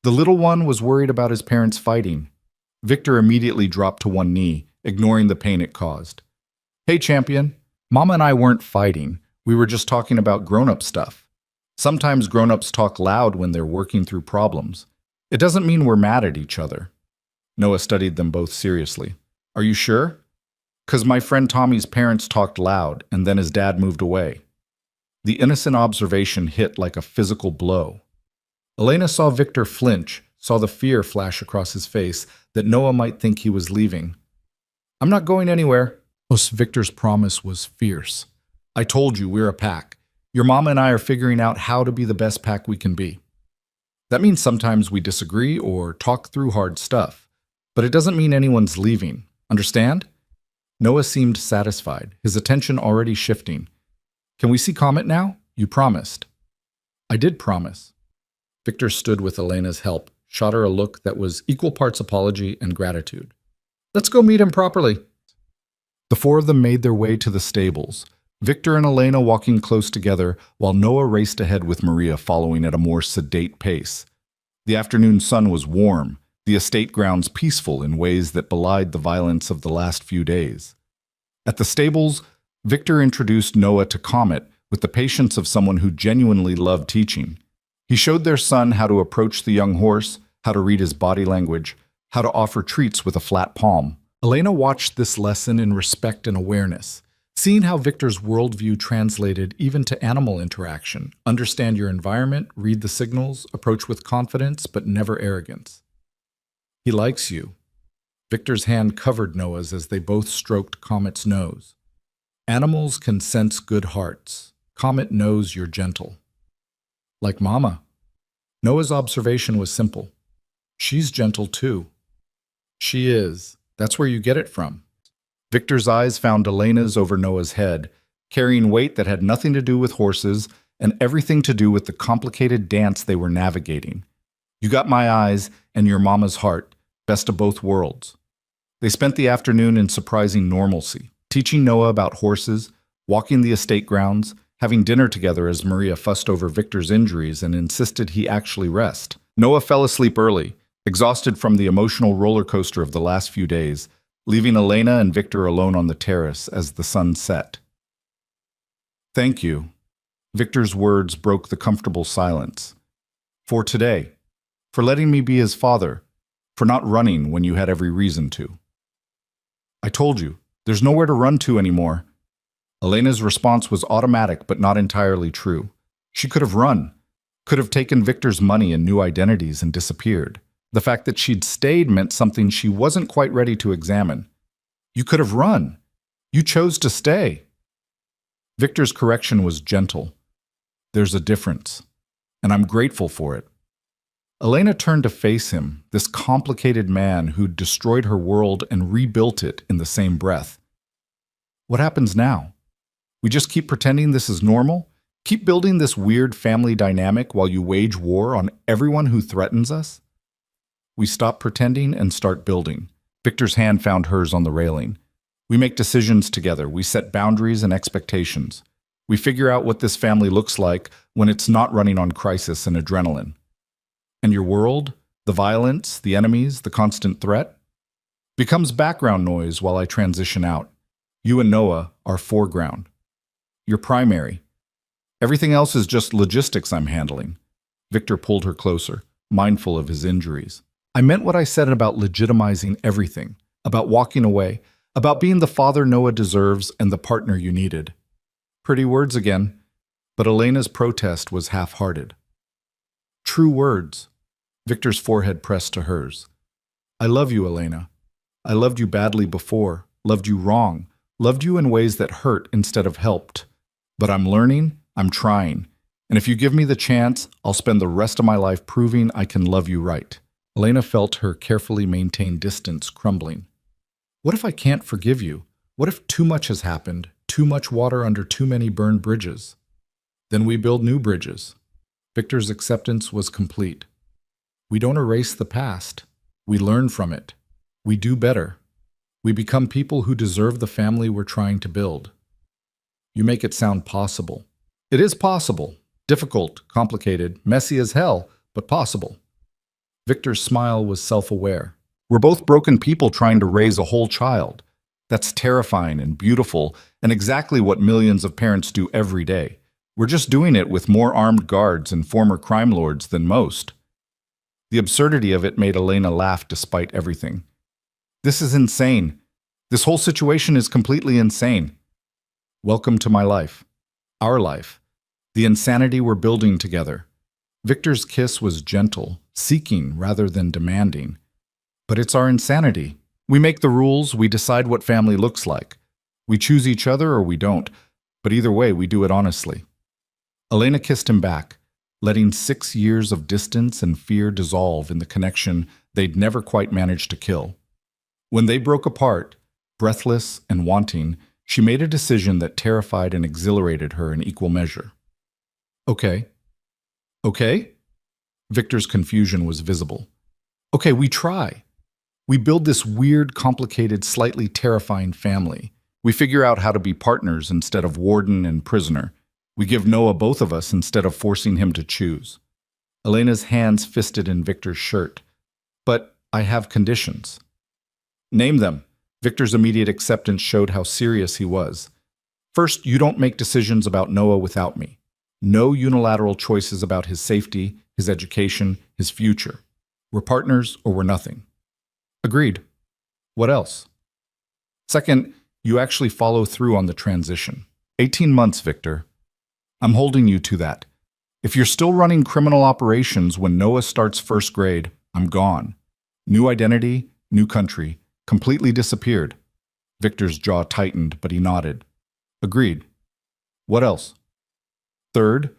Speaker 1: The little one was worried about his parents fighting. Victor immediately dropped to one knee, ignoring the pain it caused. "Hey, champion. Mama and I weren't fighting. We were just talking about grown-up stuff. Sometimes grown-ups talk loud when they're working through problems. It doesn't mean we're mad at each other." Noah studied them both seriously. "Are you sure? 'Cause my friend Tommy's parents talked loud, and then his dad moved away." The innocent observation hit like a physical blow. Elena saw Victor flinch, saw the fear flash across his face that Noah might think he was leaving. "I'm not going anywhere." Victor's promise was fierce. "I told you, we're a pack. Your mama and I are figuring out how to be the best pack we can be. That means sometimes we disagree or talk through hard stuff, but it doesn't mean anyone's leaving. Understand?" Noah seemed satisfied, his attention already shifting. "Can we see Comet now? You promised." "I did promise." Victor stood with Elena's help, shot her a look that was equal parts apology and gratitude. "Let's go meet him properly." The four of them made their way to the stables, Victor and Elena walking close together while Noah raced ahead with Maria following at a more sedate pace. The afternoon sun was warm, the estate grounds peaceful in ways that belied the violence of the last few days. At the stables, Victor introduced Noah to Comet with the patience of someone who genuinely loved teaching. He showed their son how to approach the young horse, how to read his body language, how to offer treats with a flat palm. Elena watched this lesson in respect and awareness, seeing how Victor's worldview translated even to animal interaction. Understand your environment, read the signals, approach with confidence, but never arrogance. "He likes you." Victor's hand covered Noah's as they both stroked Comet's nose. "Animals can sense good hearts. Comet knows you're gentle." "Like Mama." Noah's observation was simple. "She's gentle too." "She is. That's where you get it from." Victor's eyes found Elena's over Noah's head, carrying weight that had nothing to do with horses and everything to do with the complicated dance they were navigating. "You got my eyes and your mama's heart, best of both worlds." They spent the afternoon in surprising normalcy, teaching Noah about horses, walking the estate grounds, having dinner together as Maria fussed over Victor's injuries and insisted he actually rest. Noah fell asleep early, exhausted from the emotional roller coaster of the last few days, leaving Elena and Victor alone on the terrace as the sun set. "Thank you." Victor's words broke the comfortable silence. "For today. For letting me be his father. For not running when you had every reason to." "I told you, there's nowhere to run to anymore." Elena's response was automatic but not entirely true. She could have run, could have taken Victor's money and new identities and disappeared. The fact that she'd stayed meant something she wasn't quite ready to examine. "You could have run. You chose to stay." Victor's correction was gentle. "There's a difference, and I'm grateful for it." Elena turned to face him, this complicated man who'd destroyed her world and rebuilt it in the same breath. "What happens now? We just keep pretending this is normal? Keep building this weird family dynamic while you wage war on everyone who threatens us?" "We stop pretending and start building." Victor's hand found hers on the railing. "We make decisions together. We set boundaries and expectations. We figure out what this family looks like when it's not running on crisis and adrenaline. And your world, the violence, the enemies, the constant threat, becomes background noise while I transition out. You and Noah are foreground. You're primary. Everything else is just logistics I'm handling." Victor pulled her closer, mindful of his injuries. "I meant what I said about legitimizing everything, about walking away, about being the father Noah deserves and the partner you needed." Pretty words again, but Elena's protest was half-hearted. "True words." Victor's forehead pressed to hers. "I love you, Elena. I loved you badly before, loved you wrong, loved you in ways that hurt instead of helped. But I'm learning, I'm trying, and if you give me the chance, I'll spend the rest of my life proving I can love you right." Elena felt her carefully maintained distance crumbling. "What if I can't forgive you? What if too much has happened, too much water under too many burned bridges?" "Then we build new bridges." Victor's acceptance was complete. "We don't erase the past.
Speaker 2: We learn from it. We do better. We become people who deserve the family we're trying to build. You make it sound possible. It is possible. Difficult, complicated, messy as hell, but possible. Victor's smile was self-aware. We're both broken people trying to raise a whole child. That's terrifying and beautiful, and exactly what millions of parents do every day. We're just doing it with more armed guards and former crime lords than most. The absurdity of it made Elena laugh despite everything. This is insane. This whole situation is completely insane. Welcome to my life. Our life. The insanity we're building together. Victor's kiss was gentle, seeking rather than demanding. But it's our insanity. We make the rules, we decide what family looks like. We choose each other or we don't, but either way, we do it honestly. Elena kissed him back, letting 6 years of distance and fear dissolve in the connection they'd never quite managed to kill. When they broke apart, breathless and wanting, she made a decision that terrified and exhilarated her in equal measure. Okay. Okay? Victor's confusion was visible. Okay, we try. We build this weird, complicated, slightly terrifying family. We figure out how to be partners instead of warden and prisoner. We give Noah both of us instead of forcing him to choose. Elena's hands fisted in Victor's shirt. But I have conditions. Name them. Victor's immediate acceptance showed how serious he was. First, you don't make decisions about Noah without me. No unilateral choices about his safety, his education, his future. We're partners or we're nothing. Agreed. What else? Second, you actually follow through on the transition. 18 months, Victor. I'm holding you to that. If you're still running criminal operations when Noah starts first grade, I'm gone. New identity, new country, completely disappeared. Victor's jaw tightened, but he nodded. Agreed. What else? Third,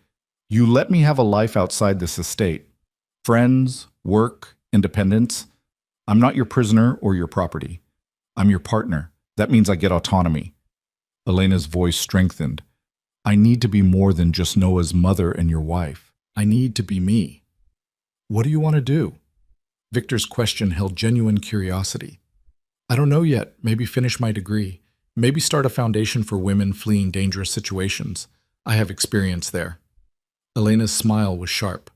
Speaker 2: you let me have a life outside this estate. Friends, work, independence. I'm not your prisoner or your property. I'm your partner. That means I get autonomy. Elena's voice strengthened. I need to be more than just Noah's mother and your wife. I need to be me. What do you want to do? Victor's question held genuine curiosity. I don't know yet. Maybe finish my degree. Maybe start a foundation for women fleeing dangerous situations. I have experience there. Elena's smile was sharp.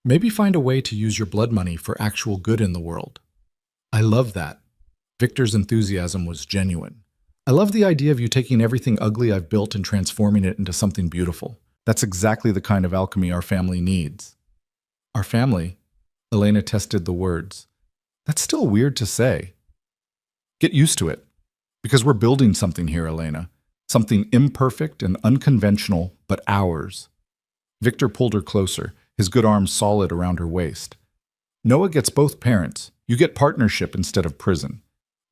Speaker 2: Maybe find a way to use your blood money for actual good in the world. I love that. Victor's enthusiasm was genuine. I love the idea of you taking everything ugly I've built and transforming it into something beautiful. That's exactly the kind of alchemy our family needs. Our family? Elena tested the words. That's still weird to say. Get used to it. Because we're building something here, Elena. Something imperfect and unconventional, but ours. Victor pulled her closer, his good arms solid around her waist. Noah gets both parents. You get partnership instead of prison.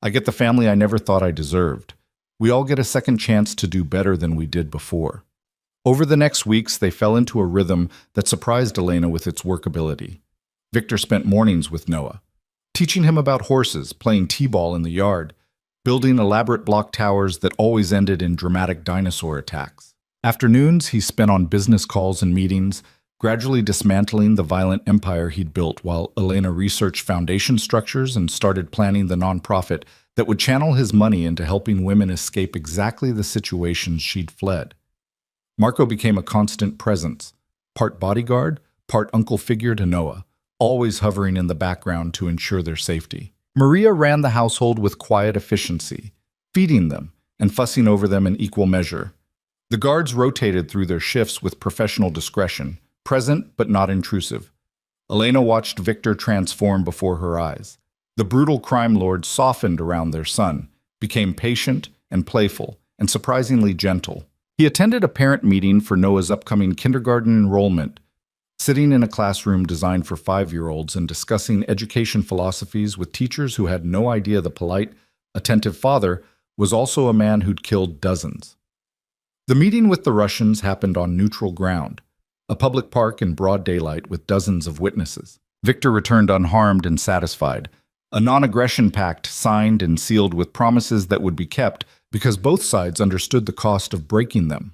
Speaker 2: I get the family I never thought I deserved. We all get a second chance to do better than we did before. Over the next weeks, they fell into a rhythm that surprised Elena with its workability. Victor spent mornings with Noah, teaching him about horses, playing t-ball in the yard, building elaborate block towers that always ended in dramatic dinosaur attacks. Afternoons he spent on business calls and meetings, gradually dismantling the violent empire he'd built while Elena researched foundation structures and started planning the nonprofit that would channel his money into helping women escape exactly the situations she'd fled. Marco became a constant presence, part bodyguard, part uncle figure to Noah, always hovering in the background to ensure their safety. Maria ran the household with quiet efficiency, feeding them and fussing over them in equal measure. The guards rotated through their shifts with professional discretion, present but not intrusive. Elena watched Victor transform before her eyes. The brutal crime lord softened around their son, became patient and playful, and surprisingly gentle. He attended a parent meeting for Noah's upcoming kindergarten enrollment, sitting in a classroom designed for 5-year-olds and discussing education philosophies with teachers who had no idea the polite, attentive father was also a man who'd killed dozens. The meeting with the Russians happened on neutral ground, a public park in broad daylight with dozens of witnesses. Victor returned unharmed and satisfied, a non-aggression pact signed and sealed with promises that would be kept because both sides understood the cost of breaking them.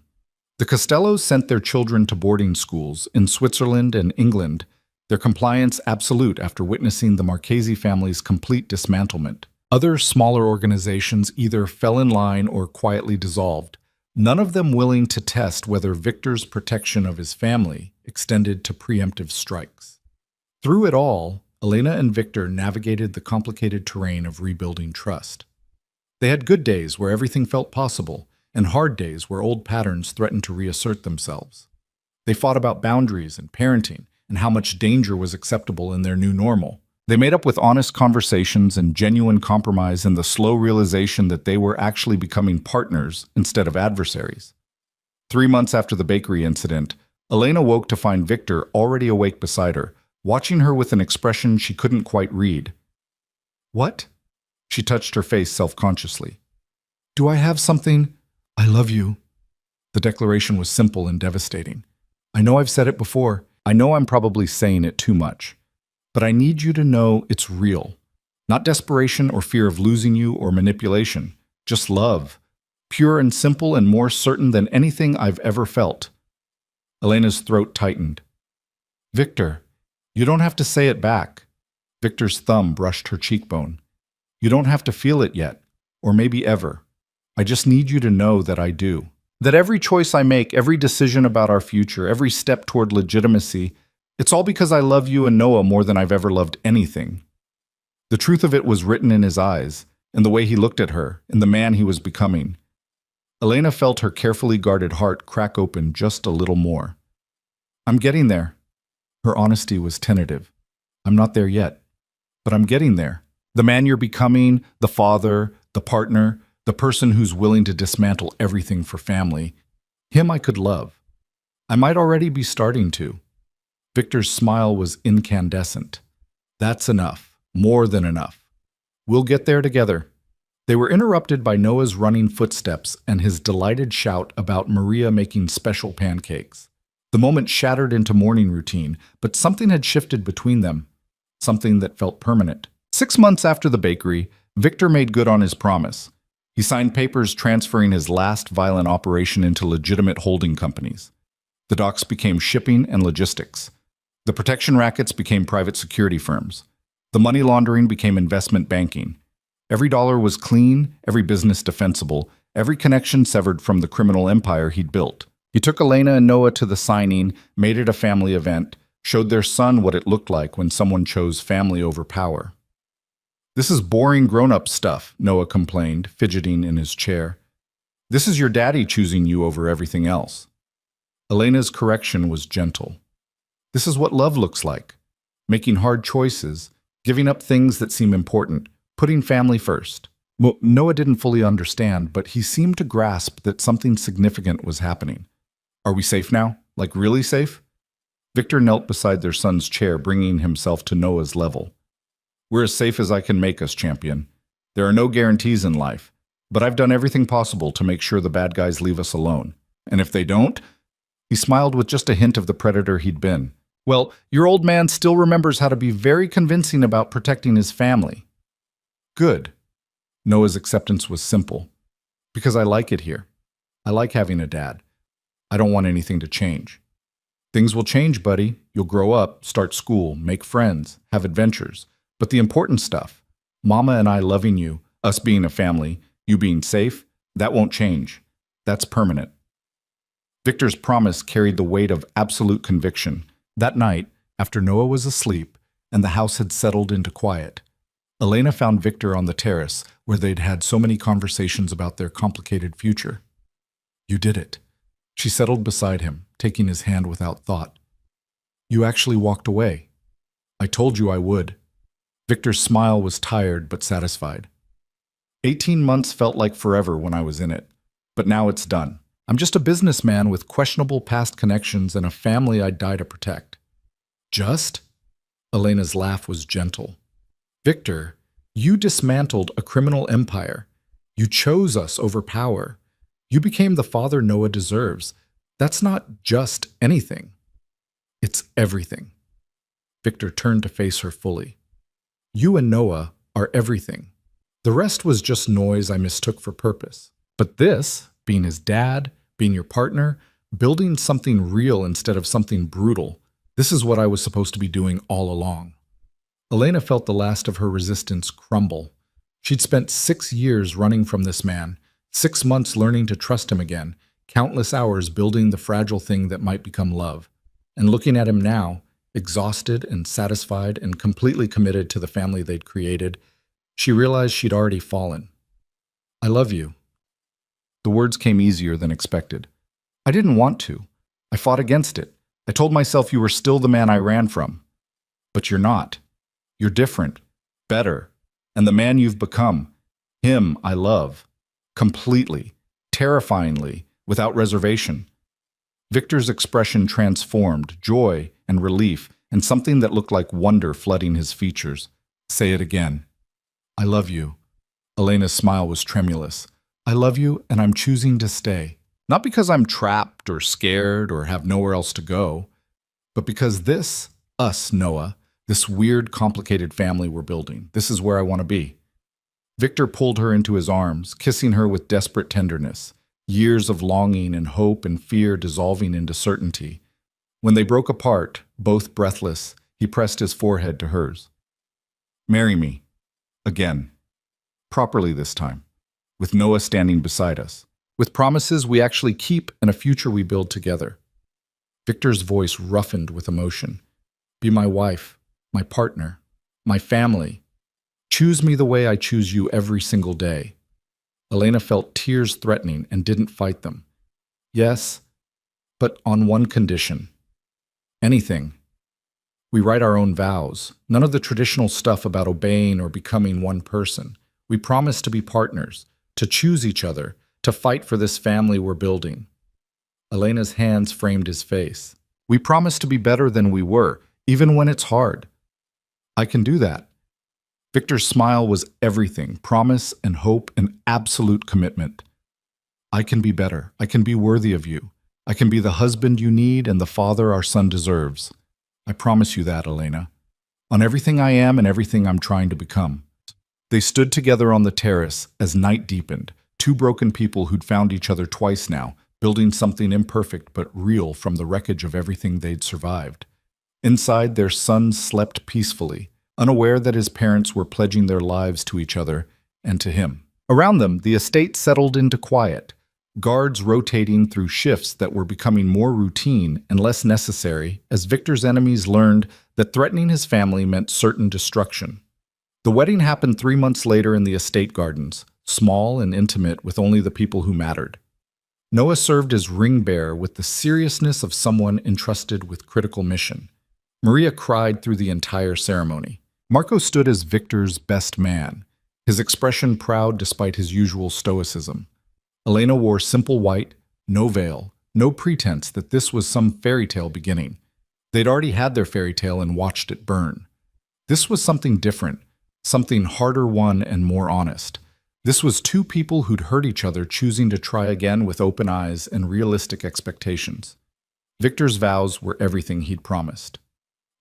Speaker 2: The Costellos sent their children to boarding schools in Switzerland and England,
Speaker 1: their compliance absolute after witnessing the Marchese family's complete dismantlement. Other smaller organizations either fell in line or quietly dissolved, none of them willing to test whether Victor's protection of his family extended to preemptive strikes. Through it all, Elena and Victor navigated the complicated terrain of rebuilding trust. They had good days where everything felt possible, and hard days where old patterns threatened to reassert themselves. They fought about boundaries and parenting, and how much danger was acceptable in their new normal. They made up with honest conversations and genuine compromise in the slow realization that they were actually becoming partners instead of adversaries. 3 months after the bakery incident, Elena woke to find Victor already awake beside her, watching her with an expression she couldn't quite read. "What?" She touched her face self-consciously. "Do I have something? I love you." The declaration was simple and devastating. "I know I've said it before. I know I'm probably saying it too much. But I need you to know it's real. Not desperation or fear of losing you or manipulation. Just love. Pure and simple and more certain than anything I've ever felt." Elena's throat tightened. "Victor, you don't have to say it back." Victor's thumb brushed her cheekbone. "You don't have to feel it yet, or maybe ever. I just need you to know that I do. That every choice I make, every decision about our future, every step toward legitimacy, it's all because I love you and Noah more than I've ever loved anything." The truth of it was written in his eyes, in the way he looked at her, in the man he was becoming. Elena felt her carefully guarded heart crack open just a little more. "I'm getting there." Her honesty was tentative. "I'm not there yet, but I'm getting there. The man you're becoming, the father, the partner, the person who's willing to dismantle everything for family, him I could love. I might already be starting to." Victor's smile was incandescent. "That's enough. More than enough. We'll get there together." They were interrupted by Noah's running footsteps and his delighted shout about Maria making special pancakes. The moment shattered into morning routine, but something had shifted between them, something that felt permanent. 6 months after the bakery, Victor made good on his promise. He signed papers transferring his last violent operation into legitimate holding companies. The docks became shipping and logistics. The protection rackets became private security firms. The money laundering became investment banking. Every dollar was clean, every business defensible, every connection severed from the criminal empire he'd built. He took Elena and Noah to the signing, made it a family event, showed their son what it looked like when someone chose family over power. "This is boring grown-up stuff," Noah complained, fidgeting in his chair. "This is your daddy choosing you over everything else." Elena's correction was gentle. "This is what love looks like. Making hard choices, giving up things that seem important, putting family first." Noah didn't fully understand, but he seemed to grasp that something significant was happening. "Are we safe now? Like really safe?" Victor knelt beside their son's chair, bringing himself to Noah's level. "We're as safe as I can make us, champion. There are no guarantees in life, but I've done everything possible to make sure the bad guys leave us alone. And if they don't..." He smiled with just a hint of the predator he'd been. "Well, your old man still remembers how to be very convincing about protecting his family." "Good." Noah's acceptance was simple. "Because I like it here. I like having a dad. I don't want anything to change." "Things will change, buddy. You'll grow up, start school, make friends, have adventures. But the important stuff, Mama and I loving you, us being a family, you being safe, that won't change. That's permanent." Victor's promise carried the weight of absolute conviction. That night, after Noah was asleep and the house had settled into quiet, Elena found Victor on the terrace where they'd had so many conversations about their complicated future. "You did it." She settled beside him, taking his hand without thought. "You actually walked away. I told you I would." Victor's smile was tired but satisfied. 18 months felt like forever when I was in it, but now it's done. I'm just a businessman with questionable past connections and a family I'd die to protect." "Just?" Elena's laugh was gentle. "Victor, you dismantled a criminal empire. You chose us over power. You became the father Noah deserves. That's not just anything. It's everything." Victor turned to face her fully. "You and Noah are everything. The rest was just noise I mistook for purpose. But this, being his dad, being your partner, building something real instead of something brutal,
Speaker 2: This is what I was supposed to be doing all along. Elena felt the last of her resistance crumble. She'd spent 6 years running from this man, 6 months learning to trust him again, countless hours building the fragile thing that might become love. And looking at him now, exhausted and satisfied and completely committed to the family they'd created, she realized she'd already fallen. I love you.
Speaker 1: The words came easier than expected. I didn't want to. I fought against it. I told myself you were still the man I ran from. But you're not. You're different, better, and the man you've become, him I love, completely, terrifyingly, without reservation. Victor's expression transformed, joy and relief, and something that looked like wonder flooding his features. Say it again. I love you. Elena's smile was tremulous. I love you, and I'm choosing to stay. Not because I'm trapped or scared or have nowhere else to go, but because us, Noah, this weird, complicated family we're building, this is where I want to be. Victor pulled her into his arms, kissing her with desperate tenderness, years of longing and hope and fear dissolving into certainty. When they broke apart, both breathless, he pressed his forehead to hers. Marry me. Again. Properly this time. With Noah standing beside us. With promises we actually keep and a future we build together. Victor's voice roughened with emotion. Be my wife, my partner, my family. Choose me the way I choose you every single day. Elena felt tears threatening and didn't fight them. Yes, but on one condition. Anything. We write our own vows, none of the traditional stuff about obeying or becoming one person. We promise to be partners, to choose each other, to fight for this family we're building. Elena's hands framed his face. We promise to be better than we were, even when it's hard. I can do that. Victor's smile was everything, promise and hope and absolute commitment. I can be better. I can be worthy of you. I can be the husband you need and the father our son deserves. I promise you that, Elena. On everything I am and everything I'm trying to become. They stood together on the terrace as night deepened, two broken people who'd found each other twice now, building something imperfect but real from the wreckage of everything they'd survived. Inside, their son slept peacefully, unaware that his parents were pledging their lives to each other and to him. Around them, the estate settled into quiet, guards rotating through shifts that were becoming more routine and less necessary as Victor's enemies learned that threatening his family meant certain destruction. The wedding happened 3 months later in the estate gardens, small and intimate with only the people who mattered. Noah served as ring bearer with the seriousness of someone entrusted with critical mission. Maria cried through the entire ceremony. Marco stood as Victor's best man, his expression proud despite his usual stoicism. Elena wore simple white, no veil, no pretense that this was some fairy tale beginning. They'd already had their fairy tale and watched it burn. This was something different, something harder won and more honest. This was two people who'd hurt each other choosing to try again with open eyes and realistic expectations. Victor's vows were everything he'd promised.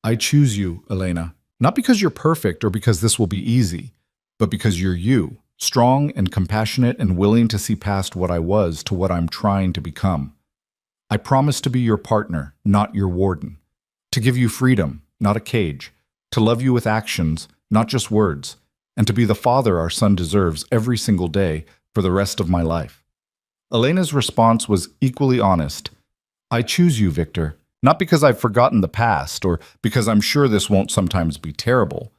Speaker 1: I choose you, Elena, not because you're perfect or because this will be easy, but because you're you, strong and compassionate and willing to see past what I was to what I'm trying to become. I promise to be your partner, not your warden, to give you freedom, not a cage, to love you with actions, not just words, and to be the father our son deserves every single day for the rest of my life. Elena's response was equally honest. I choose you, Victor, not because I've forgotten the past or because I'm sure this won't sometimes be terrible,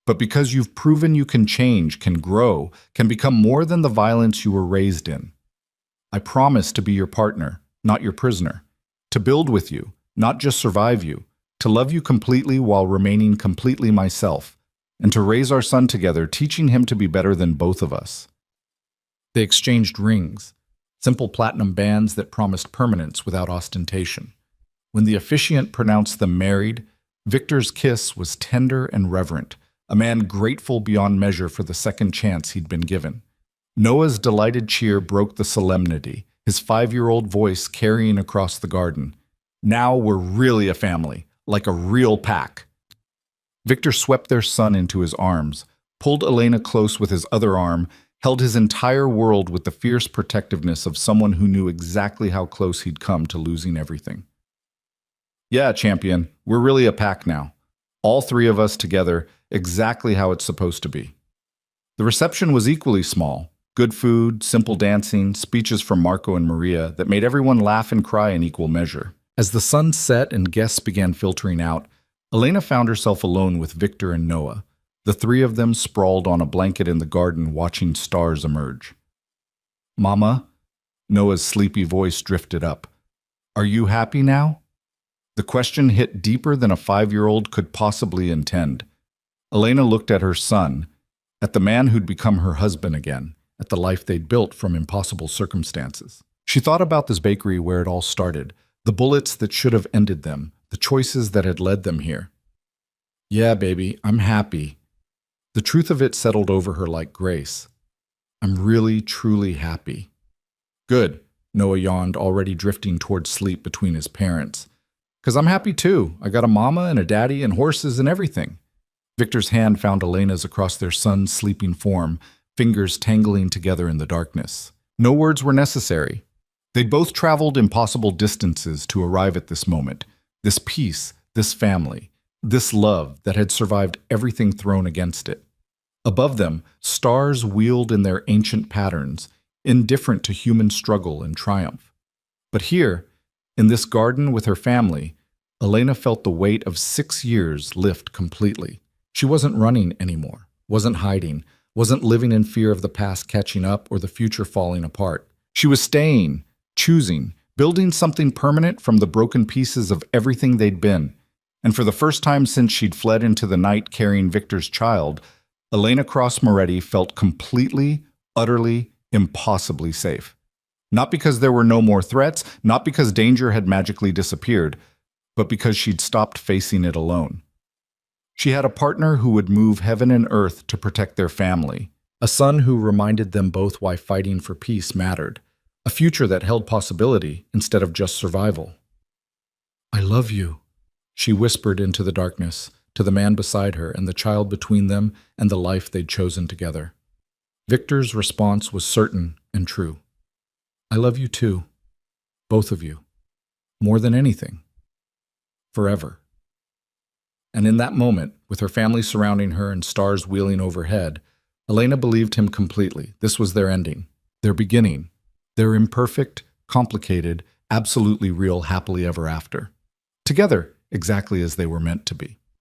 Speaker 1: but because you've proven you can change, can grow, can become more than the violence you were raised in. I promise to be your partner, not your prisoner, to build with you, not just survive you, to love you completely while remaining completely myself, and to raise our son together, teaching him to be better than both of us. They exchanged rings, simple platinum bands that promised permanence without ostentation. When the officiant pronounced them married, Victor's kiss was tender and reverent, a man grateful beyond measure for the second chance he'd been given. Noah's delighted cheer broke the solemnity, his 5-year-old voice carrying across the garden. Now we're really a family, like a real pack. Victor swept their son into his arms, pulled Elena close with his other arm, held his entire world with the fierce protectiveness of someone who knew exactly how close he'd come to losing everything. Yeah, champion, we're really a pack now. All three of us together, exactly how it's supposed to be. The reception was equally small. Good food, simple dancing, speeches from Marco and Maria that made everyone laugh and cry in equal measure. As the sun set and guests began filtering out, Elena found herself alone with Victor and Noah, the three of them sprawled on a blanket in the garden watching stars emerge. Mama, Noah's sleepy voice drifted up. Are you happy now? The question hit deeper than a 5-year-old could possibly intend. Elena looked at her son, at the man who'd become her husband again, at the life they'd built from impossible circumstances. She thought about this bakery where it all started, the bullets that should have ended them, the choices that had led them here. Yeah, baby, I'm happy. The truth of it settled over her like grace. I'm really, truly happy. Good, Noah yawned, already drifting toward sleep between his parents. 'Cause I'm happy too. I got a mama and a daddy and horses and everything. Victor's hand found Elena's across their son's sleeping form, fingers tangling together in the darkness. No words were necessary. They'd both traveled impossible distances to arrive at this moment, this peace, this family, this love that had survived everything thrown against it. Above them, stars wheeled in their ancient patterns, indifferent to human struggle and triumph. But here, in this garden with her family, Elena felt the weight of 6 years lift completely. She wasn't running anymore, wasn't hiding, wasn't living in fear of the past catching up or the future falling apart. She was staying, choosing, building something permanent from the broken pieces of everything they'd been. And for the first time since she'd fled into the night carrying Victor's child, Elena Cross Moretti felt completely, utterly, impossibly safe. Not because there were no more threats, not because danger had magically disappeared, but because she'd stopped facing it alone. She had a partner who would move heaven and earth to protect their family, a son who reminded them both why fighting for peace mattered, a future that held possibility instead of just survival. I love you, she whispered into the darkness, to the man beside her and the child between them and the life they'd chosen together. Victor's response was certain and true. I love you too, both of you, more than anything, forever. And in that moment, with her family surrounding her and stars wheeling overhead, Elena believed him completely. This was their ending, their beginning, their imperfect, complicated, absolutely real happily ever after. Together, exactly as they were meant to be.